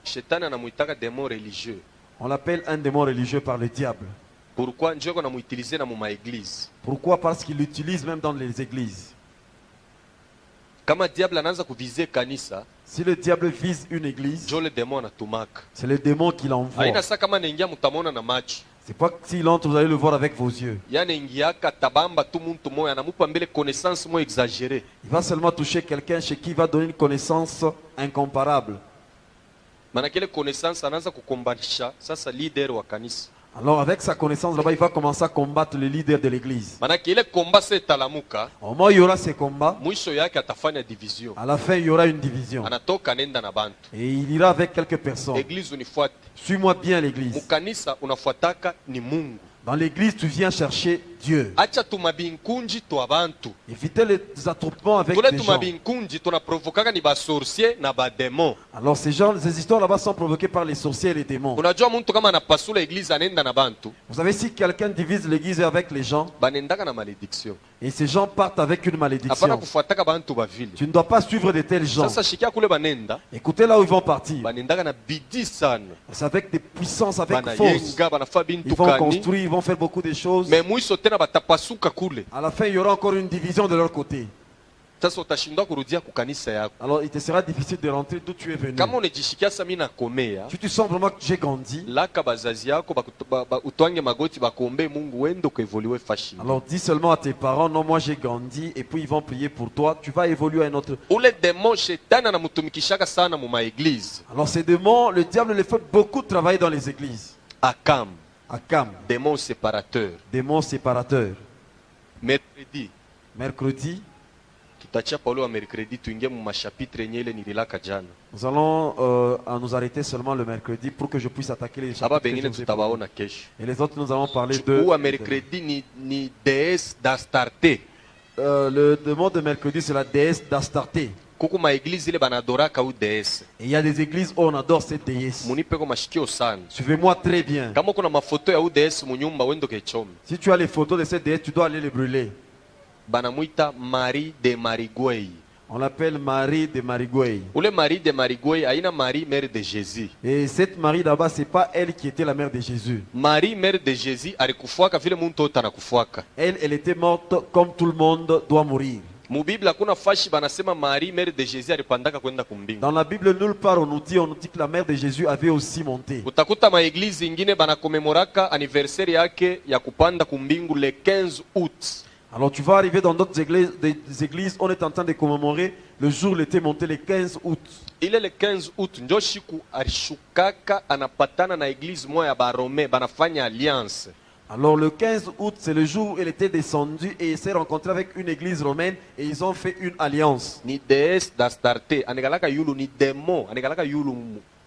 Shetani anamuitaka démon religieux. On l'appelle un démon religieux par le diable. Pourquoi njoko namuutilize na mu église? Pourquoi? Parce qu'il l'utilise même dans les églises. Kama diable anaanza kuvize kanisa, Si le diable vise une église, njo le démon anatumaka. c'est le démon qui l'envoie. Haina saa kama naingia mutamona na macho. C'est pas que s'il entre, vous allez le voir avec vos yeux. Yanaingiaka tabamba tu muntu moya anamupa mbele connaissance mo exagérée. Il va seulement toucher quelqu'un chez qui il va donner une connaissance incomparable. Manake ile connaissance anaanza kukombanisha sasa leader wa kanisa. Alors avec sa connaissance là-bas, il va commencer à combattre les leaders de l'église. Manake ile komba se talamuka, Au moment où il y aura ces combats, mwisho yake atafanya division. à la fin il y aura une division. Anatoka nenda na bantu. Et il ira avec quelques personnes. Église unifuate. Suis-moi bien l'église. Mukanisa unafuataka ni Mungu. Dans l'église, tu viens chercher Dieu. acha tumabinkunji twa bantu. Évitez les attroupements avec Tule les gens. tumabinkunji tunaprovokaka ni basorcier na bademon. Alors ces histoires là-bas sont provoquées par les sorciers et les démons. Unajua mtu kama anapasula eglise anenda na bantu, Vous savez, si quelqu'un divise l'église avec les gens, banendaka na malédiction. et ces gens partent avec une Hapana malédiction, kufuataka bantu ba vile. tu ne dois pas suivre de tels gens. Sasa shikia kule banenda, Écoutez là où ils vont partir. banendaka na bidii sana. C'est avec des puissances, avec force. Banayenga, banafa bintu Ils vont kani. construire, ils vont faire beaucoup de choses. Mais mwisho tena batapasuka kule. À la fin, il y aura encore une division de leur côté. Sasa utashindwa kurudia kukanisa yako. Alors, il te sera difficile de rentrer d'où tu es venu. Kama unajishikia sasa mimi nakomea, Si tu sens vraiment que j'ai grandi, laka bazazi yako utwange magoti bakombe Mungu wende kuevoluer fashion. alors dis seulement à tes parents, non, moi j'ai grandi, et puis ils vont prier pour toi. Tu vas évoluer à un autre. Ule demon shetani anamutumikishaka sana mu maeglise. Alors, ces démons, le diable les fait beaucoup travailler dans les églises. Akam, Akam, démon séparateur. démons séparateurs. Mercredi, Mercredi, tutachia Paulo wa mercredi tuingie mu mashapitre yenye ile nililaka jana. nous allons nous arrêter seulement le mercredi pour que je puisse attaquer les Aba chapitres. que je bengine vous ai tutabaona kesho. Et les autres, nous allons parler de... Uwa mercredi ni déesse d'Astarte. le démon de mercredi, c'est la déesse d'Astarté. Kuku maeglise ile banadoraka u déesse. Et il y a des églises où on adore cette déesse. Munipeko mashikio sana. Suivez-moi très bien. Kama kuna mafoto ya u déesse mu nyumba wendo kechome. Si tu as les photos de cette déesse, tu dois aller les brûler. Banamuita Marie de Marigwei. On l'appelle Marie de Marigouey. Ule Marie de Marigwei aina Marie mère de Jésus. Et cette Marie là-bas, c'est pas elle qui était la mère de Jésus. Marie mère de Jésus alikufuaka vile muntu wote anakufuaka. Elle était morte comme tout le monde doit mourir. Mu Biblia hakuna fashi banasema Marie mère de Jésus alipandaka kwenda kumbingu. Dans la Bible, nulle part on nous dit que la mère de Jésus avait aussi monté. Utakuta maeglise ingine banakomemoraka anniversaire yake ya kupanda kumbingu le 15 août. Alors tu vas arriver dans d'autres églises, des églises, on est en train de commémorer le jour où il était monté le 15 août. Ile le 15 août njo shiku alishukaka anapatana na eglise moya ya barome banafanya alliance. Alors le 15 août, c'est le jour où il était descendu et il s'est rencontré avec une église romaine et ils ont fait une alliance. Ni déesse d'Astarte anegalaka yulu ni démon anegalaka yulu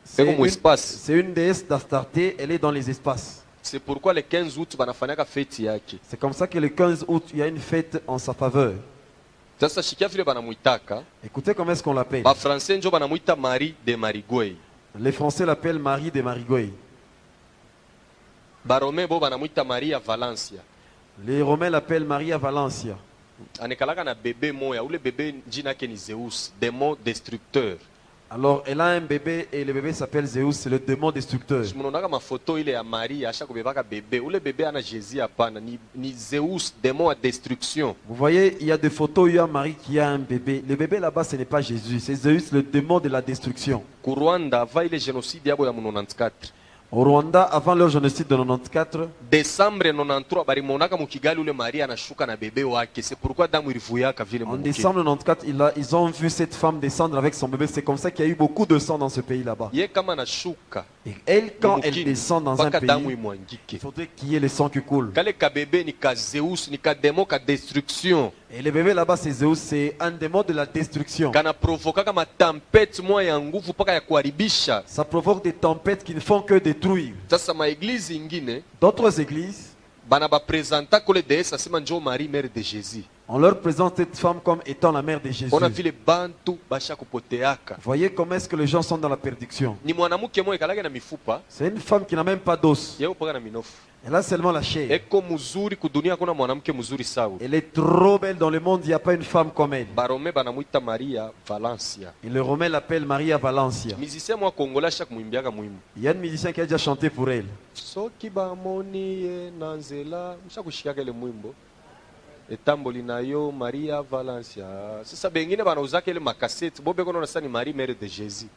C'est peko mu espace. c'est une déesse d'Astarté, elle est dans les espaces. C'est pourquoi le 15 août banafanyaka feti yake. C'est comme ça que le 15 août, il y a une fête en sa faveur. Sasa shikia vile banamuitaka Écoutez comment est-ce qu'on l'appelle. ba français njo banamuita Marie de Marigwei. Les Français l'appellent Marie de Marigouey. Barome bo banamuita Maria Valencia. Les Romains l'appellent Maria Valencia. Anekalaka na bébé moya ule bébé njina yake ni Zeus, démon destructeur. Alors elle a un bébé et le bébé s'appelle Zeus, c'est le démon destructeur. Munonaka mafoto ile ya Maria asha kubebaka bébé ule bébé ana Jésus hapana ni Zeus, démon à destruction. Vous voyez, il y a des photos où il y a Marie qui a un bébé. Le bébé là-bas, ce n'est pas Jésus, c'est Zeus, le démon de la destruction. Ku Rwanda va ile génocide yabo ya mu 94. Au Rwanda, avant leur génocide de 94, Décembre 93 balimonaka mu Kigali ule Maria anashuka na bébé wake. C'est pourquoi damu ilivuyaka vile en mu décembre 94, ils ont vu cette femme descendre avec son bébé. C'est comme ça qu'il y a eu beaucoup de sang dans ce pays là-bas. Ye kama anashuka Et elle, quand elle mukini, descend dans un mpaka damu pays, imwangike. il faudrait qu'il y ait le sang qui coule. Kale ka bébé ni ka Zeus ni ka démon ka destruction. Et le bébé là-bas, c'est Zeus, c'est un démon de la destruction. Kana provokaka matempete moya ya nguvu mpaka ya kuharibisha. Ça provoque des tempêtes qui ne font que détruire. Sasa maeglise ingine D'autres églises, bana bapresenta kole déesse asema njo Marie mère de Jésus. on leur présente cette femme comme étant la mère de Jésus. Ona vile bantu basha kupoteaka. Voyez comment est-ce que les gens sont dans la perdition. Ni mwanamke moya kalaka na mifupa, C'est une femme qui n'a même pas d'os. yeye upaka na minofu. Elle a seulement la chair. Eko mzuri kudunia kuna mwanamke mzuri sawa. Elle est trop belle dans le monde, il n'y a pas une femme comme elle. Barome banamuita Maria Valencia. Et le Romain l'appelle Maria Valencia. Musicien mwa Kongola shaka muimbiaka mwimbo. Il y a un musicien qui a déjà chanté pour elle. Soki bamoni ye nanzela, mshakushikaka ile mwimbo. Etamboli na yo Maria Valencia. Sasa bengine banauzaka ile makaseti. Bobe kono nasa ni Marie mère de Jésus.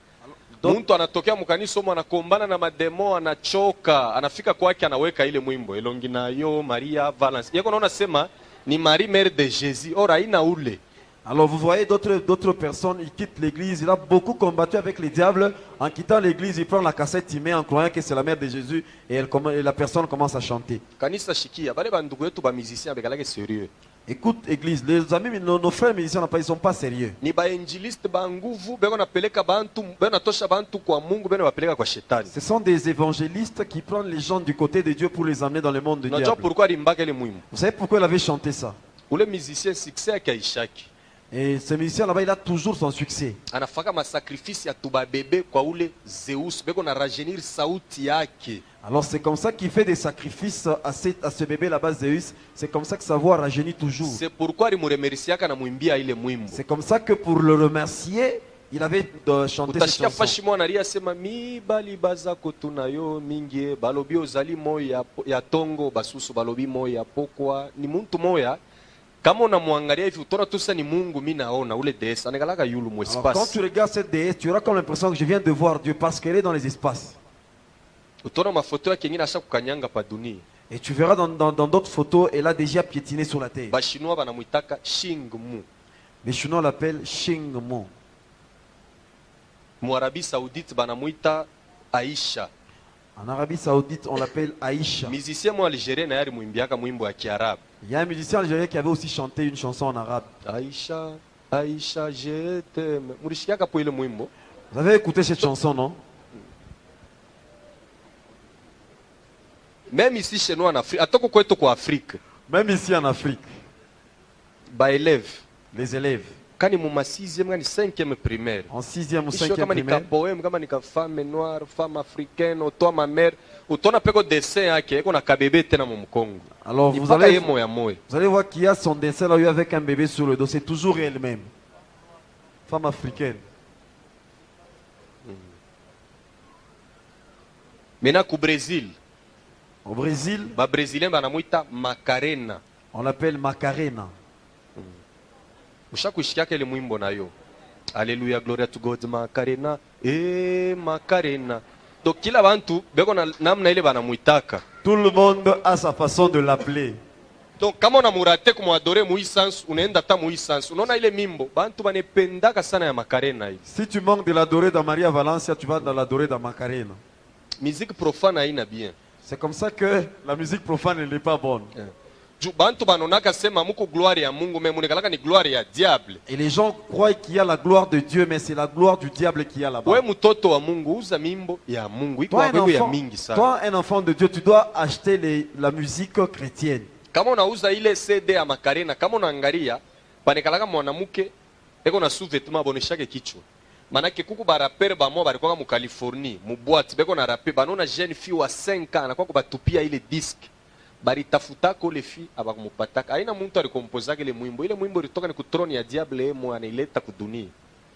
Mtu anatokea mkanisa somo anakombana na mademo anachoka, anafika kwake anaweka ile mwimbo elongi na yo Maria Valence. Yeko naona sema ni Marie mère de Jésus. Ora ina ule. Alors vous voyez d'autres personnes, ils quittent l'église. Il a beaucoup combattu avec les diables. En quittant l'église, il prend la cassette, il met en croyant que c'est la mère de Jésus et la personne commence à chanter. Kanisa shikia, bale bandugu yetu ba musicien bekalake sérieux. Écoute, église, les amis, nos frères musiciens, ils ne sont pas sérieux. Ni bainjiliste ba nguvu beko napeleka bantu beko natosha bantu kwa Mungu beko bapeleka kwa shetani. Ce sont des évangélistes qui prennent les gens du côté de Dieu pour les amener dans le monde de Dieu. Unajua pourquoi alimbaka ile muhimu? Vous savez pourquoi il avait chanté ça? Ule musicien succès yake haishaki. Et ce musicien là-bas, il a toujours son succès. Anafaka masakrifisi ya tuba bebe kwa ule Zeus beko na rajeunir sauti yake. Alors c'est comme ça qu'il fait des sacrifices à ce bébé là-bas, Zeus. C'est comme ça que sa voix rajeunit toujours. C'est pourquoi alimuremerisiaka na muimbia ile mwimbo. C'est comme ça que pour le remercier, il avait chanté cette Utasikia chanson. fashi mwana alia sema mibali bazako tunayo mingi balobi ozali moya ya tongo basusu balobi moya pokwa ni muntu moya kama unamwangalia hivi utaona tu sasa ni Mungu mimi naona ule desa anakalaka yulu mu Alors, quand espace tu regardes cette déesse, tu auras comme l'impression que je viens de voir Dieu parce qu'elle est dans les espaces. utaona mafoto yake ngine asha kukanyanga pa dunia. Et tu verras dans d'autres photos, elle a déjà piétiné sur la terre. Bashinois banamuitaka Shingmu. Les Chinois l'appellent Shingmo. Mu Arabie Saoudite banamuita Aisha. En Arabie Saoudite, on l'appelle Aïcha. Musicien mo algérien na yari muimbiaka mwimbo ya Kiarabu. Il y a un musicien algérien qui avait aussi chanté une chanson en arabe. Aisha, Aisha, je t'aime. Mulishiaka po ile mwimbo? Vous avez écouté cette chanson, non? Même ici chez nous en Afrique, atoko kwetu kwa Afrique, Même ici en Afrique, ba élève les élèves, kani mu ma 6e kani 5e primaire. en 6e ou Isho 5e kama nika primaire, poème kama nika femme noire, femme africaine, otoa ma mère, utona peko dessin yake eko na kabebe tena mu mkongo. alors Ni vous paka allez, ye moya moya. vous allez voir qu'il y a son dessin là, lui, avec un bébé sur le dos. C'est toujours elle-même. Femme africaine. Mena ku Brésil, Au Brésil, ba Brésilien banamuita Macarena. on l'appelle Macarena. Ushakuishikiaka ile mwimbo nayo. Alléluia, gloria to God, Macarena. Macarena. Donc kila bantu beko na namna ile banamuitaka. Tout le monde a sa façon de l'appeler. Donc kama unamurate kumwadore muisansu unaenda ta muisansu. Unaona ile mimbo bantu banependaka sana ya Macarena hii. Si tu manques de l'adorer dans Maria Valencia, tu vas dans l'adorer dans Macarena. Musique profane haina bien. C'est comme ça que la musique profane n'est pas bonne. Ju bantu banonaka sema muko gloire ya Mungu mais munekalaka ni gloire ya diable. Et les gens croient qu'il y a la gloire de Dieu, mais c'est la gloire du diable qu'il y a là-bas. We mutoto wa Mungu uza mimbo ya Mungu. Iko hapo ya mingi sana. Toi, un enfant de Dieu, tu dois acheter la musique chrétienne. Kama unauza ile CD ya Macarena, kama unaangalia panekalaka mwanamke eko na sous-vêtement boneshake kichwa. Manake kuku barapere bamo balikuwa mu Californie, mu boîte beko na rape banona jeune fille wa 5 ans anakuwa kubatupia ile disque. Baritafutako le fille abakumupataka. Haina muntu alikompozaka ile mwimbo. Ile mwimbo ilitoka ni kutroni ya diable yemo anaileta kudunia.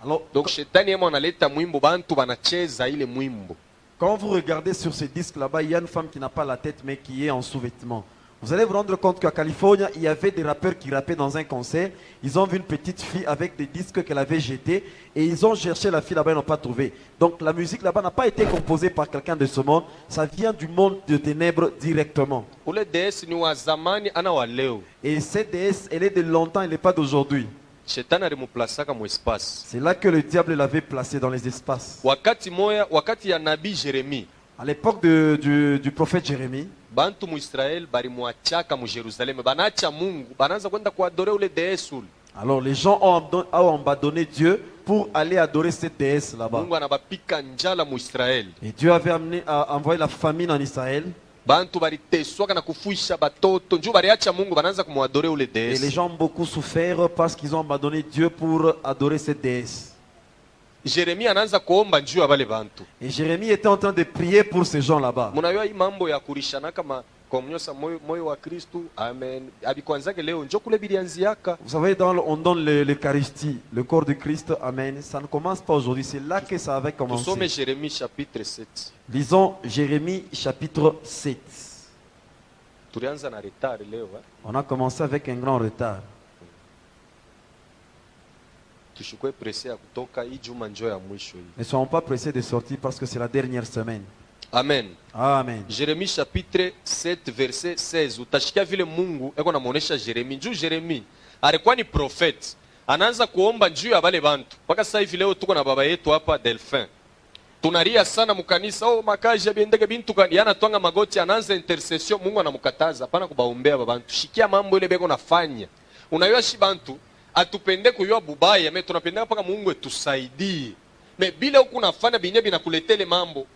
Alors, Donc shetani yemo analeta mwimbo bantu banacheza ile mwimbo. quand vous regardez sur ces disques là-bas, il y a une femme qui n'a pas la tête, mais qui est en sous-vêtements. Vous allez vous rendre compte qu'à Californie, il y avait des rappeurs qui rappaient dans un concert. Ils ont vu une petite fille avec des disques qu'elle avait jetés et ils ont cherché la fille là-bas, ils n'ont pas trouvé. Donc la musique là-bas n'a pas été composée par quelqu'un de ce monde. Ça vient du monde de ténèbres directement. Ule DS ni wa zamani ana wa leo. Et cette déesse, elle est de longtemps, elle n'est pas d'aujourd'hui. Shetani alimuplasaka mu espace. C'est là que le diable l'avait placé dans les espaces. Wakati moya, wakati ya nabii Jérémie, À l'époque du prophète Jérémie, bantu mu Israel balimwachaka mu Jerusalem. Banacha Mungu, banaanza kwenda kuadore ule DS ule. alors les gens ont abandonné Dieu pour aller adorer cette déesse là-bas. Mungu anabapika njala mu Israel. Et Dieu avait envoyé la famine en Israël. Bantu baliteswaka na kufuisha batoto njoo baliacha Mungu banaanza kumwadore ule Et les DS. gens ont beaucoup souffert parce qu'ils ont abandonné Dieu pour adorer cette déesse. Jérémie anaanza kuomba njoo ya bale bantu. Et Jérémie était en train de prier pour ces gens là-bas. Munajua hii mambo ya kurishana kama kumnyosa moyo wa Kristo. Amen. Abikwanzake leo njoo kule bilianziaka. Vous savez, on donne l'Eucharistie, le corps de Christ. Amen. Ça ne commence pas aujourd'hui. C'est là que ça avait Tusome commencé. Jérémie chapitre 7. Lisons Jérémie chapitre 7. Tulianza na retard leo. On a commencé avec un grand retard. Tushikwe presse ya kutoka hii juma njoo ya mwisho hii. Ne soyons pas pressés de sortir parce que c'est la dernière semaine. Amen. Amen. Jérémie chapitre 7 verset 16. Utashikia vile Mungu eko namuonesha Jérémie. Njoo Jérémie alikuwa ni prophet. Anaanza kuomba njoo ya wale bantu. Mpaka sasa hivi leo tuko na baba yetu hapa Delphin. Tunaria sana mukanisa, oh makaji ya biendeke bintu kani yana twanga magoti anaanza intercession. Mungu anamkataza hapana kubaombea babantu. Shikia mambo ile beko nafanya. unayua shi bantu atupende kuyua bubaya me tunapenda paka Mungu etusaidie me bila huku nafanya binye binakuletele mambo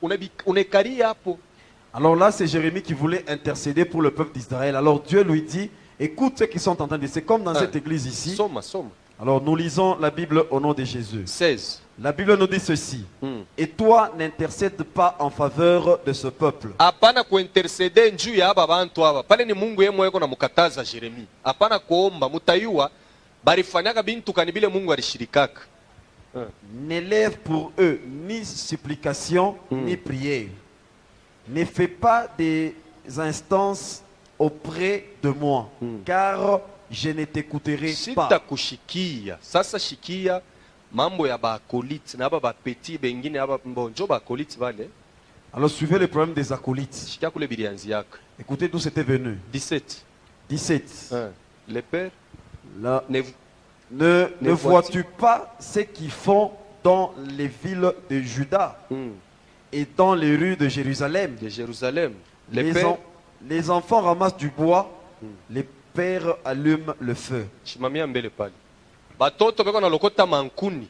unekaria hapo. Alors là, c'est Jérémie qui voulait intercéder pour le peuple d'Israël. Alors Dieu lui dit, écoute ceux qui sont en train de dire, c'est comme dans cette église ici. Soma. Alors nous lisons la Bible au nom de Jésus. 16. La Bible nous dit ceci. Et toi, n'intercède pas en faveur de ce peuple. Hapana kuintercede njuu ya aba bantu aba. Pale ni Mungu yeye mweko na mukataza Jeremia. Hapana kuomba mutayua barifanyaka bintu kanibile Mungu alishirikaka. N'élève pour eux ni supplication ni prière. Ne fais pas des instances auprès de moi, car je ne t'écouterai pas. Sitakushikia. Sasa shikia mambo ya baakoliti na aba bapeti bengine aba mbonjo baakoliti vale. Alors suivez le problème des acolytes. Shikia kule bilianzi yako. Écoutez d'où c'était venu. 17. 17. Le père Là, ne ne vois-tu pas ce qu'ils font dans les villes de Juda et dans les rues de Jérusalem? de Jérusalem. Le Les, père les enfants ramassent du bois, les pères allument le feu. shimamia mbele pale. Batoto beko na lokota mankuni.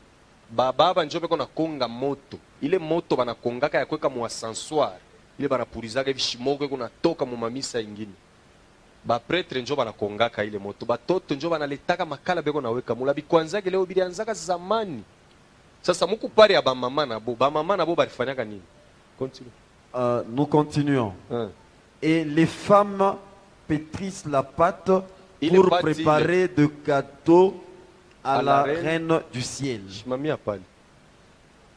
Baba njo beko na konga moto. Ile moto banakongaka ya kweka mu ascenseur. Ile banapulizaka hivi shimoko kuna toka mu mamisa ingine. Ba pretre njo banakongaka ile moto. Batoto njo banaletaka makala beko na weka mula bikwanzake leo bilianzaka zamani. Sasa muku pare ya ba mama nabo barifanyaka nini? Continue. Nous continuons. Et les femmes pétrissent la pâte pour préparer de gâteaux à la reine du ciel. Shimamia pale.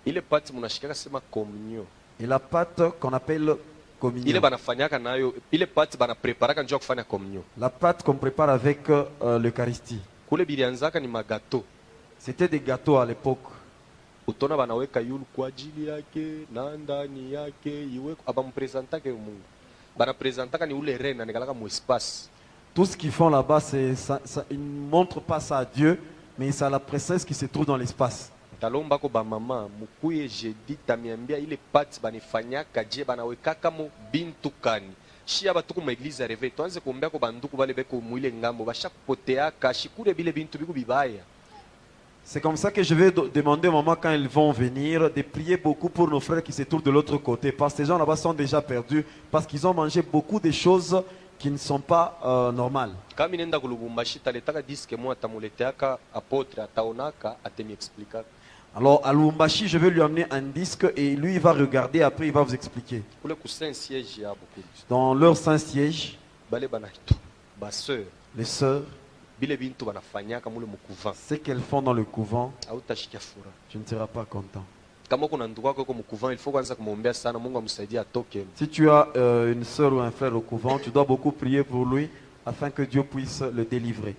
Ile pati munashikaka sema communion. Et la pâte qu'on appelle communion. Ile banafanyaka nayo, ile pati banapreparaka njoo kufanya communion. La pâte qu'on prépare avec l'Eucharistie. Kule bilianzaka ni magato. C'était des gâteaux à l'époque. Utona banaweka yulu kwa ajili yake na ndani yake iwe abampresentaka Mungu. Banapresentaka ni ule reine anikalaka mu espace. Tout ce qu'ils font là-bas, ils ne montrent pas ça à Dieu, mais c'est à la princesse qui se trouve dans l'espace. Talomba ko ba mama mukuye jeudi tamiambia ile pati banifanyaka je banawekaka mo bintu kani. Shia batuku mu église réveil. Tuanze kuombea ko banduku bale beko muile ngambo bashakupoteaka shikure bile bintu biku bibaya. C'est comme ça que je vais demander au moment quand ils vont venir de prier beaucoup pour nos frères qui se trouvent de l'autre côté. Parce que ces gens là-bas sont déjà perdus. Parce qu'ils ont mangé beaucoup de choses qui ne sont pas normales. Kama nenda kulubumbashi taletaka diske mo atamuleteaka apôtre ataonaka atemi expliquer. Alors à Lubumbashi, je vais lui amener un disque et lui il va regarder, après il va vous expliquer. Kule ku saint siège ya beaucoup. Dans leur saint siège, Bale banahito ba sœur les sœurs, bile bintu banafanyaka mule mukuvant. ce qu'elles font dans le couvent, Hautashikia furaha. tu ne seras pas content. Kama kuna ndugu wako yuko mukuvant, il faut kwanza kumwombea sana Mungu amsaidie atoke. Si tu as une sœur ou un frère au couvent, tu dois beaucoup prier pour lui afin que Dieu puisse le délivrer.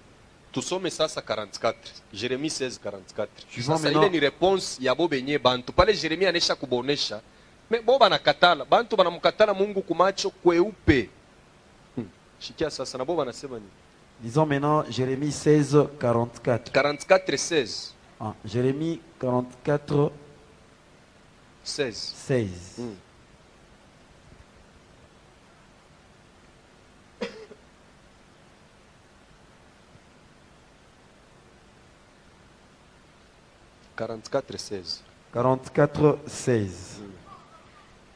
Tusome sasa 44. Jérémie 16 44. Suivons Sasa maintenant. ile ni réponse ya bo benye bantu. Pale Jérémie anesha kubonesha. Me bo banakatala. Bantu banamkatala Mungu kumacho kweupe. Shikia sasa na bo banasema nini? Lisons maintenant Jérémie 16, 44. 44 16. Jérémie 44, 16. 16. « 44, 16. 44, 16.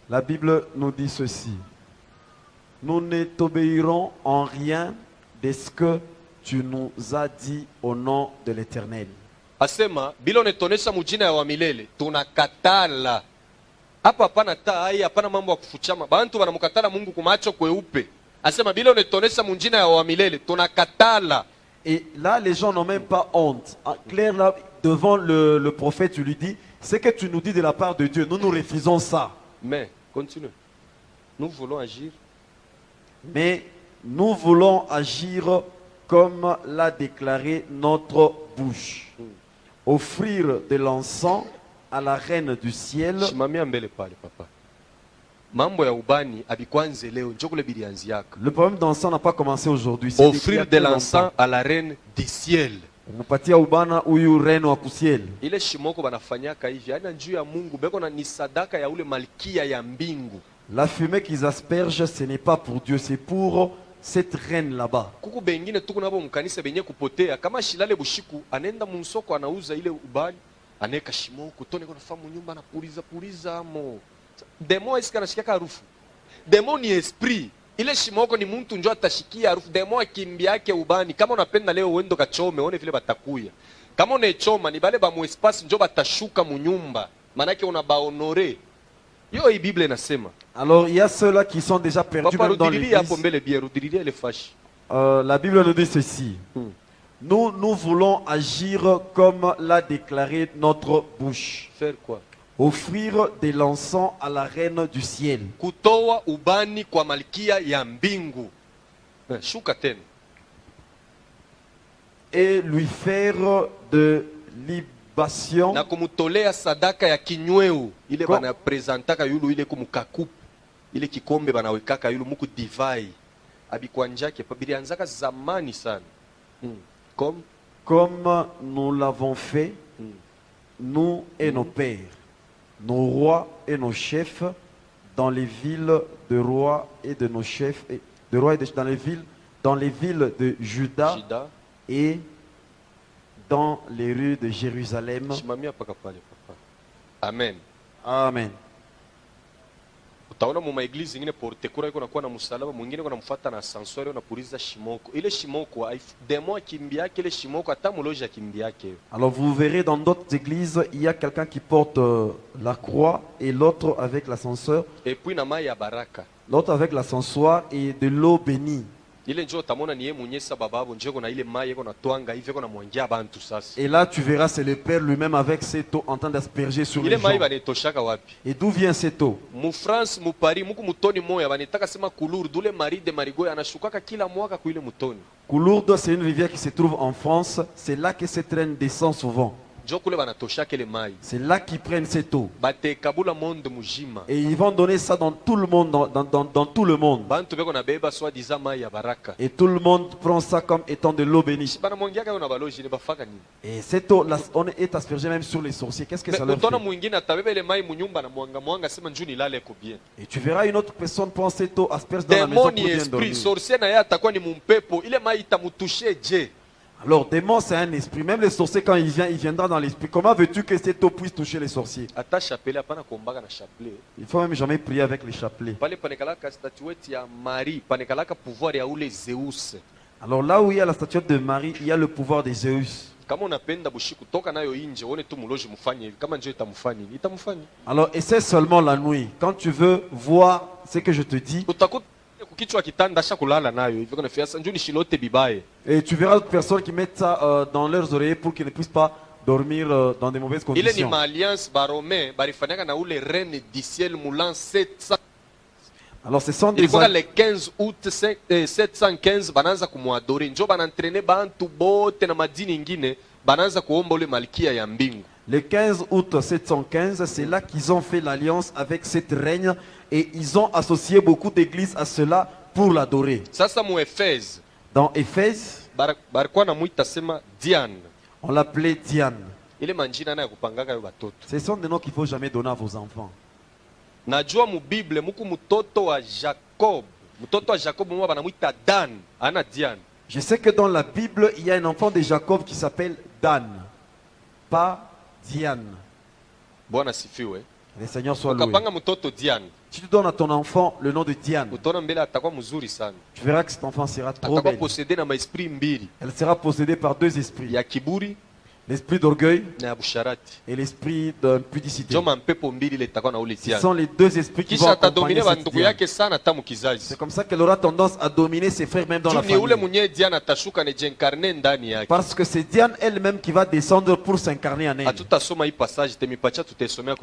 La Bible nous dit ceci. Nous ne t'obéirons en rien de ce que tu nous as dit au nom de l'Éternel. Asema, bilo netonesha mujina ya wa milele, tunakatala. Hapa hapana tai, hapana mambo ya kufuchama. Bantu banamkatala Mungu kumacho kweupe. Asema, bilo netonesha mujina ya wa milele, tunakatala. Et là, les gens n'ont même pas honte. En clair, là, devant le prophète, tu lui dis, ce que tu nous dis de la part de Dieu, nous nous refusons ça. Mais, continue. Nous voulons agir. Mais nous voulons agir comme l'a déclaré notre bouche. Offrir de l'encens à la reine du ciel. Shimamia mbele pale papa. Mambo ya ubani abikwanze leo njokule bilianzi yako. Le problème d'encens n'a pas commencé aujourd'hui. Offrir de l'encens à la reine du ciel. Mupatia ubana huyu reine wa kusiel. Ile shimoko banafanyaka hivi, yani njuu ya Mungu beko na ni sadaka ya ule malkia ya mbingu. La fumée qu'ils aspergent, ce n'est pas pour Dieu, c'est pour cette reine là-bas. kuku bengine tuku nabo mkanisa benye kupotea kama shilale bushiku anenda munsoko anauza ile ubani aneka shimoko tone kwa famu nyumba anapuriza puriza amo demo isika anashikia harufu demo ni esprit ile shimoko ni mtu njoo atashikia harufu demo akimbi yake ubani kama unapenda leo uendo kachome one vile batakuya kama unechoma ni bale ba mu espace njoo batashuka munyumba manake unabaonore yo hii Biblia inasema. Alors il y a ceux-là qui sont déjà perdus même dans l'église. La Bible nous dit ceci. Nous voulons agir comme l'a déclaré notre bouche. Faire quoi? Offrir de l'encens à la reine du ciel. Kutoa ubani kwa malkia ya mbingu. Shuka tena. Et lui faire de libation. Na kumutolea sadaka ya kinyweu. Ile bana presentaka yulu ile kumukakupu. Ile kikombe banawekaka yulu muku divai. Abikwanjake pabilianzaka zamani sana. Comme nous l'avons fait, nous et nos pères, nos rois et nos chefs, dans les villes de rois et de nos chefs, et de rois et dans les villes de Juda et dans les rues de Jérusalem. Amen. Amen. Utaona mu eglise zingine porte kura iko nakuwa na msalaba mwingine kuna mfuata na sansori na puriza shimoko ile shimoko demo akimbia ile shimoko hata muloja akimbia yake. Alors vous verrez dans d'autres églises il y a quelqu'un qui porte la croix et l'autre avec l'ascenseur et puis na mai ya baraka l'autre avec l'ascensoir et de l'eau bénie. Ile njoo tamona ni yeye mwenyewe sababu njoo na ile mai yako na twanga hivi yako na mwangia bantu sasa. Et là tu verras c'est le Père lui-même avec cette eau en train d'asperger sur les gens. Ile mai banetoshaka wapi? Et d'où vient cette eau? Mu France mu Paris muku mutoni moya banitaka sema Coulourde dule mari de Marigoy anashukaka kila mwaka kuile mutoni. Coulourde c'est une rivière qui se trouve en France, c'est là que cette reine descend souvent. C'est là qu'ils prennent cette eau. Et ils vont donner ça dans tout le monde, dans tout le monde. Et tout le monde prend ça comme étant de l'eau bénie. Et cette eau, on est aspergé même sur les sorciers. Qu'est-ce que ça leur fait? Et tu verras une autre personne prendre cette eau, asperge dans la maison pour bien dormir. Alors, démon, c'est un esprit. Même les sorciers, quand il vient, il viendra dans l'esprit. Comment veux-tu que cette eau puisse toucher les sorciers? Il faut même jamais prier avec les chapelets. Alors, là où il y a la statuette de Marie, il y a le pouvoir de Zeus. Alors, essaie seulement la nuit. Quand tu veux voir ce que je te dis, et tu verras d'autres personnes qui mettent ça dans leurs oreilles pour qu'ils ne puissent pas dormir dans des mauvaises conditions. Alors ce sont des le 15 août 715 bananza kumwadori njo banantrene bantu bote na madini ingine bananza kuomba ule malkia ya mbingu. Le 15 août 715, c'est là qu'ils ont fait l'alliance avec cette reine et ils ont associé beaucoup d'églises à cela pour l'adorer. Dans Éphèse, on l'appelait Diane. Ce sont des noms qu'il ne faut jamais donner à vos enfants. Najua mu Bible muku mutoto wa Jacob. Mutoto wa Jacob mwa banamuita Dan, ana Diane. Je sais que dans la Bible, il y a un enfant de Jacob qui s'appelle Dan, pas Diane. Bwana sifiwe. Le Seigneur soit loué. Ukapanga mutoto Diane. Si tu donnes à ton enfant le nom de Diane, tu verras que cet enfant sera trop belle. Elle sera possédée par deux esprits. L'esprit d'orgueil et l'esprit d'impudicité. Ce sont les deux esprits qui vont accompagner cette Diane. C'est comme ça qu'elle aura tendance à dominer ses frères même dans la famille. Parce que c'est Diane elle-même qui va descendre pour s'incarner en elle.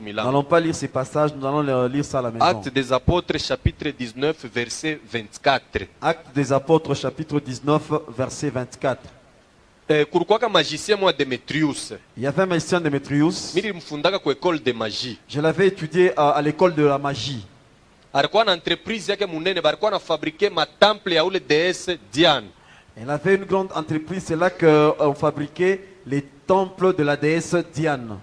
Nous n'allons pas lire ces passages, nous allons lire ça à la maison. Actes des apôtres chapitre 19 verset 24. Actes des apôtres chapitre 19 verset 24. Il y avait un magicien Démétrius. Je l'avais étudié à l'école de la magie. Il avait une grande entreprise, c'est là qu'on fabriquait les temples de la déesse Diane.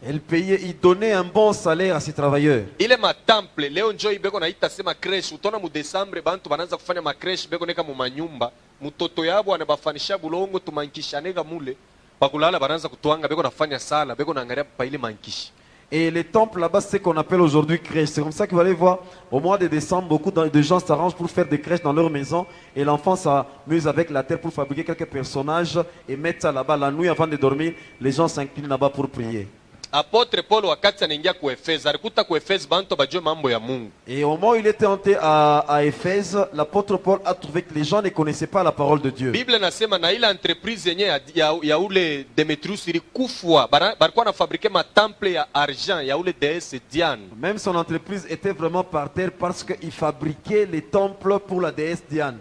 Elle payait, il donnait un bon salaire à ses travailleurs. ile matemple leo njoi beko naita sema creche utona mu Desembre bantu banaanza kufanya macreche beko neka mu manyumba mutoto yabo anabafanisha bulongo tumankishanega mule bakulala banaanza kutwanga beko nafanya sala beko naangalia pa ile mankishi. Et les temples là-bas, c'est ce qu'on appelle aujourd'hui crèches. C'est comme ça que vous allez voir, au mois de décembre, beaucoup de gens s'arrangent pour faire des crèches dans leur maison. Et l'enfant s'amuse avec la terre pour fabriquer quelques personnages et mettre ça là-bas. La nuit, avant de dormir, les gens s'inclinent là-bas pour prier. Apôtre Paul wakati anaingia ku Efeso alikuta ku Efeso bantu bajue mambo ya Mungu. Et au moment où il était entré à Éphèse, l'apôtre Paul a trouvé que les gens ne connaissaient pas la parole de Dieu. Bible nasema na ile entreprise yenye ya ule Demetrius ilikufwa balikuwa na fabrique matemple ya argent ya ule déesse Diane. Même son entreprise était vraiment par terre parce qu'il fabriquait les temples pour la déesse Diane.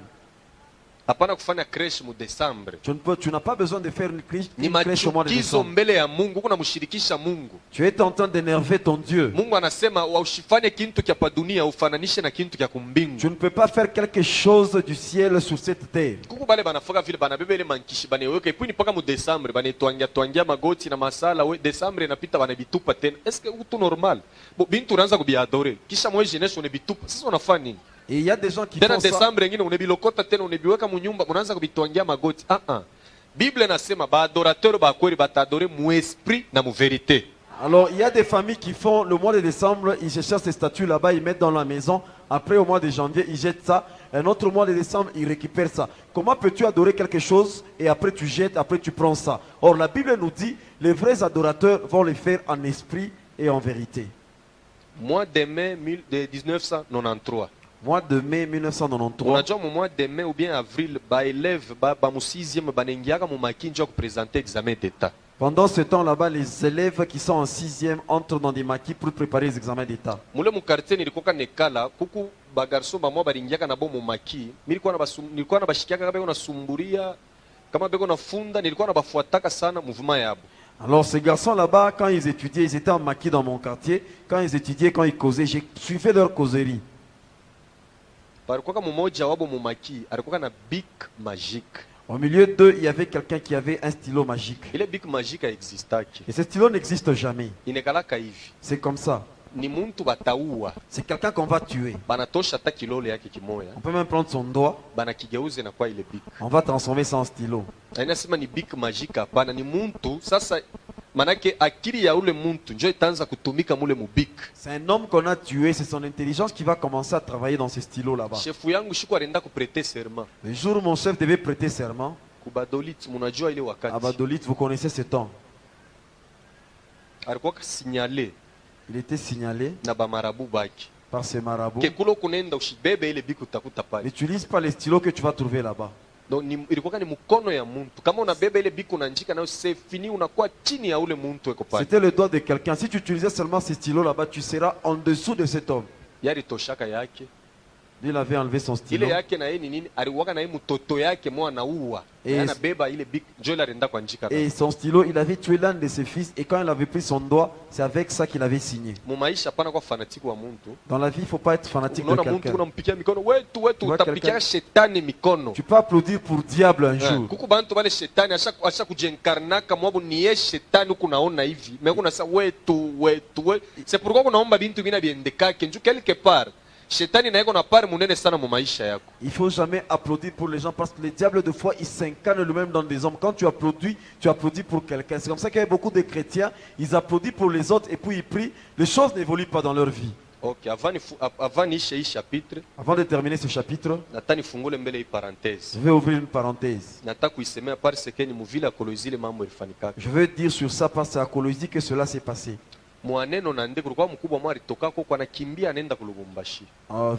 Hapana kufanya creche mu Desembre. Tu n'as pas besoin de faire une Ni crèche au mois de machukizo décembre. mbele ya Mungu kuna mshirikisha Mungu. Tu es en train d'énerver ton Dieu. Mungu anasema usifanye kintu kya pa dunia ufananishe na kintu kya kumbingu. Tu ne peux pas faire quelque chose du ciel sur cette terre. Kuku bale banafoka vile banabeba ile mankishi baneweka ipuni paka mu Desembre banetwangia magoti na masala we Desembre inapita banabitupa tena. Est-ce que utu normal? Bo bintu unaanza kubiadore. Kisha mwezi jeunesse unabitupa. Sasa unafanya nini? Et il y a des gens qui Tena font ça. Desembre ngine unabilokota tena unabiweka mu nyumba unaanza kubitwangia magoti. Bible nasema ba adorateur ba kweli batadore mu esprit na mu vérité. Alors, il y a des familles qui font le mois de décembre, ils se cherchent ces statues là-bas, ils mettent dans la maison. Après, au mois de janvier, ils jettent ça. Un autre mois de décembre, ils récupèrent ça. Comment peux-tu adorer quelque chose et après tu jettes, après tu prends ça? Or, la Bible nous dit, les vrais adorateurs vont le faire en esprit et en vérité. Mois de mai de 1993. Mois de mai 1993. Unajua mu mois de mai ou bien avril ba élève ba mu 6e banengiaka mu makinjo ku présenter examen d'état. Pendant ce temps là-bas, les élèves qui sont en 6e entrent dans des maquis pour préparer les examens d'État. Mule mu quartier nilikoka nekala kuku ba garçon ba mwa balingiaka na bo mu maki. Nilikuwa na bashikiaka kama beko na sumburia kama beko na funda nilikuwa na bafuataka sana mouvement yabo. Alors ces garçons là-bas, quand ils étudiaient, ils étaient en maquis dans mon quartier. Quand ils étudiaient, quand ils causaient, j'ai suivi leur causerie. Balikuwa mmoja wabo mu maki alikuwa na bic magique. Au milieu d'eux, il y avait quelqu'un qui avait un stylo magique. Ile bic magique existaki. Et ce stylo n'existe jamais. Inekalaka hivi. C'est comme ça. Ni muntu bataua. C'est quelqu'un qu'on va tuer. Banatosha hata kilole yake kimoya. On peut même prendre son doigt. Banakigeuze na kwa ile bic. On va transformer ça en stylo. Inasema ni bic magique hapana ni muntu sasa manake akili ya ule muntu njo itaanza kutumika mule mubic. C'est un homme qu'on a tué, c'est son intelligence qui va commencer à travailler dans ce stylo là-bas. Chefu yangu shiku alienda kuprêter serment. Le jour où mon chef devait prêter serment, Kubadolit munajua ile à wakati. Badolite, vous connaissez ce temps. Alikuwa signalé Il était signalé na bamarabu baki. par ces marabouts. Kekulo kunenda ushibebe ile bic utakuta pale. N'utilise pas les stylos que tu vas trouver là-bas. Donc ilikuwa ni mkono ya muntu. Kama unabeba ile bic unaandika nayo c'est fini unakuwa chini ya ule muntu eko pale. C'était le doigt de quelqu'un. Si tu utilisais seulement ces stylos là-bas, tu seras en dessous de cet homme. Yari toshaka yake. Il avait enlevé son stylo. Ile yake na yeye ni nini? Aliwaka na yeye mtoto yake mwa anaua. Anabeba ile bic njo ile alienda kuandika. Et son stylo, il avait tué l'un de ses fils. Et quand il avait pris son doigt, c'est avec ça qu'il avait signé. Mu maisha hapana kwa fanatiki wa muntu. Dans la vie, il ne faut pas être fanatique de Unaona muntu quelqu'un. unampikia mikono wetu utapikia quelqu'un- shetani mikono. Tu peux applaudir pour diable un jour. Kuku bantu bale shetani asha kujenkarnaka mwabu niye shetani kunaona hivi. Mais kuna sa wetu. C'est pourquoi kunaomba bintu bina biendekake nju quelque part. Shetani na yeko na part munene sana mu maisha yako. Il ne faut jamais applaudir pour les gens parce que le diable, de fois, il s'incarne lui-même dans des hommes. Quand tu applaudis pour quelqu'un. C'est comme ça qu'il y a beaucoup de chrétiens, ils applaudissent pour les autres et puis ils prient. Les choses n'évoluent pas dans leur vie. Ok, avant niishe hii chapitre, Avant de terminer ce chapitre, nataka nifungule mbele hii parenthèse. je vais ouvrir une parenthèse. Nataka kuisemea parce que ni muvile ya Kolwezi ile mambo ilifanikaka. Je veux dire sur ça parce que c'est à Colosie que cela s'est passé. Mwaneno na ndeko kulikuwa mkubwa mwa alitokako kwa nakimbia anaenda ku Lubumbashi.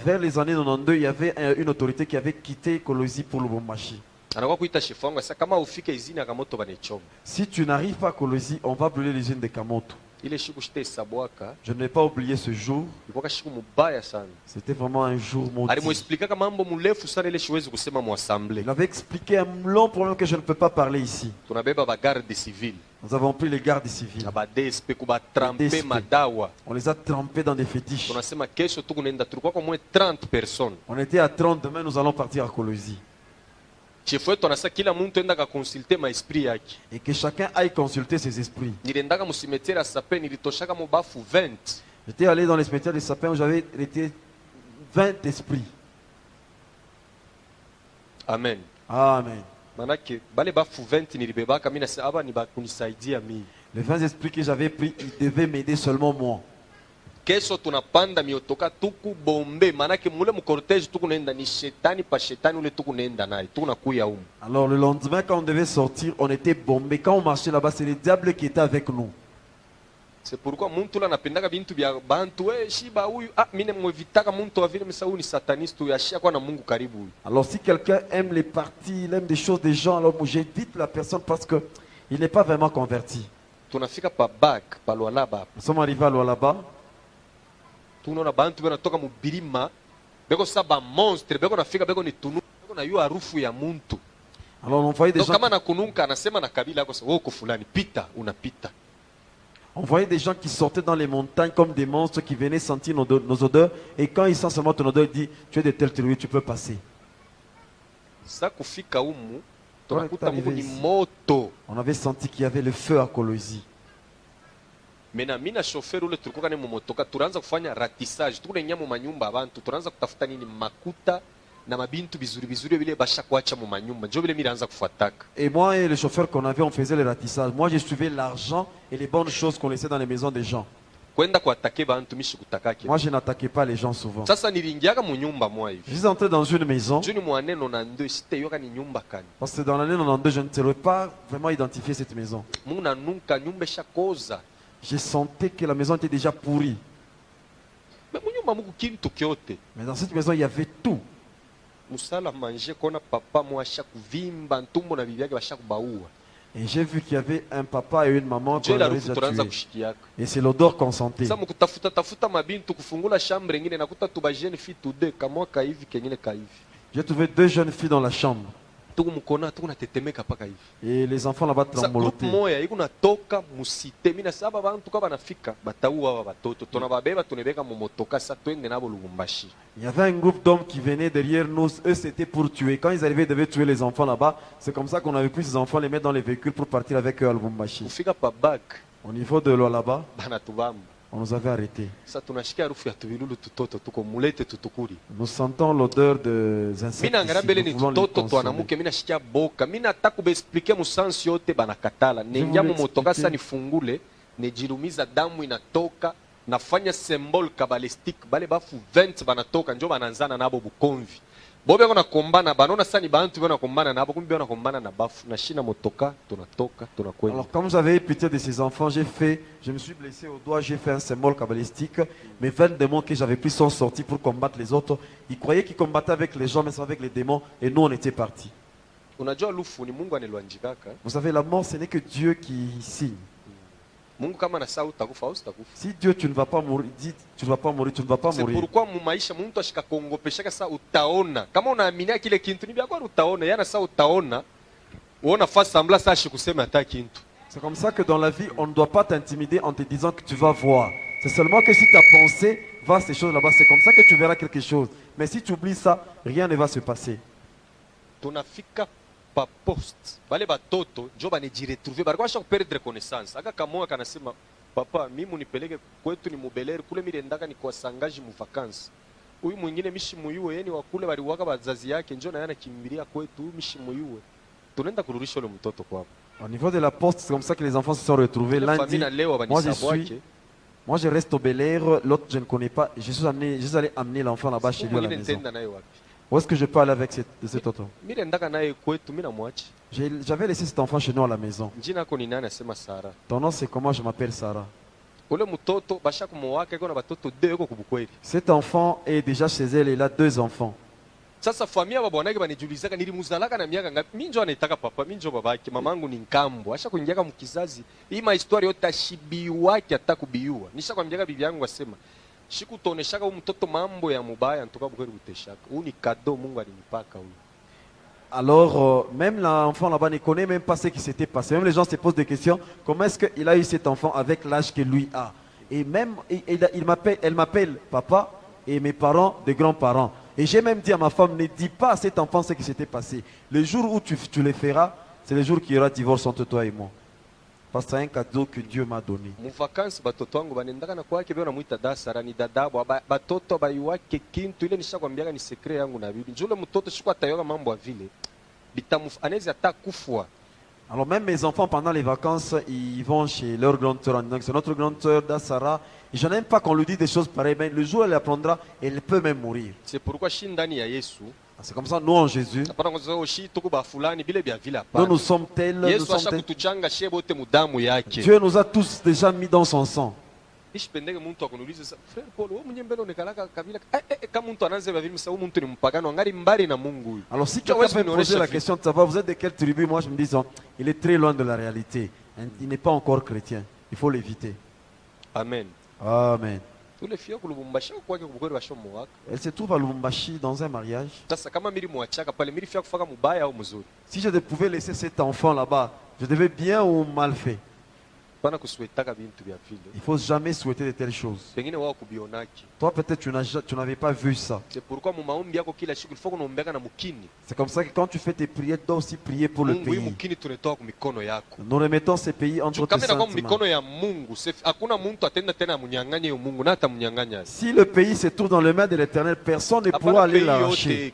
Vers les années 92, il y avait une autorité qui avait quitté Colosie pour Lubumbashi. Anakuwa kuita shefu wangu sasa kama ufike izini akamoto banechoma. Si tu n'arrives pas à Colosie, on va brûler les usines de Kamoto. Ile shiku shite sabwaka, Je ne vais pas oublier ce jour. ilikuwa shiku mubaya sana. C'était vraiment un jour maudit. Alimuexplikaka mambo murefu sana ile siwezi kusema mu assemblée. Il avait expliqué un long problème que je ne peux pas parler ici. Tunabeba ba garde civile, Nous avons pris les gardes civils. na ba DSP kuba trampe DSP. madawa. On les a trempés dans des fétiches. Tunasema kesho tukunaenda tulikuwa kwa moins 30 personnes. On était à 30, demain nous allons partir à Colosie. chef wetu anasa kila muntu endaka consulter maesprit yake. Et que chacun aille consulter ses esprits. Niliendaka musimetiere ya Sapin, nilitoshaka mubafu 20. J'étais allé dans les cimetières de sapins où j'avais été 20 esprits. Amen. Amen. Manake bale bafu 20 nilibebaka mimi nasa aba ni bakunisaidia mimi. Les 20 esprits que j'avais pris, ils devaient m'aider seulement moi. Kesho tunapanda miotoka tuku bombe, manake mule mkortege tuku nenda ni shetani pa shetani ule tuku nenda naye tunakuya humu. Alors le lendemain, quand on devait sortir, on était bombés. Quand on marchait là-bas, c'est le diable qui était avec nous. C'est pourquoi muntu la napendaka bintu bya bantu shiba huyu mine mwevitaka muntu avile mesa huyu ni sataniste huyu ashia kwa na Mungu karibu huyu. Alors si quelqu'un aime les parties, il aime des choses des gens, alors moi j'évite la personne parce que il n'est pas vraiment converti. Tunafika pa bak pa Lualaba. Nous sommes arrivés à Lualaba. Tunaona bantu bana toka mubirima beko saba monstre beko nafika beko ni tunu beko na yu harufu ya muntu. Alors on voyait des gens. Kama na kununka anasema na kabila yako wewe uko fulani pita unapita. On voyait des gens qui sortaient dans les montagnes comme des monstres qui venaient sentir nos odeurs. Et quand ils sentent seulement ton odeur, ils disent, tu es de telle tribu, tu peux passer. Ça kufika humu, Quand tunakuta on est Mungu arrivé ni ici, moto. on avait senti qu'il y avait le feu à Colosie. Mena mina chauffeur ule tulikuwa kane mumotoka tunaanza kufanya ratissage. Tunaingia mu manyumba abantu, tunaanza kutafuta nini makuta na mabintu bizuri bizuri bile basha kuacha mu manyumba. Njo bile miraanza kufuataka. Et moi et le chauffeur qu'on avait, on faisait le ratissage. Moi, je suivais l'argent et les bonnes choses qu'on laissait dans les maisons des gens. Kwenda kuatake bantu mishi kutakake. Moi, je n'attaquais pas les gens souvent. Sasa nilingiaka mu nyumba mwa hivi. Je suis entré dans une maison. Juni mwaneno na ndo site yoka ni nyumba kani. Parce que dans l'année 92, je ne saurais pas vraiment identifier cette maison. Mungu na nunka nyumba shakoza. Je sentais que la maison était déjà pourrie. Mais mu nyumba Mungu kintu kyote. Mais dans cette maison, il y avait tout. Musala manje kona papa mwasha kuvimba ntumbo na bibi yake basha kubaua. Et j'ai vu qu'il y avait un papa et une maman Njo qu'on ile avait harufu déjà tunaanza tués. kushikiaka. Et c'est l'odeur qu'on sentait. Sasa mkutafuta tafuta mabintu kufungula chambre nyingine nakuta tubajeni fi tude kamwaka hivi kengine ka hivi. J'ai trouvé deux jeunes filles dans la chambre. Tuku mkona tuku natetemeka paka hivi. Et les enfants là-bas Sasa groupe tremblotaient. moya iko natoka musite. Mimi na saba bantu kaba nafika bataua baba batoto. Tunababeba tunebeka mu motoka sa twende nabo Lubumbashi. Il y avait un groupe d'hommes qui venaient derrière nous. Eux, c'était pour tuer. Quand ils arrivaient, ils devaient tuer les enfants là-bas. C'est comme ça qu'on avait pris ces enfants, les mettre dans les véhicules pour partir avec eux à Lubumbashi. Kufika pa bag Au niveau de là-bas, bana tubamba. on nous avait arrêtés. Sasa tunashikia harufu ya tubilulu tutoto tuko mulete tutukuri. Nous sentons l'odeur des insectes. Mina ngara Ici. mbele Nous ni voulons les tutoto consommer. twanamuke mina shikia boka. Mina nataka kuexplique musansi yote banakatala. Nengia mu motoka sasa nifungule, nejilumiza damu inatoka, nafanya symbol kabbalistique. Bale bafu 20 banatoka njo bananzana nabo bukonvi. Bobe kona kombana banona sasa ni bantu bana kombana nabo kumbe bana kombana na bafu na shina motoka tunatoka tunakwenda. Alors, comme j'avais pitié de ces enfants, je me suis blessé au doigt, j'ai fait un symbole kabbalistique. Mes 20 démons que j'avais pris sont sortis pour combattre les autres. Ils croyaient qu'ils combattaient avec les gens, mais c'est avec les démons. Et nous, on était partis. Unajua lufu ni Mungu anelwanjikaka. Vous savez, la mort, ce n'est que Dieu qui signe. Mungu kama na saa utakufa au utakufa. Si Dieu, tu ne vas pas mourir, dit, tu ne vas pas mourir, tu ne vas pas C'est mourir. pourquoi mu maisha mtu ashika kuongopeshaka saa utaona. Kama unaaminia kile kintu ni byako utaona, yana saa utaona. Uona fa sambla saa shikusema hata kintu. C'est comme ça que dans la vie, on ne doit pas t'intimider en te disant que tu vas voir. C'est seulement que si ta pensée va à ces choses là-bas, c'est comme ça que tu verras quelque chose. Mais si tu oublies ça, rien ne va se passer. Tunafika pa post bale batoto njo banejiretrouve balikuwa basha kuperdre connaissance aka kamoa kanasema papa mimi unipeleke kwetu ni mubeleri kule mirendaka ni kwa sangaji mu vacances huyu mwingine mishi muyuwe yeni wakule baliwaka bazazi yake njo na yana kimbilia kwetu huyu mishi muyuwe tunaenda kurudisha ule mtoto kwao. Au niveau de la poste, c'est comme ça que les enfants se sont retrouvés. Ile Lundi, famille leo moi je reste au Bel Air, l'autre je ne connais pas. Je suis allé amener l'enfant là-bas chez lui à la maison. Où est-ce que je peux aller avec cet auto? Mirendaka naye kwetu mimi namwacha. J'avais laissé cet enfant chez nous à la maison. Jina yako ni nani? Asema Sara. Ton nom c'est comment? Je m'appelle Sarah. Ule mtoto basha kumwaka iko na batoto 2 iko kubukweli. Cet enfant est déjà chez elle, il a 2 enfants. Sasa familia babwanake banijulizaka nilimuzalaka na miaka ngapi? Mimi njo anaitaka papa, mimi njo babake, mamangu ni nkambo. Asha kuingiaka mkizazi. Hii ma historia yote ashibiwake atakubiua. Nisha kwambiaka bibi yangu asema, shikutoneshaka huyu mtoto mambo ya mubaya ntoka bukweli buteshaka. Huu ni cadeau Mungu alinipaka huyu. Alors, même l'enfant là-bas ne connaît même pas ce qui s'était passé. Même les gens se posent des questions. Comment est-ce qu'il a eu cet enfant avec l'âge que lui a? Et même, elle m'appelle papa et mes parents, des grands-parents. Et j'ai même dit à ma femme, ne dis pas à cet enfant ce qui s'était passé. Le jour où tu le feras, c'est le jour qu'il y aura divorce entre toi et moi. Parce que c'est un cadeau que Dieu m'a donné. Muvakansi batoto wangu banendaka na kwake beo namuita dasara ni dadabo batoto baiwake kintu ile nishakwambiaga ni sekre yangu na bibi. Njule mtoto shikwa tayoga mambo ya vile. Anaweza hata kufua. Alors même mes enfants, pendant les vacances, ils vont chez leur grande sœur en disant que c'est notre grande sœur Dassara. Et je n'aime pas qu'on lui dise des choses pareilles, mais le jour où elle apprendra, elle peut même mourir. C'est pourquoi shindani ya Yesu. C'est comme ça, nous en Jésus, nous sommes tels. Dieu nous a tous déjà mis dans son sang. Alors si quelqu'un peut me poser la question de savoir vous êtes de quelle tribu, moi je me dis, il est très loin de la réalité. Il n'est pas encore chrétien. Il faut l'éviter. Amen. Amen. Elle se trouve à Lubumbashi dans un mariage. Si je pouvais laisser cet enfant là-bas, je devais bien ou mal faire. Il ne faut jamais souhaiter de telles choses. Toi peut-être tu n'avais pas vu ça. C'est comme ça que quand tu fais tes prières, tu dois aussi prier pour le pays. Nous remettons ces pays entre tes sentiments. Si le pays se trouve dans les mains de l'Éternel, personne ne pourra aller l'arracher.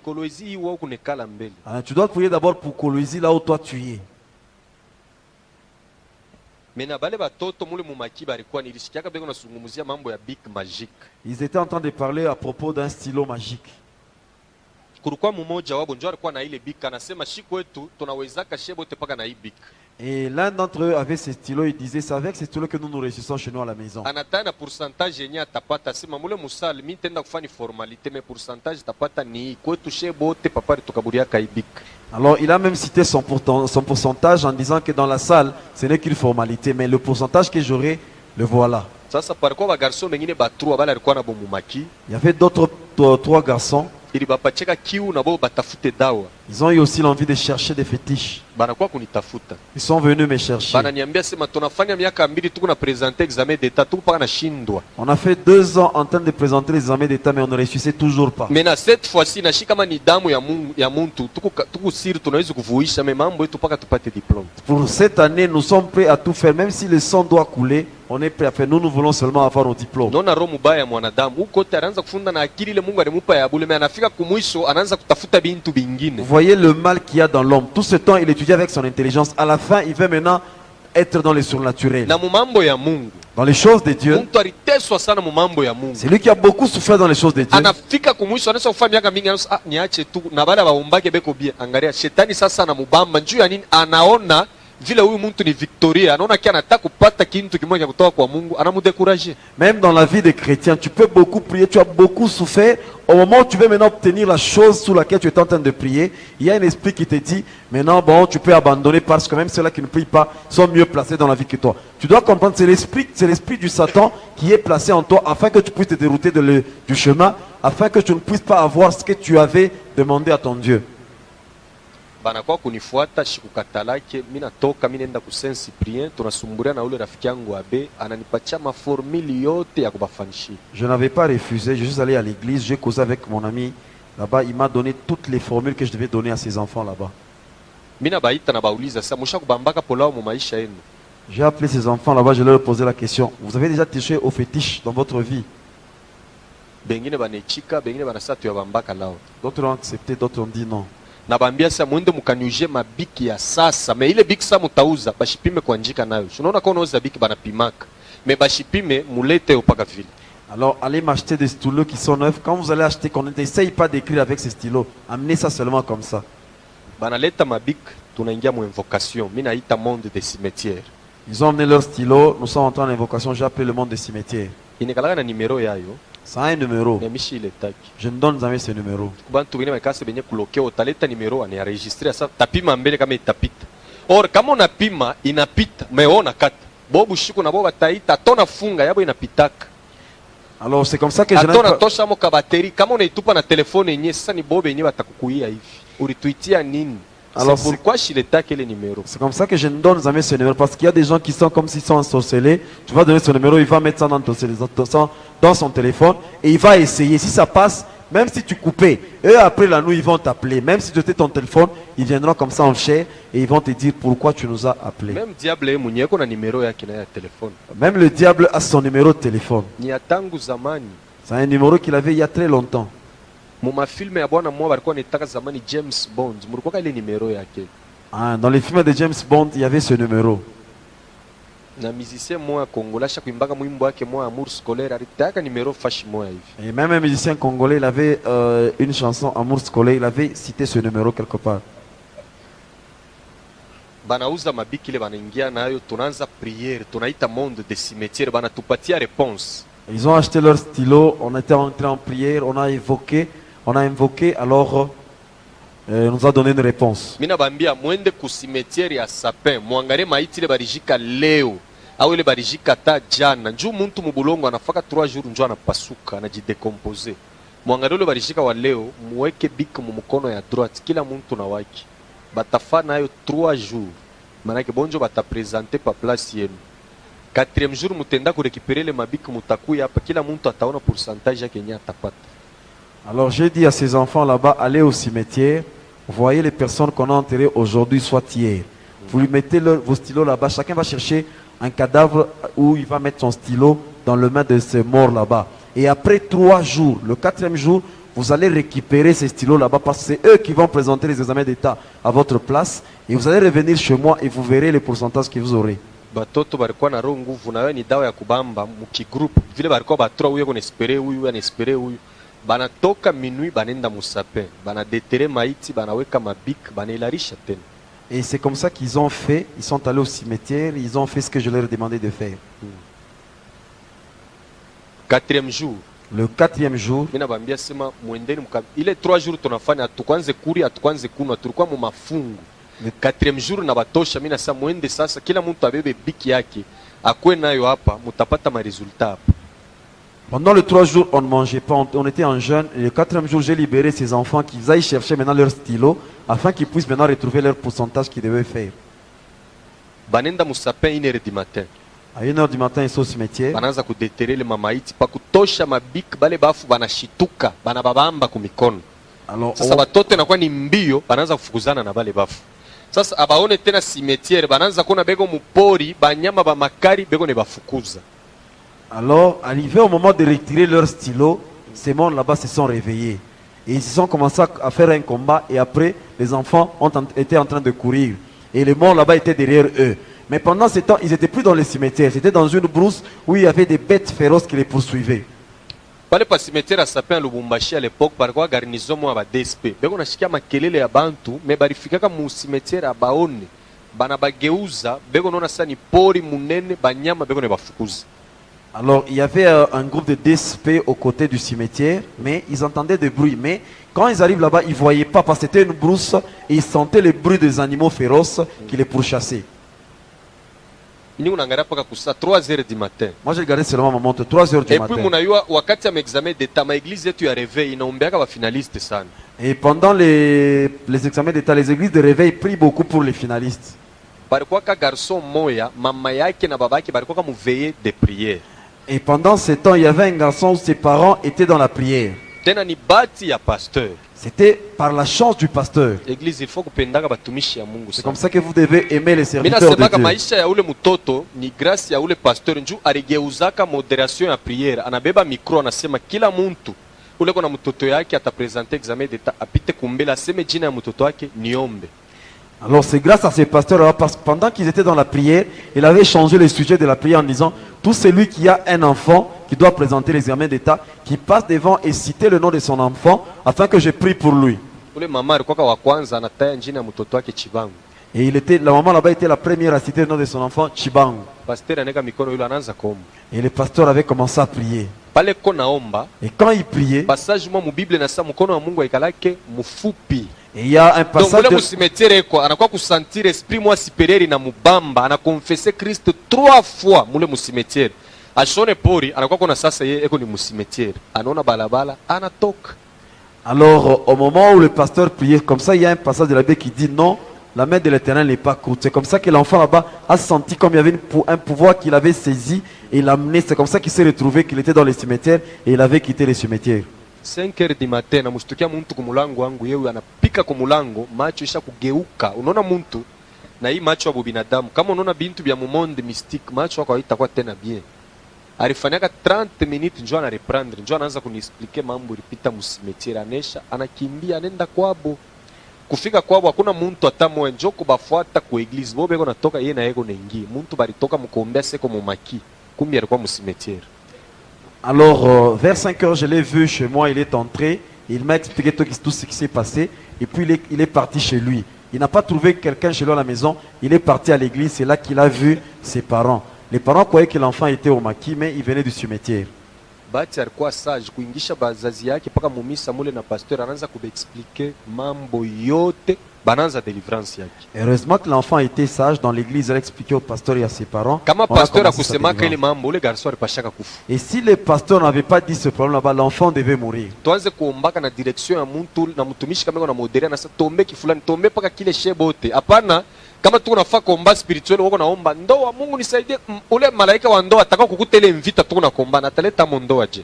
Tu dois prier d'abord pour Kolwezi, là où toi tu es. Ils étaient en train de parler à propos d'un stylo magique. Et l'un d'entre eux avait ce stylo, il disait, c'est avec ce stylo que nous nous réussissons chez nous à la maison. Alors il a même cité son pourcentage en disant que dans la salle, ce n'est qu'une formalité, mais le pourcentage que j'aurai, le voilà. Il y avait d'autres 3 garçons. Ils ont eu aussi l'envie de chercher des fétiches. Ils sont venus me chercher. On a fait 2 ans en train de présenter les examens d'état, mais on ne réussissait toujours pas. Pour cette année, nous sommes prêts à tout faire, même si le sang doit couler. On est prêt à faire. Nous voulons seulement avoir nos diplômes. Vous voyez le mal qu'il y a dans l'homme. Tout ce temps, il étudie avec son intelligence. À la fin, il veut maintenant être dans les surnaturels. Dans les choses de Dieu. C'est lui qui a beaucoup souffert dans les choses de Dieu. Même dans la vie des chrétiens, tu peux beaucoup prier, tu as beaucoup souffert. Au moment où tu veux maintenant obtenir la chose sur laquelle tu es en train de prier, il y a un esprit qui te dit, maintenant bon, tu peux abandonner parce que même ceux-là qui ne prient pas sont mieux placés dans la vie que toi. Tu dois comprendre, c'est l'esprit du Satan qui est placé en toi afin que tu puisses te dérouter du chemin, afin que tu ne puisses pas avoir ce que tu avais demandé à ton Dieu. Banakuwa kunifuata shikukatalake mimi natoka mimi naenda ku Saint Cyprien tunasumbulia na ule rafiki yangu abe ananipatia maformuli yote ya kubafanishia. Je n'avais pas refusé, je suis allé à l'église, j'ai causé avec mon ami là-bas, il m'a donné toutes les formules que je devais donner à ses enfants là-bas. Mimi nabaita na bauliza sasa mushakubambaka polao mu maisha yenu. J'ai appelé ces enfants là-bas, je leur ai posé la question, vous avez déjà touché au fétiche dans votre vie? Bengine banechika, bengine banasatu ya bambaka lao. D'autres ont accepté, d'autres ont dit non. Nabambia sasa muende mukanyuje mabiki ya sasa. Me ile biki sasa mutauza bashipime kwa njika nayo. Unaona kwa unauza biki banapimaka. Me bashipime mulete upaka vile. Alors allez m'acheter des stylos qui sont neufs. Quand vous allez acheter, qu'on n'essaye pas d'écrire avec ces stylos. Amenez ça seulement comme ça. Banaleta mabiki, tunaingia mu invocation. Mimi naita monde des cimetières. Ils ont amené leurs stylos, nous sommes en train d'invocation, j'ai appelé le monde des cimetières. Inekalaka na numero yayo. Ça a un numéro. Je ne donne jamais ce numéro. Or kama unapima inapita meona kata. Bobu shiku na boba taita tona funga yabo inapitaka. Alors c'est comme ça que je atona tosha mo ka batterie kama unaitupa na telefone yenyewe sasa ni bobe yenyewe batakukuia hivi. Ulituitia nini? Alors pourquoi le numéro? C'est comme ça que je ne donne jamais ce numéro parce qu'il y a des gens qui sont comme s'ils sont ensorcelés. Tu vas donner ce numéro, il va mettre ça dans son téléphone et il va essayer. Si ça passe, même si tu coupais, eux après la nuit ils vont t'appeler. Même si tu étais ton téléphone, ils viendront comme ça en chair et ils vont te dire pourquoi tu nous as appelés. Même diable ye mwenye eko na nimero yake na ya telefone. Même le diable a son numéro de téléphone. Ni ya tangu zamani. C'est un numéro qu'il avait il y a très longtemps. Mu mafilme ya bwana mmoja walikuwa wanataka zamani James Bond. Mulikuwa ile nimero yake. Ah, dans les films de James Bond, il y avait ce numéro. Na musicien mmoja Congolais cha kuimbaga mwimbo wake mmoja Amour Scolaire alitaka nimero fashi moja hivi. Et même un musicien congolais, il avait une chanson Amour Scolaire, il avait cité ce numéro quelque part. Banauza mabiki ile banaingia nayo, tunaanza prière, tunaita monde de cimetière, banatupatia réponse. Ils ont acheté leur stylo, on était entré en prière, on a invoqué, alors nous a donné une réponse. Mina bambia mwende ku cimetière ya Sapin, muangalie maiti ile barijika leo au ile barijika ta jana. Njoo muntu mubulongo anafaka 3 jours njoo anapasuka, anajidecompose. Muangalie ile barijika wa leo, muweke bik mu mkono ya droite, kila muntu na waki. Batafa nayo 3 jours. Manake bonjo batapresenter pa place yenu. 4e jour mutenda ku récupérer le mabik mutakuya hapa, kila muntu ataona pourcentage yake yenye atapata. Alors j'ai dit à ces enfants là-bas, allez au cimetière, voyez les personnes qu'on a enterrées aujourd'hui, soit hier. Vous lui mettez vos stylos là-bas, chacun va chercher un cadavre où il va mettre son stylo dans le main de ces morts là-bas. Et après 3 jours, le 4e jour, vous allez récupérer ces stylos là-bas parce que c'est eux qui vont présenter les examens d'état à votre place. Et vous allez revenir chez moi et vous verrez les pourcentages que vous aurez. Batoto barikuwa na roho nguvu, na wewe ni dawa ya kubamba mukigroup vile barikuwa batro, huyu anespere huyu anespere huyu, banatoka minuit banenda musape, banadetere maiti, banaweka mabik, banailarisha tena. Et c'est comme ça qu'ils ont fait. Ils sont allés au cimetière, ils ont fait ce que je leur ai demandé de faire. 4e jour, Le 4e jour, mina bambia sema muendeni ile 3 jours tunafanya, atukwanze kuri atukwanze kunwa, tulikuwa mu mafungu. 4e jour na batosha, mina sasa muende sasa, kila mtu abebe biki yake akwe nayo hapa, mutapata ma resultat hapa. pendant les 3 jours, on ne mangeait pas, on était en jeûne. Et le 4e jour, j'ai libéré ces enfants qu'ils aillent chercher maintenant leur stylo afin qu'ils puissent maintenant retrouver leur pourcentage qu'ils devaient faire. Banenda musapin 1h du matin. À 1h du matin, ils sont au cimetière. Banaanza kudetere le mamaiti pa kutosha mabik, bale bafu banashituka, banababamba kumikono. Alors, Sasa batoto inakuwa ni mbio, banaanza kufukuzana na bale bafu. Sasa abaone tena cimetière, banaanza kuona bego mupori, banyama ba makari bego ne bafukuza. alors, arrivé au moment de retirer leur stylo, ces morts là-bas se sont réveillés. Et ils ont commencé à faire un combat. Et après, les enfants étaient en train de courir. Et les morts là-bas étaient derrière eux. Mais pendant ce temps, ils n'étaient plus dans le cimetière. C'était dans une brousse où il y avait des bêtes féroces qui les poursuivaient. Pale pa cimetière ya Sapin Lubumbashi à l'époque, barikuwa garnison mwa ba DSP. Beko nashikia makelele ya bantu, me barifikaka mu cimetière ya baone. Bana bageuza, beko nona sasa ni pori munene, banyama beko ne bafukuza. Alors, il y avait un groupe de DSP aux côtés du cimetière, mais ils entendaient des bruits. Mais quand ils arrivent là-bas, ils ne voyaient pas parce que c'était une brousse et ils sentaient les bruits des animaux féroces qui les pourchassaient. Ni unaangalia paka kusa 3h du matin. Moi, j'ai regardé seulement ma montre, 3h du Et matin. puis munayua wakati ya examen d'état, ma église yetu ya réveil inaombeaka ba finaliste sana. Et pendant les examens d'état, les églises de réveil prient beaucoup pour les finalistes. Barikuwa ka garçon moya, mama yake na babake barikuwa ka muveiller de prière. Et pendant ce temps, il y avait un garçon où ses parents étaient dans la prière. Tena ni bati ya pasteur. C'était par la chance du pasteur. Église il faut kupendaka batumishi ya Mungu C'est sana. comme ça que vous devez aimer les Mina serviteurs de semaka Dieu. maisha ya ule mutoto ni grâce ya ule pasteur nju aligeuzaka moderation ya prière. Anabeba micro anasema kila muntu ule kona mtoto yake atapresente examen d'état apite kumbela aseme jina ya mtoto wake niombe. Alors c'est grâce à ces pasteurs-là, parce que pendant qu'ils étaient dans la prière, il avait changé le sujet de la prière en disant, tout celui qui a un enfant qui doit présenter l'examen d'état, qui passe devant et citer le nom de son enfant, afin que je prie pour lui. Ule mama alikuwa wa kwanza anataya jina ya mtoto wake Chibangu. Et la maman là-bas était la première à citer le nom de son enfant, Chibangu. Pasteur aneka mikono yule anaanza kuomba. Et le pasteur avait commencé à prier. Pale ko naomba, Et quand il priait, passage mwa mu Bible na sa mkono wa Mungu aikalake mufupi. et il y a un Donc passage ule de... musimetiere kwa anakuwa kusentir esprit mwa supérieur na mubamba, anakonfesse Christ 3 fois mule musimetiere. Ashone pori anakuwa kuna sasa yeye eko ni musimetiere. Anaona balabala, anatoka. Alors au moment où le pasteur priait, comme ça il y a un passage de la Bible qui dit non, la main de l'Éternel n'est pas courte. C'est comme ça que l'enfant là-bas a senti comme il y avait un pouvoir qu'il avait saisi et l'a amené. C'est comme ça qu'il s'est retrouvé qu'il était dans les cimetières et il avait quitté les cimetières. 5h du matin namushtukia muntu kumulango wangu, yeye anapika kumulango, macho isha kugeuka. Unaona muntu na hii macho ya binadamu, kama unaona bintu bya mumonde mystique, macho yako haitakuwa tena bien. Alifanyaka 30 minutes njoo ana reprendre, njoo anaanza kuniexpliquer mambo ilipita musimetiere, anesha anakimbia anaenda kwabo. Kufika kwabo hakuna muntu hata mmoja, njoo kubafuata ku eglise, bobe beko natoka yeye na yego naingia. Muntu balitoka mkombea seko mumaki, kumbi alikuwa musimetiere. Alors, vers 5 heures, je l'ai vu chez moi, il est entré, il m'a expliqué tout ce qui s'est passé, et puis il est parti chez lui. Il n'a pas trouvé quelqu'un chez lui à la maison, il est parti à l'église, c'est là qu'il a vu ses parents. Les parents croyaient que l'enfant était au maquis, mais il venait du cimetière. Bati alikuwa sage kuingisha bazazi yake paka mumisa mule na pasteur anaanza kuexpliquer mambo yote, bananza délivrance yake. Heureusement que l'enfant était sage, dans l'église, il a expliqué au pasteur et à ses parents. Kama On a pasteur commencé sa akusemaka ile délivrance. mambo, ule garçon alipashaka kufu. Et si les pasteurs n'avaient pas dit ce problème là-bas, l'enfant devait mourir. Tuanze kuombaka na direction ya muntu na mtumishi kama na modere na sasa tombe kifulani, tombe paka kile shebote. Hapana, kama tuko nafaa kuomba spirituel wako naomba ndoa, Mungu nisaidie, ule malaika wa ndoa atakao kukutele mvita tuko na komba na taleta mondoa je.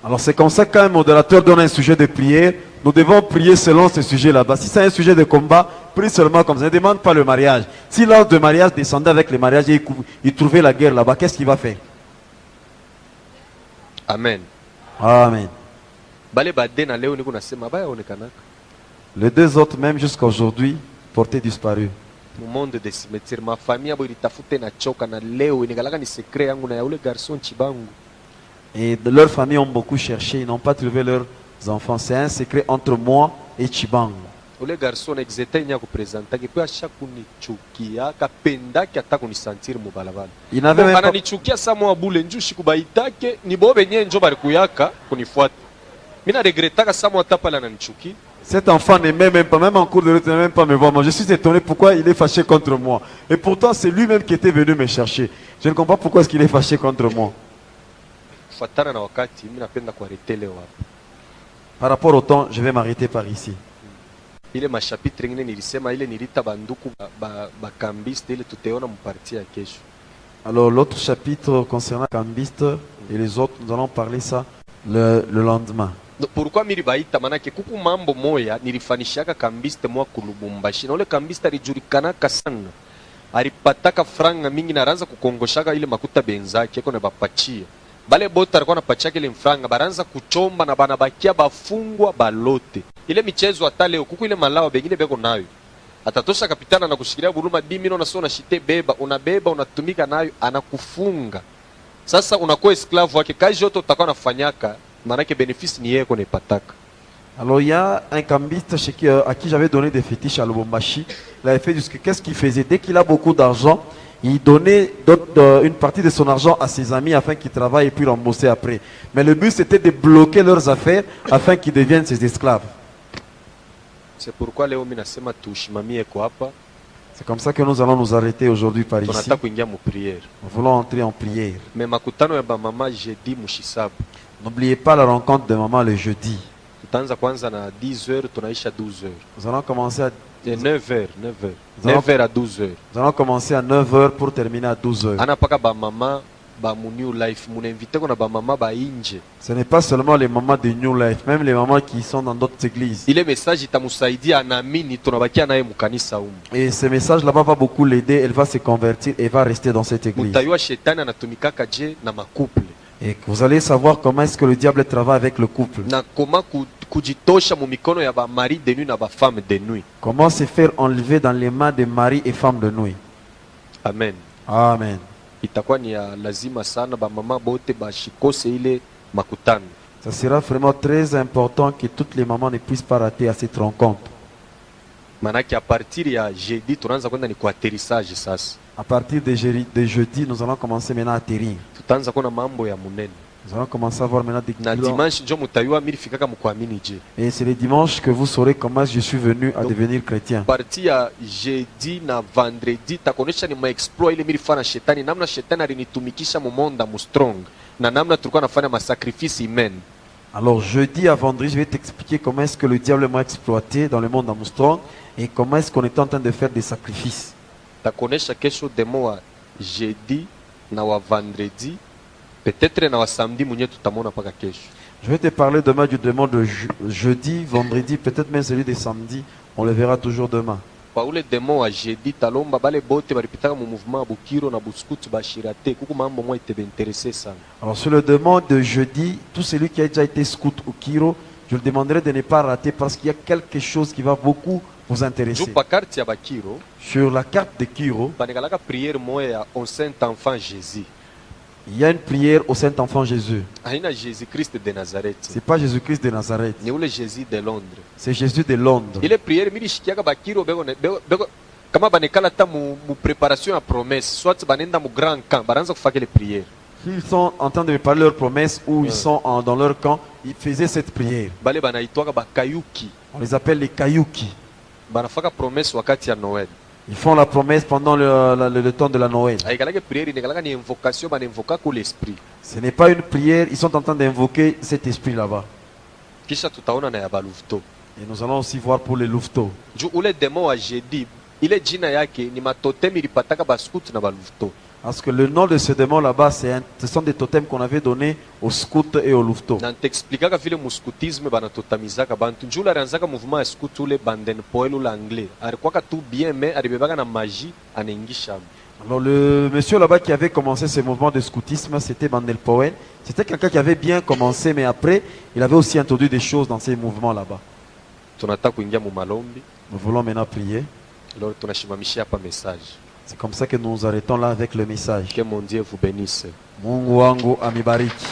Alors c'est comme ça que quand un modérateur donne un sujet de prière, nous devons prier selon ce sujet là-bas. Si c'est un sujet de combat, prie seulement comme ça. Ne demande pas le mariage. Si l'ordre de mariage descendait avec le mariage et il trouvait la guerre là-bas, qu'est-ce qu'il va faire? Amen. Amen. Bale bade na leo niko nasema baya onekanaka. Les deux autres, même jusqu'à aujourd'hui, portés disparus. Mu monde de cimetière, ma famille abo ilitafute na choka na leo inigalaka ni secret yangu na ya ule garçon chibangu. Et de leurs familles ont beaucoup cherché, ils n'ont pas trouvé leurs enfants. C'est un secret entre moi et Chibang. Ule garçon exete nya kupresenta ki kwa shakunichukia kapendaki hata kunisentir mu balabala. Il n'avait même pas... Ananichukia sa mwa bule njushi kubaitake ni bobe nye njo bari kuyaka kunifuata. Mina regretaka sa mwa tapala ananichukia. Cet enfant n'aimait même pas, même en cours de route, il n'aimait même pas me voir. Moi, je suis étonné pourquoi il est fâché contre moi. Et pourtant, c'est lui-même qui était venu me chercher. Je ne comprends pas pourquoi est-ce qu'il est fâché contre moi. Fatana na wakati mimi napenda kuarete leo hapa. Par rapport au temps, je vais m'arrêter par ici. Ile mashapitre ngine nilisema ile nilita banduku bakambiste ile tuteona mparti ya kesho. Alors, l'autre chapitre concernant Cambiste et les autres, nous allons parler ça le lendemain. Pourquoi miri baita manake kuku mambo moya nilifanishaka kambiste mwa kulubumbashi na ule kambiste alijulikanaka sana, alipataka franga mingi na ranza kukongoshaka ile makuta benzake kone bapachia bale bota alikuwa napachaka ile mfranga baranza kuchomba na banabakia bafungwa balote. Ile michezo hata leo kuku ile malawa bengine beko nayo atatosha kapitana na kushikilia buluma 10 milioni na sio na shite beba unabeba unatumika nayo anakufunga. Sasa unakuwa esclave wake, kazi yote utakuwa nafanyaka manake bénéfice ni yeko nepataka. Alors il y a un cambiste à qui j'avais donné des fétiches à Lubumbashi. Il avait fait qu'est-ce qu'il faisait? Dès qu'il a beaucoup d'argent, il donnait une partie de son argent à ses amis afin qu'ils travaillent et puis rembourser après. Mais le but c'était de bloquer leurs affaires afin qu'ils deviennent ses esclaves. C'est pourquoi leo mimi nasema tushimamie kwa hapa. C'est comme ça que nous allons nous arrêter aujourd'hui par ici. Tunataka kuingia mu prière. Nous voulons entrer en prière. Mais makutano ya ba mama jeudi mushisabu. N'oubliez pas la rencontre de maman le jeudi. Tutaanza kwanza na 10h tunaisha 12h. Nous allons commencer à 9h. 9h à 12h. Nous allons commencer à 9h pour terminer à 12h. Ana paka ba mama ba mu New Life muna invite ko na ba mama ba inje. Ce n'est pas seulement les mamans de New Life, même les mamans qui sont dans d'autres églises. Ile message itamusaidia anaamini tunabakia naye mukanisa humu. Et ce message là-bas va beaucoup l'aider, elle va se convertir et va rester dans cette église. Mutayua shetani anatumikaka je na makuple. Et vous allez savoir comment est-ce que le diable travaille avec le couple. Na koma kujitosha mu mikono ya ba mari de nuit na ba femme de nuit. Comment se faire enlever dans les mains des maris et femmes de nuit. Amen. Amen. Itakuwa ni ya lazima sana ba mama bote bashikose ile makutano. Ça sera vraiment très important que toutes les mamans ne puissent pas rater à cette rencontre. Manake a partir ya jeudi tunaanza kwenda ni kwa atterrissage sasa. À partir de jeudi, nous allons commencer maintenant à atterrir. Tutaanza kuna mambo ya munene. Nous allons commencer à voir maintenant des Na dimanche njo mutayua mimi fikaka mkuamini je. Et c'est le dimanche que vous saurez comment je suis venu à devenir chrétien. Parti ya jeudi na vendredi takonesha ni maexploit ile mimi fana shetani, namna shetani alinitumikisha mu monde mu strong na namna tulikuwa nafanya masacrifice humain. Alors jeudi à vendredi, je vais t'expliquer comment est-ce que le diable m'a exploité dans le monde d'Armstrong et comment est-ce qu'on est en train de faire des sacrifices. Takonesha kesho demo wa jeudi na wa vendredi, peut-être na wa samedi mwenye tutamona paka kesho. Je vais te parler demain du démon de jeudi, vendredi, peut-être même celui de samedi. On le verra toujours demain. kwa ule demo wa jeudi talomba bale bote balipitaka mu mouvement ya bukiro na buskutu bashira te kuku mambo mwa itebe intéressé sana. Alors sur le démon de jeudi, tout celui qui a déjà été scout ou kiro, je le demanderai de ne pas rater parce qu'il y a quelque chose qui va beaucoup vous intéresser. Juu pa carte ya bakiro Sur la carte de Kiro, banekalaka prière moya ya au Saint Enfant Jésus. il y a une prière au Saint-Enfant Jésus. Haina Jésus Christ de Nazareth. C'est pas Jésus-Christ de Nazareth, Ni ule Jésus de Londres. c'est Jésus de Londres. Ile prière milishikiaka bakiro beko kama banekala ta mu préparation ya promesse soit banenda mu grand camp baranza kufaka ile prière. Ils sont en train de me parler leur promesse ou ils sont dans leur camp, ils faisaient cette prière. Bale banaitwaka bakayuki. On les appelle les Kayuki. Banafaka promesse wakati ya Noël. Ils font la promesse pendant le temps de la Noël. Aikalaka prière inekalaka ni invocation baninvoka ku l'esprit. Ce n'est pas une prière, ils sont en train d'invoquer cet esprit là-bas. Kisha tutaona na ya balufto. Et nous allons aussi voir pour les louveteaux. Juu ule demo wa jeudi ile jina yake ni matotemi ilipataka baskutu na balufto. Parce que le nom de ce démon là-bas, ce sont des totems qu'on avait donnés aux scouts et aux louveteaux. Na ntaexplikaka vile muskutisme banatotamizaka bantu njuu ule alianzaka mouvement ya skutu ule banden poel ule anglais alikwaka tu bien mais alibebaka na magie anaingisha. Alors le monsieur là-bas qui avait commencé ce mouvement de scoutisme, c'était Bandel Powell. C'était quelqu'un qui avait bien commencé, mais après, il avait aussi introduit des choses dans ces mouvements là-bas. Tunataka kuingia mu malombi. Nous voulons maintenant prier. Leo tunashimamishia hapa message. C'est comme ça que nous nous arrêtons là avec le message. Que mon Dieu vous bénisse. Mungu wangu amibariki.